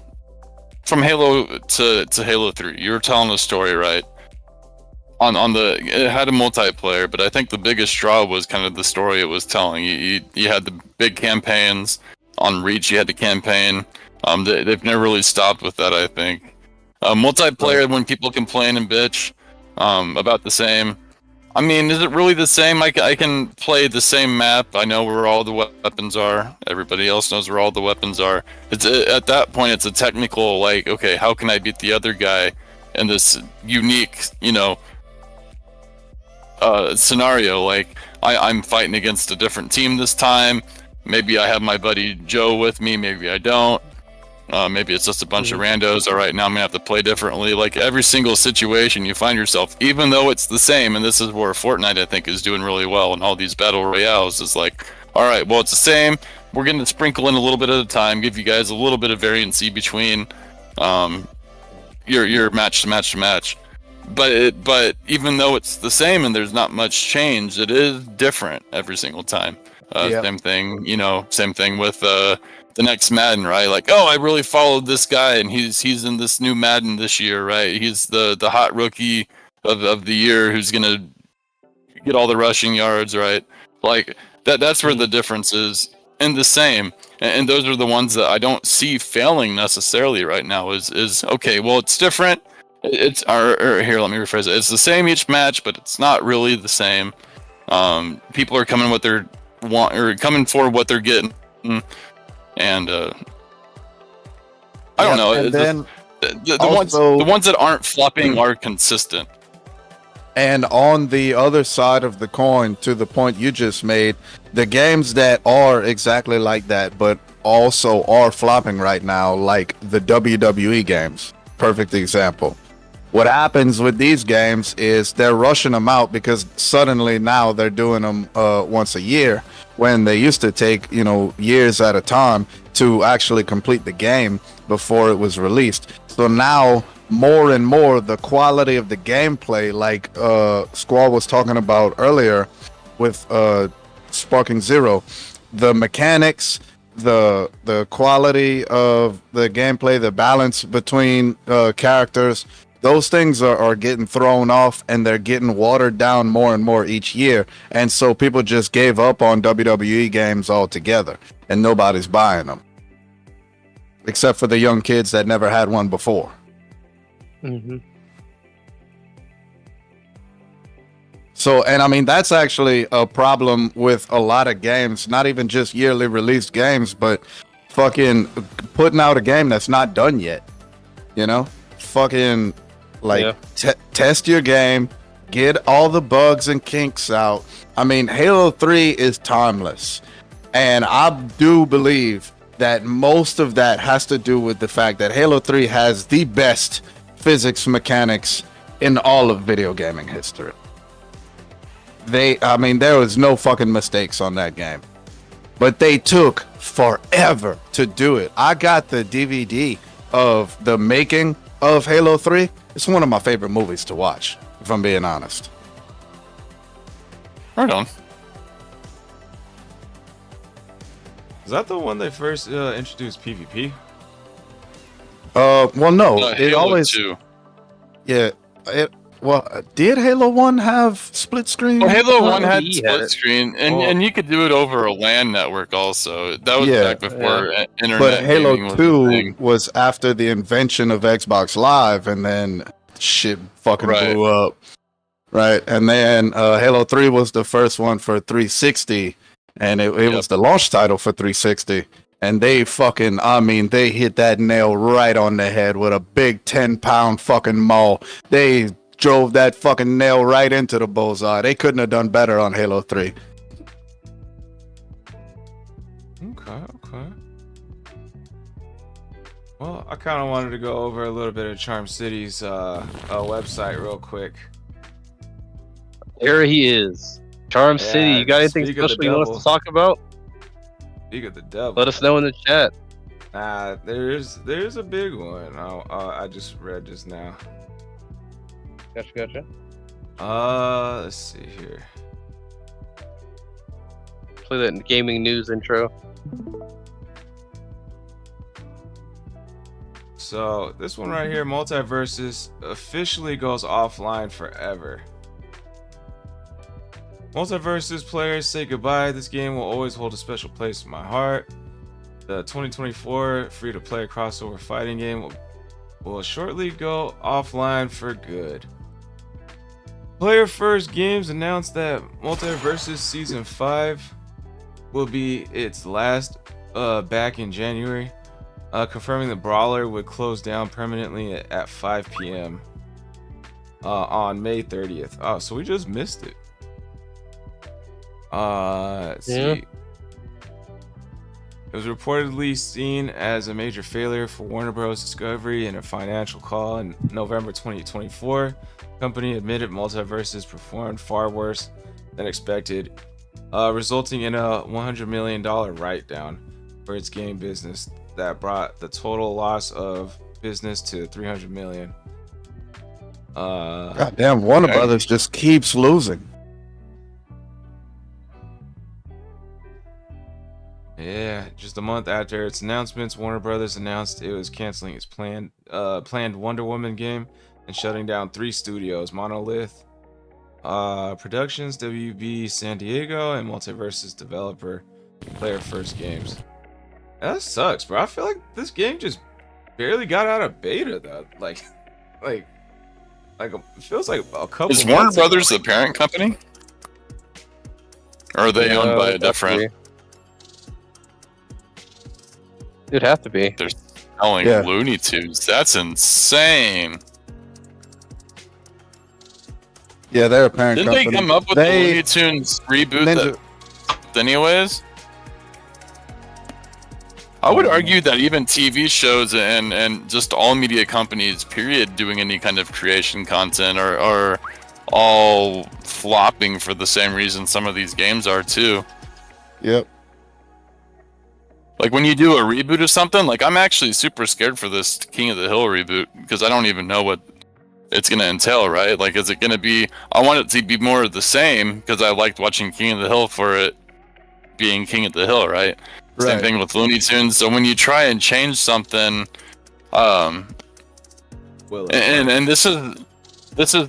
[SPEAKER 4] Halo to Halo 3, you were telling a story, right? It had a multiplayer, but I think the biggest draw was kind of the story it was telling. You had the big campaigns on Reach. You had the campaign. They've never really stopped with that, I think. Multiplayer, when people complain and bitch about the same. I mean, is it really the same? I can play the same map. I know where all the weapons are. Everybody else knows where all the weapons are. At that point, it's a technical, like, okay, how can I beat the other guy in this unique, scenario? Like, I'm fighting against a different team this time. Maybe I have my buddy Joe with me. Maybe I don't. Maybe it's just a bunch of randos. All right, now I'm gonna have to play differently. Like every single situation you find yourself, even though it's the same, and this is where Fortnite I think is doing really well, and all these battle royales is like, all right, well it's the same. We're gonna sprinkle in a little bit at a time, give you guys a little bit of variancy between your match to match to match. But even though it's the same and there's not much change, it is different every single time.
[SPEAKER 2] Yep.
[SPEAKER 4] Same thing, same thing with the next Madden, right? Like, oh, I really followed this guy, and he's in this new Madden this year, right? He's the hot rookie of the year who's gonna get all the rushing yards, right? Like that's where the difference is. And the same, and those are the ones that I don't see failing necessarily right now. Is okay. Well, it's different. It's or here. Let me rephrase it. It's the same each match, but it's not really the same. People are coming what they're coming for what they're getting, and I don't know.
[SPEAKER 2] And then
[SPEAKER 4] the ones that aren't flopping are consistent.
[SPEAKER 2] And on the other side of the coin, to the point you just made, the games that are exactly like that, but also are flopping right now, like the WWE games, perfect example. What happens with these games is they're rushing them out because suddenly now they're doing them once a year, when they used to take, years at a time to actually complete the game before it was released. So now, more and more, the quality of the gameplay, like Squall was talking about earlier with Sparking Zero, the mechanics, the quality of the gameplay, the balance between characters, those things are getting thrown off, and they're getting watered down more and more each year. And so people just gave up on WWE games altogether, and nobody's buying them, except for the young kids that never had one before.
[SPEAKER 3] Mm-hmm.
[SPEAKER 2] So, and I mean, that's actually a problem with a lot of games, not even just yearly released games, but fucking putting out a game that's not done yet. Fucking like test your game, get all the bugs and kinks out. I mean, Halo 3 is timeless, and I do believe that most of that has to do with the fact that Halo 3 has the best physics mechanics in all of video gaming history. There was no fucking mistakes on that game, but they took forever to do it. I got the DVD of the making of Halo 3. It's one of my favorite movies to watch, if I'm being honest.
[SPEAKER 4] Right on.
[SPEAKER 1] Is that the one they first introduced PvP?
[SPEAKER 2] Well, no, it
[SPEAKER 4] Halo
[SPEAKER 2] always
[SPEAKER 4] 2.
[SPEAKER 2] Yeah. Did Halo 1 have split screen?
[SPEAKER 4] Well, Halo 1 had
[SPEAKER 3] he
[SPEAKER 4] split
[SPEAKER 3] had it.
[SPEAKER 4] screen, and you could do it over a LAN network also. That was back before internet.
[SPEAKER 2] But
[SPEAKER 4] gaming
[SPEAKER 2] Halo
[SPEAKER 4] was a
[SPEAKER 2] 2
[SPEAKER 4] thing.
[SPEAKER 2] was after the invention of Xbox Live, and then shit fucking blew up. Right. And then Halo 3 was the first one for 360, and it was the launch title for 360. And they they hit that nail right on the head with a big 10-pound fucking maul. They drove that fucking nail right into the bullseye. They couldn't have done better on Halo 3.
[SPEAKER 1] Okay. Well, I kind of wanted to go over a little bit of Charm City's website real quick.
[SPEAKER 3] There he is. Charm City. You got anything
[SPEAKER 1] speak of the
[SPEAKER 3] special you want us
[SPEAKER 1] devil.
[SPEAKER 3] to talk about?
[SPEAKER 1] Speak of the devil.
[SPEAKER 3] Let us know in the chat.
[SPEAKER 1] Nah, there's a big one. I just read just now.
[SPEAKER 3] Gotcha.
[SPEAKER 1] Let's see here.
[SPEAKER 3] Play that gaming news intro.
[SPEAKER 1] So this one right here, Multiverses, officially goes offline forever. Multiverses players say goodbye. This game will always hold a special place in my heart. The 2024 free-to-play crossover fighting game will shortly go offline for good. Player First Games announced that Multiverses Season 5 will be its last back in January, confirming the Brawler would close down permanently at 5 p.m. On May 30th. Oh, so we just missed it. Let's see. It was reportedly seen as a major failure for Warner Bros. Discovery in a financial call in November 2024. The company admitted Multiverses performed far worse than expected, resulting in a $100 million write-down for its game business that brought the total loss of business to $300 million.
[SPEAKER 2] Goddamn, Warner
[SPEAKER 4] Okay.
[SPEAKER 2] Brothers just keeps losing.
[SPEAKER 1] Yeah, just a month after its announcements, Warner Brothers announced it was canceling its planned Wonder Woman game and shutting down 3 studios: Monolith Productions, WB San Diego, and Multiverses developer Player First Games. That sucks, bro. I feel like this game just barely got out of beta, though. It feels like a couple.
[SPEAKER 4] Is Warner
[SPEAKER 1] months ago.
[SPEAKER 4] Brothers the parent company? Or are they owned by a different?
[SPEAKER 3] It'd have to be.
[SPEAKER 4] They're selling
[SPEAKER 2] Yeah.
[SPEAKER 4] Looney Tunes. That's insane.
[SPEAKER 2] Yeah, they're a parent
[SPEAKER 4] Didn't
[SPEAKER 2] company.
[SPEAKER 4] they come up with the Looney Tunes reboot
[SPEAKER 2] Ninja-
[SPEAKER 4] that anyways? I would argue that even TV shows and just all media companies, period, doing any kind of creation content are all flopping for the same reason some of these games are too.
[SPEAKER 2] Yep.
[SPEAKER 4] Like when you do a reboot of something, like I'm actually super scared for this King of the Hill reboot because I don't even know what it's going to entail, right? Like, is it going to be, I want it to be more of the same because I liked watching King of the Hill for it being King of the Hill, right? Same
[SPEAKER 2] Right.
[SPEAKER 4] thing with Looney Tunes. So when you try and change something, and this is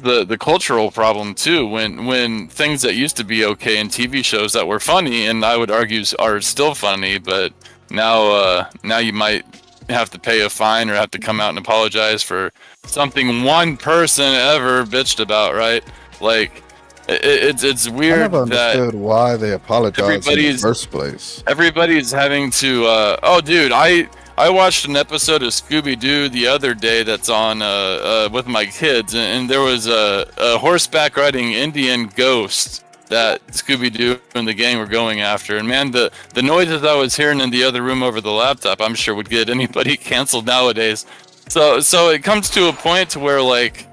[SPEAKER 4] the cultural problem too. When things that used to be okay in TV shows that were funny, and I would argue are still funny, but now you might have to pay a fine or have to come out and apologize for something one person ever bitched about, right? Like it's
[SPEAKER 2] I
[SPEAKER 4] weird
[SPEAKER 2] never
[SPEAKER 4] that
[SPEAKER 2] understood why they apologized in the
[SPEAKER 4] everybody's-
[SPEAKER 2] first place.
[SPEAKER 4] everybody's having to oh dude, I watched an episode of Scooby-Doo the other day that's on with my kids, and there was a horseback riding Indian ghost that Scooby-Doo and the gang were going after, and man, the noises I was hearing in the other room over the laptop, I'm sure would get anybody canceled nowadays. So it comes to a point to where like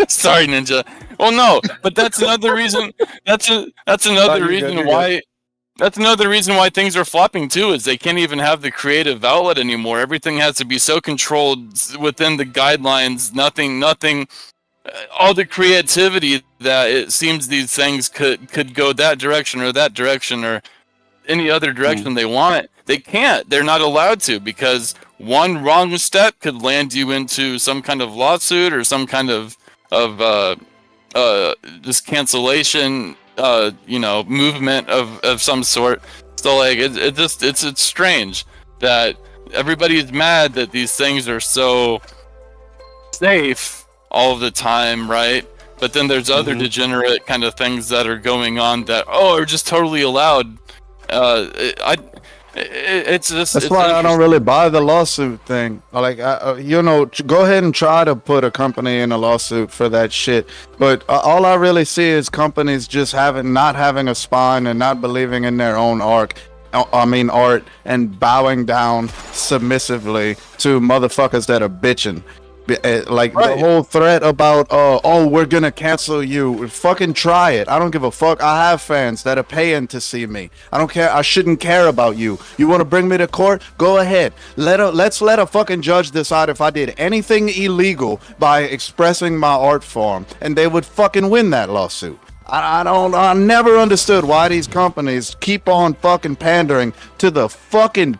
[SPEAKER 4] sorry, Ninja. Well, no, but that's another reason. That's another
[SPEAKER 2] you're
[SPEAKER 4] reason
[SPEAKER 2] good, you're
[SPEAKER 4] why. That's another reason why things are flopping too. Is they can't even have the creative outlet anymore. Everything has to be so controlled within the guidelines. Nothing. All the creativity that it seems these things could go that direction or any other direction they want. They can't. They're not allowed to because one wrong step could land you into some kind of lawsuit or some kind of this cancellation movement of some sort. So like it's strange that everybody's mad that these things are so safe all of the time, right? But then there's other degenerate kind of things that are going on that are just totally allowed. It's just
[SPEAKER 2] That's
[SPEAKER 4] it's
[SPEAKER 2] why I don't
[SPEAKER 4] interesting.
[SPEAKER 2] really buy the lawsuit thing. Like, go ahead and try to put a company in a lawsuit for that shit. But all I really see is companies just not having a spine and not believing in their own art, and bowing down submissively to motherfuckers that are bitching. Like the
[SPEAKER 4] Right.
[SPEAKER 2] whole threat about we're gonna cancel you. Fucking try it. I don't give a fuck. I have fans that are paying to see me. I don't care. I shouldn't care about you. You want to bring me to court? Go ahead. Let's let a fucking judge decide if I did anything illegal by expressing my art form, and they would fucking win that lawsuit. I never understood why these companies keep on fucking pandering to the fucking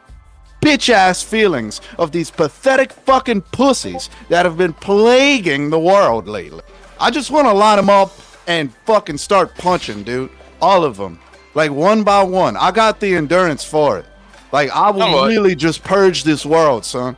[SPEAKER 2] bitch ass feelings of these pathetic fucking pussies that have been plaguing the world lately. I just want to line them up and fucking start punching, dude. All of them. Like one by one. I got the endurance for it. Like I will
[SPEAKER 4] No,
[SPEAKER 2] really just purge this world, son.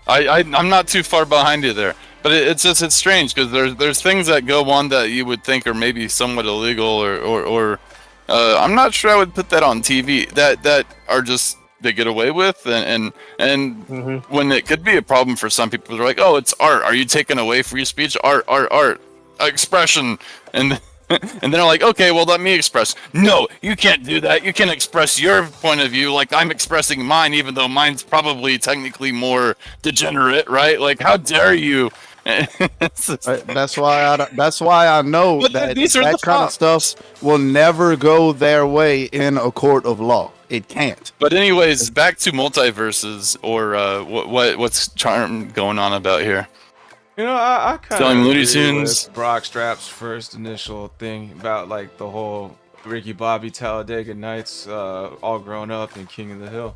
[SPEAKER 4] I'm not too far behind you there, but it's strange because there's things that go on that you would think are maybe somewhat illegal or I'm not sure I would put that on TV that are just they get away with and when it could be a problem for some people, they're like, oh, it's art. Are you taking away free speech? Art, expression, and And they're like, okay, well, let me express. No, you can't do that. You can't express your point of view like I'm expressing mine, even though mine's probably technically more degenerate, right? Like, how dare you? It's just-
[SPEAKER 2] That's why I know
[SPEAKER 4] But
[SPEAKER 2] that
[SPEAKER 4] these are
[SPEAKER 2] that
[SPEAKER 4] the
[SPEAKER 2] kind of stuff will never go their way in a court of law. It can't.
[SPEAKER 4] But anyways, back to multiverses, or what's Charm going on about here?
[SPEAKER 1] You know, I kind
[SPEAKER 4] Selling
[SPEAKER 1] of
[SPEAKER 4] Looney
[SPEAKER 1] agree
[SPEAKER 4] Tunes.
[SPEAKER 1] with Brock Strap's first initial thing about like the whole Ricky Bobby Talladega Nights, all grown up and King of the Hill.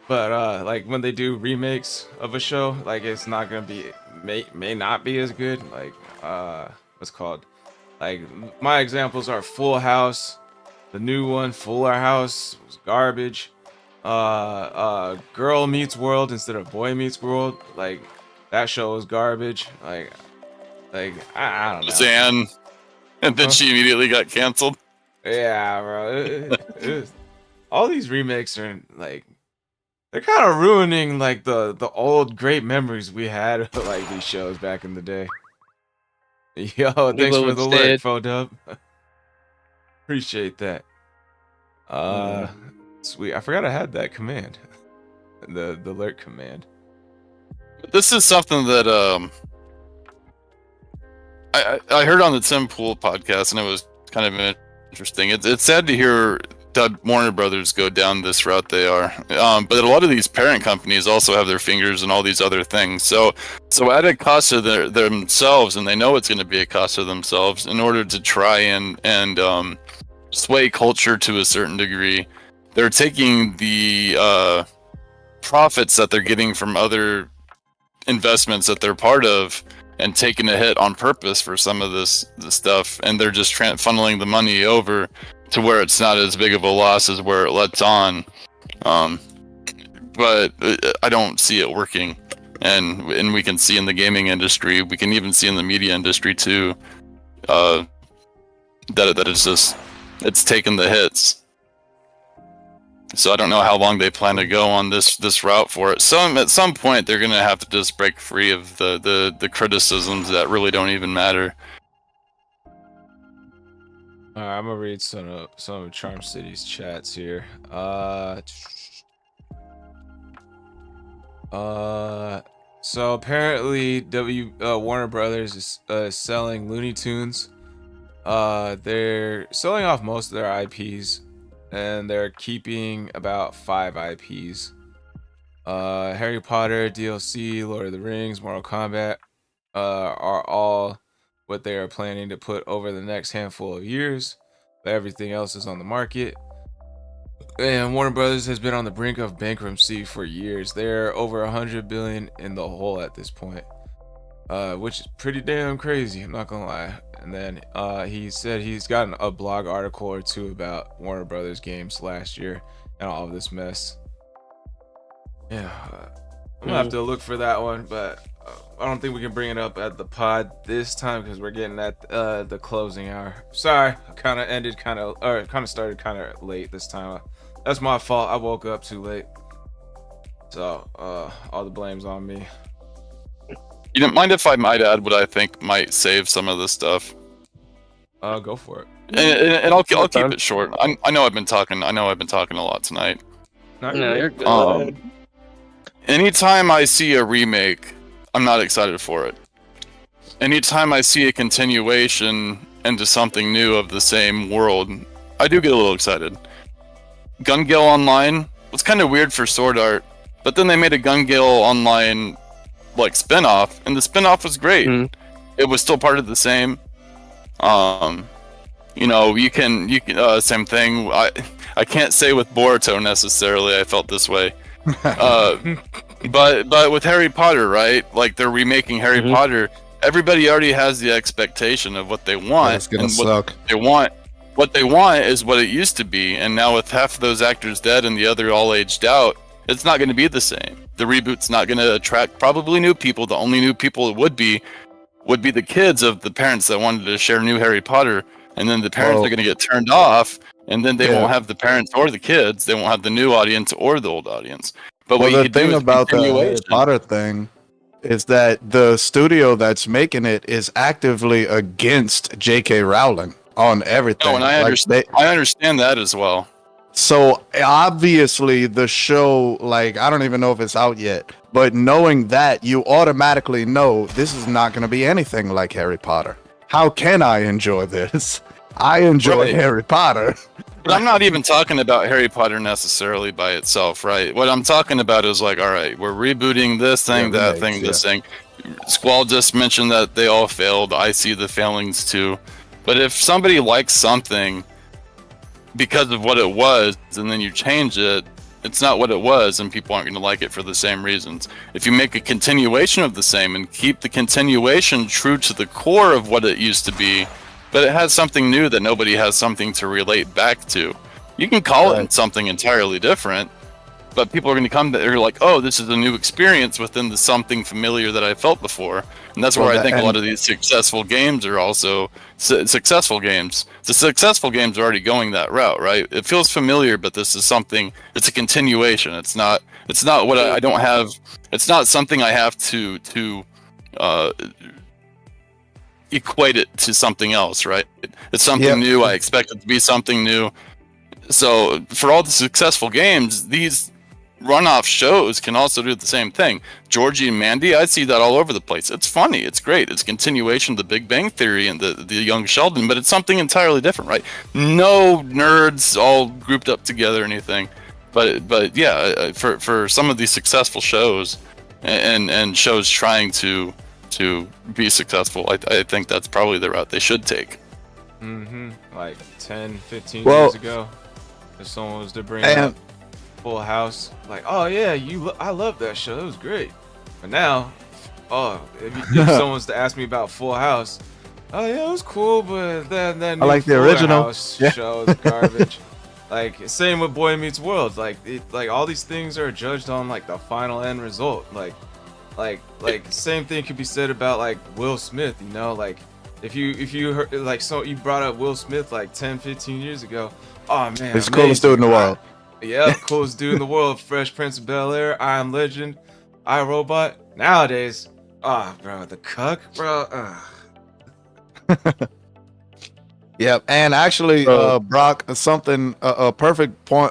[SPEAKER 1] But like when they do remakes of a show, like it's not gonna be may not be as good. Like what's called? Like my examples are Full House, the new one, Fuller House was garbage. Girl Meets World instead of Boy Meets World, like that show was garbage. Like I don't know.
[SPEAKER 4] Zan, and then
[SPEAKER 1] Huh?
[SPEAKER 4] she immediately got canceled.
[SPEAKER 1] Yeah, bro. All these remakes are like they're kind of ruining like the old great memories we had of like these shows back in the day. Yo, thanks
[SPEAKER 3] Lilo
[SPEAKER 1] for the alert,
[SPEAKER 3] instead.
[SPEAKER 1] Fodub. Appreciate that. Sweet. I forgot I had that command. The alert command.
[SPEAKER 4] This is something that I heard on the Tim Pool podcast, and it was kind of interesting. It's sad to hear that Warner Brothers go down this route they are, but a lot of these parent companies also have their fingers in all these other things. So at a cost to themselves, and they know it's going to be a cost to themselves, in order to try and sway culture to a certain degree, they're taking the profits that they're getting from other investments that they're part of and taking a hit on purpose for some of this stuff, and they're just funneling the money over to where it's not as big of a loss as where it lets on. But I don't see it working, and we can see in the gaming industry, we can even see in the media industry too, that it's taken the hits. So I don't know how long they plan to go on this route for it. At some point, they're gonna have to just break free of the criticisms that really don't even matter.
[SPEAKER 1] All right, I'm gonna read some of Charm City's chats here. So apparently Warner Brothers is selling Looney Tunes. They're selling off most of their IPs, and they're keeping about 5 IPs. Harry Potter, DLC, Lord of the Rings, Mortal Kombat are all what they are planning to put over the next handful of years. But everything else is on the market. And Warner Brothers has been on the brink of bankruptcy for years. They're over 100 billion in the hole at this point, which is pretty damn crazy, I'm not gonna lie. And then he said he's gotten a blog article or two about Warner Brothers games last year and all of this mess. Yeah, I'm gonna have to look for that one, but I don't think we can bring it up at the pod this time because we're getting at the closing hour. Sorry, kind of started kind of late this time. That's my fault. I woke up too late, so all the blame's on me.
[SPEAKER 4] You don't mind if I might add what I think might save some of this stuff?
[SPEAKER 1] Go for it.
[SPEAKER 4] And I'll keep it short. I know I've been talking a lot tonight.
[SPEAKER 1] Not
[SPEAKER 3] No,
[SPEAKER 1] really.
[SPEAKER 3] you're good.
[SPEAKER 4] Anytime I see a remake, I'm not excited for it. Anytime I see a continuation into something new of the same world, I do get a little excited. Gun Gale Online was kind of weird for Sword Art, but then they made a Gun Gale Online like spin-off, and the spin-off was great.
[SPEAKER 3] Mhm.
[SPEAKER 4] It was still part of the same. You can same thing. I can't say with Boruto necessarily. I felt this way. But with Harry Potter, right? Like they're remaking Harry Potter. Everybody already has the expectation of what they want.
[SPEAKER 2] It's gonna
[SPEAKER 4] and
[SPEAKER 2] suck.
[SPEAKER 4] What they want is what it used to be, and now with half of those actors dead and the other all aged out, it's not going to be the same. The reboot's not going to attract probably new people. The only new people it would be the kids of the parents that wanted to share new Harry Potter, and then the parents
[SPEAKER 2] Well,
[SPEAKER 4] are going to get turned off, and then they
[SPEAKER 2] yeah.
[SPEAKER 4] won't have the parents or the kids. They won't have the new audience or the old audience. But
[SPEAKER 2] Well,
[SPEAKER 4] what you
[SPEAKER 2] the
[SPEAKER 4] could do
[SPEAKER 2] thing
[SPEAKER 4] is
[SPEAKER 2] about the Harry
[SPEAKER 4] continuation.
[SPEAKER 2] Potter thing is that the studio that's making it is actively against J.K. Rowling on everything.
[SPEAKER 4] No, and I understand. I understand that as well.
[SPEAKER 2] So obviously the show, like, I don't even know if it's out yet, but knowing that, you automatically know this is not going to be anything like Harry Potter. How can I enjoy this? I enjoy
[SPEAKER 4] Right.
[SPEAKER 2] Harry Potter.
[SPEAKER 4] But I'm not even talking about Harry Potter necessarily by itself, right? What I'm talking about is like, all right, we're rebooting this thing,
[SPEAKER 2] Yeah,
[SPEAKER 4] that
[SPEAKER 2] remakes,
[SPEAKER 4] thing, this thing. Squall just mentioned that they all failed. I see the failings too. But if somebody likes something because of what it was, and then you change it, it's not what it was, and people aren't going to like it for the same reasons. If you make a continuation of the same and keep the continuation true to the core of what it used to be, but it has something new that nobody has something to relate back to, you can call it something entirely different, but people are going to come they're like, oh, this is a new experience within the something familiar that I felt before. And that's where I think a lot of these successful games are also successful games. The successful games are already going that route, right? It feels familiar, but this is something, it's a continuation. It's not what I don't have, it's not something I have to equate it to something else, right? It's something new. I expect it to be something new. So for all the successful games, these runoff shows can also do the same thing. Georgie and Mandy, I see that all over the place. It's funny, it's great, it's a continuation of the Big Bang Theory and the Young Sheldon, but it's something entirely different, right? No nerds all grouped up together or anything, but yeah, for some of these successful shows and shows trying to be successful, I think that's probably the route they should take.
[SPEAKER 1] Like 10, 15
[SPEAKER 2] Well,
[SPEAKER 1] years ago, if someone was to bring up Full House, like, oh yeah, I love that show, it was great. But now, if someone was to ask me about Full House, oh yeah, it was cool, but that new
[SPEAKER 2] like the
[SPEAKER 1] Fuller
[SPEAKER 2] original.
[SPEAKER 1] House show is garbage. Like, same with Boy Meets World. Like, all these things are judged on like the final end result. Like same thing could be said about like Will Smith. You know, like if you heard, like, so you brought up Will Smith like 10, 15 years ago. Oh man,
[SPEAKER 2] He's the coolest dude in the world.
[SPEAKER 1] Yeah, coolest dude in the world. Fresh Prince of Bel-Air, I Am Legend, I, Robot. Nowadays, bro, the cuck, bro.
[SPEAKER 2] Yep, and actually, Brock, something a perfect point,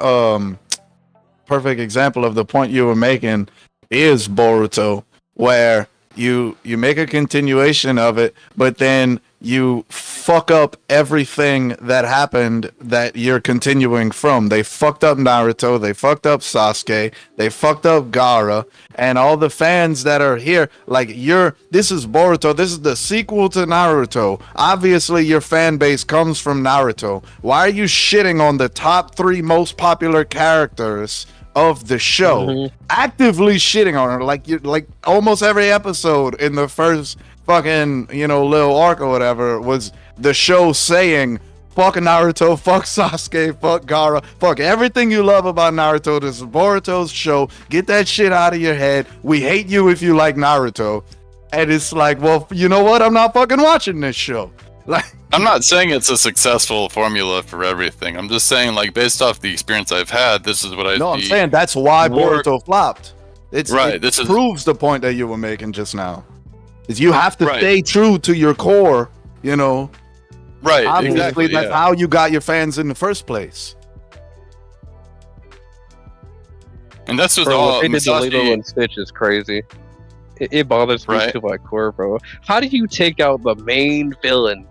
[SPEAKER 2] perfect example of the point you were making is Boruto, where you make a continuation of it, but then you fuck up everything that happened that you're continuing from. They fucked up Naruto, they fucked up Sasuke, they fucked up Gaara, and all the fans that are here, like, this is Boruto, this is the sequel to Naruto. Obviously, your fan base comes from Naruto. Why are you shitting on the top 3 most popular characters of the show? Actively shitting on her, like almost every episode in the first fucking, little arc or whatever was the show saying, fuck Naruto, fuck Sasuke, fuck Gaara, fuck everything you love about Naruto. This is Boruto's show. Get that shit out of your head. We hate you if you like Naruto. And it's like, well, you know what? I'm not fucking watching this show. Like,
[SPEAKER 4] I'm not saying it's a successful formula for everything. I'm just saying, like, based off the experience I've had, this is what I see.
[SPEAKER 2] I'm saying that's why Boruto flopped. It proves the point that you were making just now. Is you have to stay true to your core,
[SPEAKER 4] Right,
[SPEAKER 2] obviously,
[SPEAKER 4] exactly.
[SPEAKER 2] that's how you got your fans in the first place.
[SPEAKER 4] And that's just
[SPEAKER 3] Bro,
[SPEAKER 4] all.
[SPEAKER 3] what they did to
[SPEAKER 4] Masashi-
[SPEAKER 3] Lilo and Stitch is crazy. It bothers me to my core, bro. How do you take out the main villain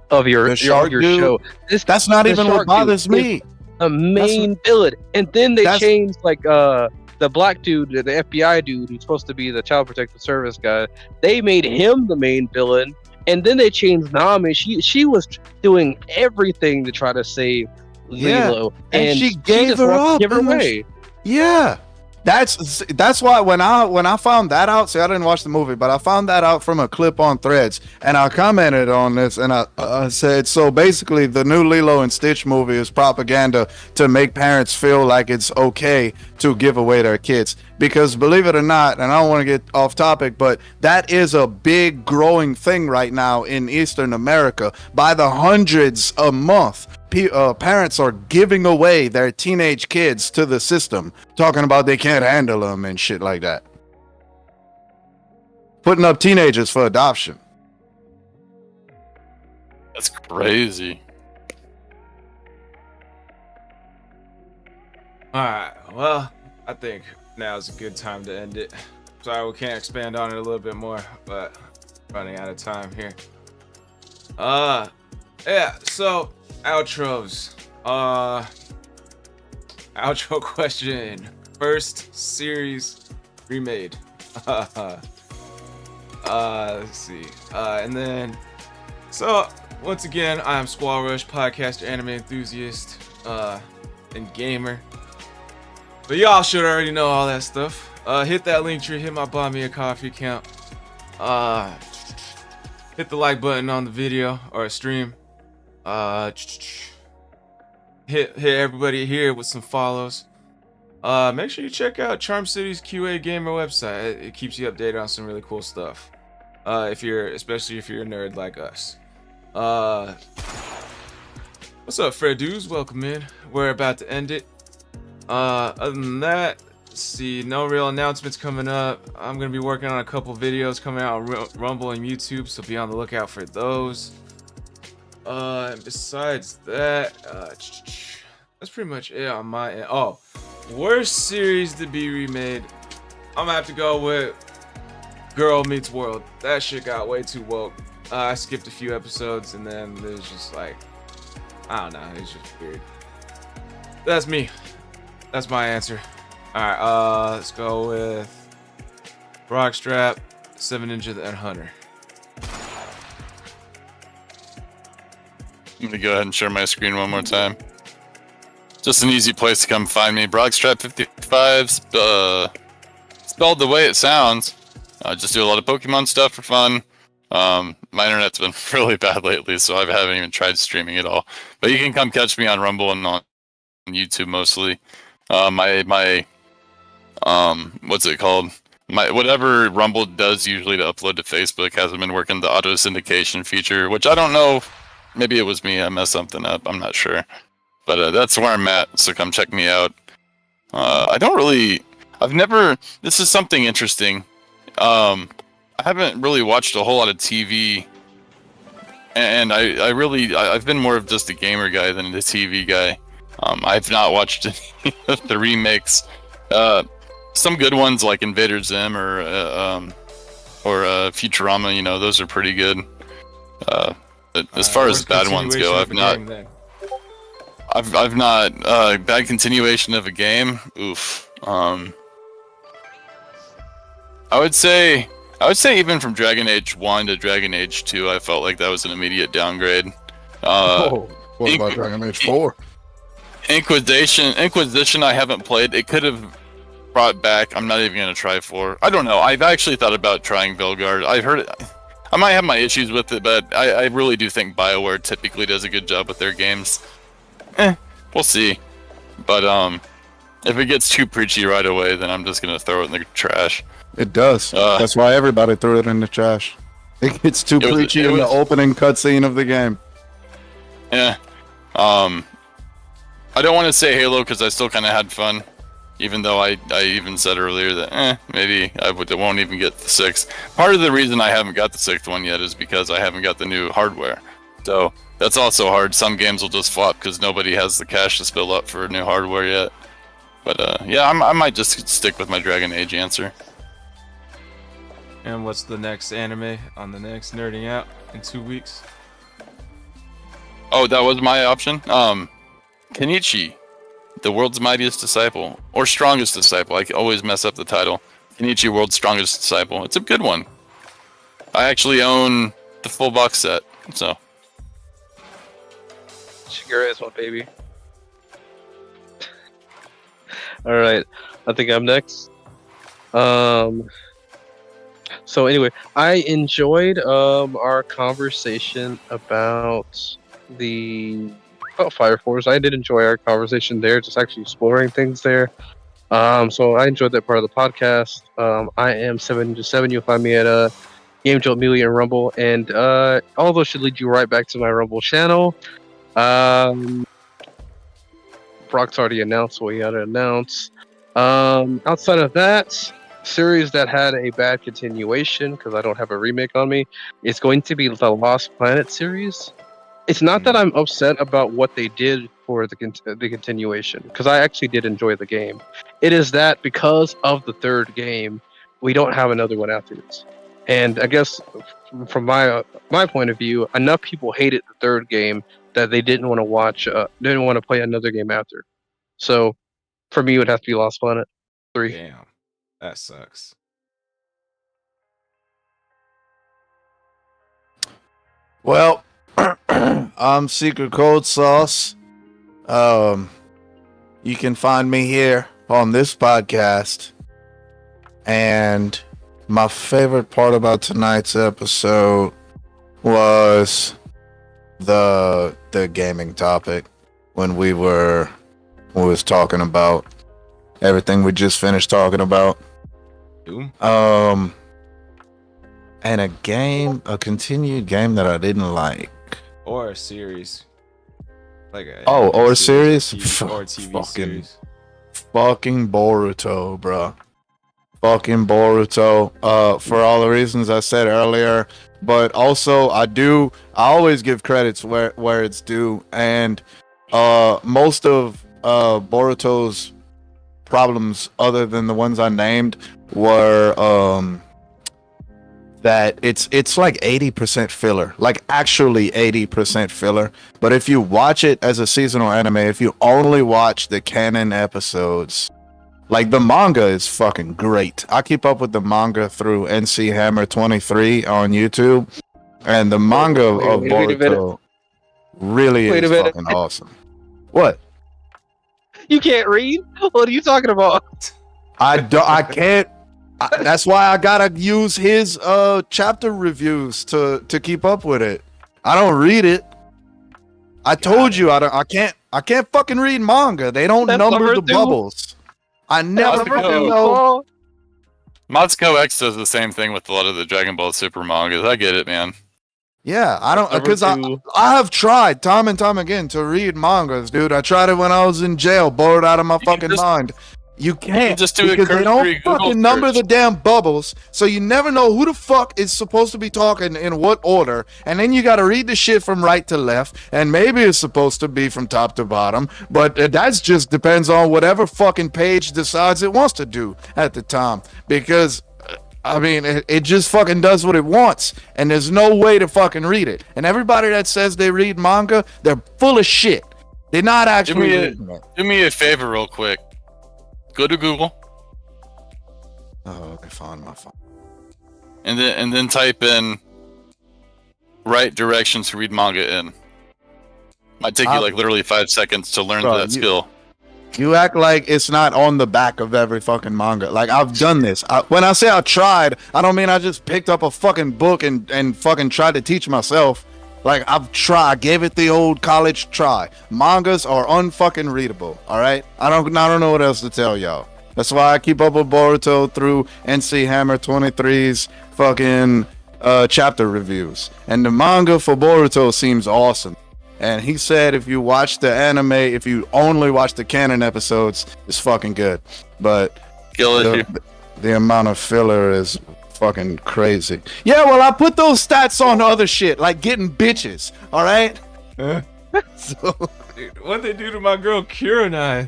[SPEAKER 3] of your
[SPEAKER 2] shark dude?
[SPEAKER 3] show?
[SPEAKER 2] That's not
[SPEAKER 3] the
[SPEAKER 2] even
[SPEAKER 3] shark
[SPEAKER 2] what bothers
[SPEAKER 3] dude is
[SPEAKER 2] me.
[SPEAKER 3] The main villain, and then they changed the black dude, the FBI dude who's supposed to be the Child Protective Service guy. They made him the main villain, and then they changed Nami. She was doing everything to try to save Lilo,
[SPEAKER 2] and she
[SPEAKER 3] just
[SPEAKER 2] gave her
[SPEAKER 3] wants to
[SPEAKER 2] up.
[SPEAKER 3] Give her away.
[SPEAKER 2] Yeah. That's why when I found that out, see, I didn't watch the movie, but I found that out from a clip on Threads, and I commented on this, and I said, so basically the new Lilo and Stitch movie is propaganda to make parents feel like it's okay to give away their kids. Because believe it or not, and I don't want to get off topic, but that is a big growing thing right now in Eastern America. By the hundreds a month, parents are giving away their teenage kids to the system, talking about they can't handle them and shit like that. putting up teenagers for adoption.
[SPEAKER 4] That's crazy.
[SPEAKER 1] Alright, well, I think now's a good time to end it. Sorry we can't expand on it a little bit more, but running out of time here. Yeah, so outros. Outro question. First series remade. Let's see. And then so once again, I am Squall Rush, podcaster, anime enthusiast, and gamer. But y'all should already know all that stuff. Hit that link tree, hit my Buy Me a Coffee account. Hit the like button on the video or stream. Hit everybody here with some follows. Make sure you check out Charm City's QA Gamer website. It keeps you updated on some really cool stuff. Especially if you're a nerd like us. What's up, Fred Dudes? Welcome in. We're about to end it. Other than that, let's see, no real announcements coming up. I'm gonna be working on a couple videos coming out on Rumble and YouTube, so be on the lookout for those. And besides that, that's pretty much it on my end. Oh, worst series to be remade. I'm gonna have to go with Girl Meets World. That shit got way too woke. I skipped a few episodes, and then there's just like, I don't know, it's just weird. That's me. That's my answer. Alright, let's go with Rockstrap, 7 Ninja, and Hunter.
[SPEAKER 4] I'm gonna go ahead and share my screen one more time. Just an easy place to come find me. Brockstrap55, spelled the way it sounds. I just do a lot of Pokemon stuff for fun. My internet's been really bad lately, so I haven't even tried streaming at all. But you can come catch me on Rumble and on YouTube mostly. My what's it called? Whatever Rumble does usually to upload to Facebook hasn't been working, the auto syndication feature, which I don't know. Maybe it was me. I messed something up. I'm not sure. But that's where I'm at. So come check me out. This is something interesting. I haven't really watched a whole lot of TV. And I've been more of just a gamer guy than a TV guy. I've not watched any of the remakes. Some good ones like Invader Zim or Futurama, you know, those are pretty good. But as far as bad ones go, I've not bad continuation of a game. Oof. I would say even from Dragon Age 1 to Dragon Age 2, I felt like that was an immediate downgrade.
[SPEAKER 2] What about Dragon Age 4?
[SPEAKER 4] Inquisition I haven't played. It could have brought back. I'm not even gonna try 4. I don't know. I've actually thought about trying Velgard. I've heard it. I might have my issues with it, but I really do think BioWare typically does a good job with their games. We'll see. But if it gets too preachy right away, then I'm just gonna throw it in the trash.
[SPEAKER 2] It does. That's why everybody threw it in the trash. It gets too preachy in the opening cutscene of the game.
[SPEAKER 4] Yeah. I don't want to say Halo because I still kind of had fun, even though I even said earlier that maybe I won't even get the 6th. Part of the reason I haven't got the 6th one yet is because I haven't got the new hardware. So that's also hard. Some games will just flop because nobody has the cash to spill up for new hardware yet. But yeah, I might just stick with my Dragon Age answer.
[SPEAKER 1] And what's the next anime on the next Nerding Out in 2 weeks?
[SPEAKER 4] Oh, that was my option? Kenichi, the world's mightiest disciple, or strongest disciple. I always mess up the title. Kenichi, world's strongest disciple. It's a good one. I actually own the full box set, so.
[SPEAKER 3] Shigure is my baby. Alright, I think I'm next. So anyway, I enjoyed our conversation about Fire Force. I did enjoy our conversation there, just actually exploring things there. So I enjoyed that part of the podcast. I am 7-7. You'll find me at Game Jolt, Melee, and Rumble, and all those should lead you right back to my Rumble channel. Brock's already announced what he had to announce. Outside of that, series that had a bad continuation, because I don't have a remake on me, is going to be the Lost Planet series. It's not that I'm upset about what they did for the continuation, because I actually did enjoy the game. It is that because of the third game, we don't have another one afterwards. And I guess from my point of view, enough people hated the third game that they didn't want to didn't want to play another game after. So for me, it would have to be Lost Planet 3.
[SPEAKER 1] Damn, that sucks.
[SPEAKER 2] Well, I'm Secret Cold Sauce. You can find me here on this podcast. And my favorite part about tonight's episode was the gaming topic when we was talking about everything we just finished talking about.
[SPEAKER 1] Doom?
[SPEAKER 2] And a continued game that I didn't like.
[SPEAKER 1] Or a series. Like a
[SPEAKER 2] Or a series?
[SPEAKER 1] Or a TV
[SPEAKER 2] Fucking
[SPEAKER 1] series.
[SPEAKER 2] Fucking Boruto, bro. Fucking Boruto. For all the reasons I said earlier, but also I always give credits where it's due, and most of Boruto's problems, other than the ones I named, were that it's like 80% filler, like actually 80% filler. But if you watch it as a seasonal anime, if you only watch the canon episodes, like the manga is fucking great. I keep up with the manga through NC Hammer 23 on YouTube, and the manga of
[SPEAKER 3] wait a minute.
[SPEAKER 2] Boruto really
[SPEAKER 3] Wait a
[SPEAKER 2] is
[SPEAKER 3] minute.
[SPEAKER 2] fucking awesome. What?
[SPEAKER 3] You can't read? What are you talking about?
[SPEAKER 2] I can't. That's why I gotta use his chapter reviews to keep up with it. I don't read it. I told you I can't fucking read manga. They don't
[SPEAKER 3] That's
[SPEAKER 2] number
[SPEAKER 3] number
[SPEAKER 2] the
[SPEAKER 3] 2.
[SPEAKER 2] bubbles. I never
[SPEAKER 4] That's
[SPEAKER 2] fucking
[SPEAKER 4] because-
[SPEAKER 2] know.
[SPEAKER 4] Matsuko X does the same thing with a lot of the Dragon Ball Super mangas. I get it, man.
[SPEAKER 2] Yeah, I don't
[SPEAKER 3] Number
[SPEAKER 2] because
[SPEAKER 3] 2.
[SPEAKER 2] I have tried time and time again to read mangas, dude. I tried it when I was in jail, bored out of my
[SPEAKER 4] can
[SPEAKER 2] fucking
[SPEAKER 4] just-
[SPEAKER 2] mind. You can't
[SPEAKER 4] just do a
[SPEAKER 2] because they don't
[SPEAKER 4] cursory Google
[SPEAKER 2] fucking number
[SPEAKER 4] search.
[SPEAKER 2] the damn bubbles, so you never know who the fuck is supposed to be talking in what order, and then you got to read the shit from right to left, and maybe it's supposed to be from top to bottom, but that's just depends on whatever fucking page decides it wants to do at the time, because I mean, it just fucking does what it wants, and there's no way to fucking read it. And everybody that says they read manga, they're full of shit. They're not actually reading it.
[SPEAKER 4] Do me a favor real quick. Go to Google
[SPEAKER 2] Oh, okay, fine, my phone.
[SPEAKER 4] and then type in right directions to read manga in. Might take you like literally 5 seconds to learn
[SPEAKER 2] Bro,
[SPEAKER 4] that skill.
[SPEAKER 2] You act like it's not on the back of every fucking manga. Like, I've done this. When I say I tried, I don't mean I just picked up a fucking book and fucking tried to teach myself. Like, I've tried. I gave it the old college try. Mangas are unfucking readable, all right? I don't know what else to tell y'all. That's why I keep up with Boruto through NC Hammer 23's fucking chapter reviews. And the manga for Boruto seems awesome. And he said if you watch the anime, if you only watch the canon episodes, it's fucking good. But
[SPEAKER 4] Skill issue.
[SPEAKER 2] the amount of filler is fucking crazy. Yeah, well, I put those stats on other shit, like getting bitches, all right? So
[SPEAKER 1] Dude, what'd they do to my girl Kurenai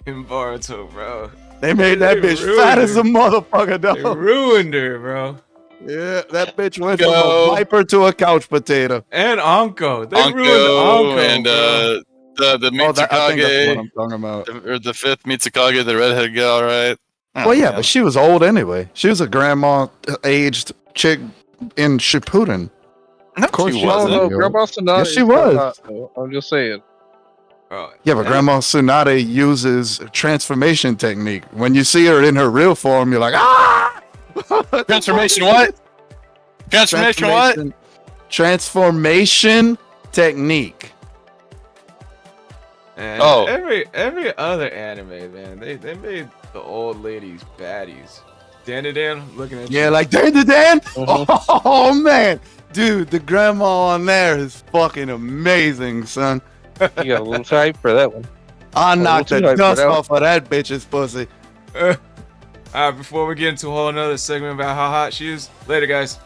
[SPEAKER 1] in Boruto, bro?
[SPEAKER 2] they made that
[SPEAKER 1] They
[SPEAKER 2] bitch
[SPEAKER 1] ruined
[SPEAKER 2] fat as a
[SPEAKER 1] her.
[SPEAKER 2] motherfucker,
[SPEAKER 1] They
[SPEAKER 2] dog.
[SPEAKER 1] ruined her, bro.
[SPEAKER 2] Yeah, that bitch went from a
[SPEAKER 4] Go.
[SPEAKER 2] viper to a couch potato.
[SPEAKER 1] And Anko. They ruined
[SPEAKER 4] Anko
[SPEAKER 1] Anko,
[SPEAKER 4] and
[SPEAKER 1] bro.
[SPEAKER 4] the
[SPEAKER 2] I think that's what
[SPEAKER 4] Mitsukage,
[SPEAKER 2] I'm talking about.
[SPEAKER 4] or the fifth Mitsukage, the redhead gal, right? Oh,
[SPEAKER 2] Well, yeah,
[SPEAKER 4] man.
[SPEAKER 2] but she was old anyway. She was a grandma-aged chick in Shippuden.
[SPEAKER 4] No,
[SPEAKER 2] of course
[SPEAKER 4] she
[SPEAKER 2] she
[SPEAKER 3] No,
[SPEAKER 4] wasn't.
[SPEAKER 2] wasn't.
[SPEAKER 3] no, Grandma Sonata.
[SPEAKER 2] Yes, she
[SPEAKER 3] is
[SPEAKER 2] was.
[SPEAKER 3] not, though. I'm just saying.
[SPEAKER 1] Bro,
[SPEAKER 2] Yeah, but Grandma Tsunade uses transformation technique. When you see her in her real form, you're like, ah!
[SPEAKER 4] Transformation what? Transformation what?
[SPEAKER 2] Transformation technique.
[SPEAKER 1] And
[SPEAKER 4] Oh.
[SPEAKER 1] every other anime, man, they made the old ladies baddies. Dan, looking at
[SPEAKER 2] Yeah,
[SPEAKER 1] you.
[SPEAKER 2] like Dan.
[SPEAKER 3] Mhm.
[SPEAKER 2] Oh man, dude, the grandma on there is fucking amazing, son.
[SPEAKER 3] You got a little type for that one.
[SPEAKER 2] I
[SPEAKER 3] Oh,
[SPEAKER 2] knocked
[SPEAKER 3] too
[SPEAKER 2] the
[SPEAKER 3] hype for
[SPEAKER 2] dust
[SPEAKER 3] that one.
[SPEAKER 2] off of that bitch's pussy.
[SPEAKER 1] All right, before we get into a whole another segment about how hot she is, later, guys.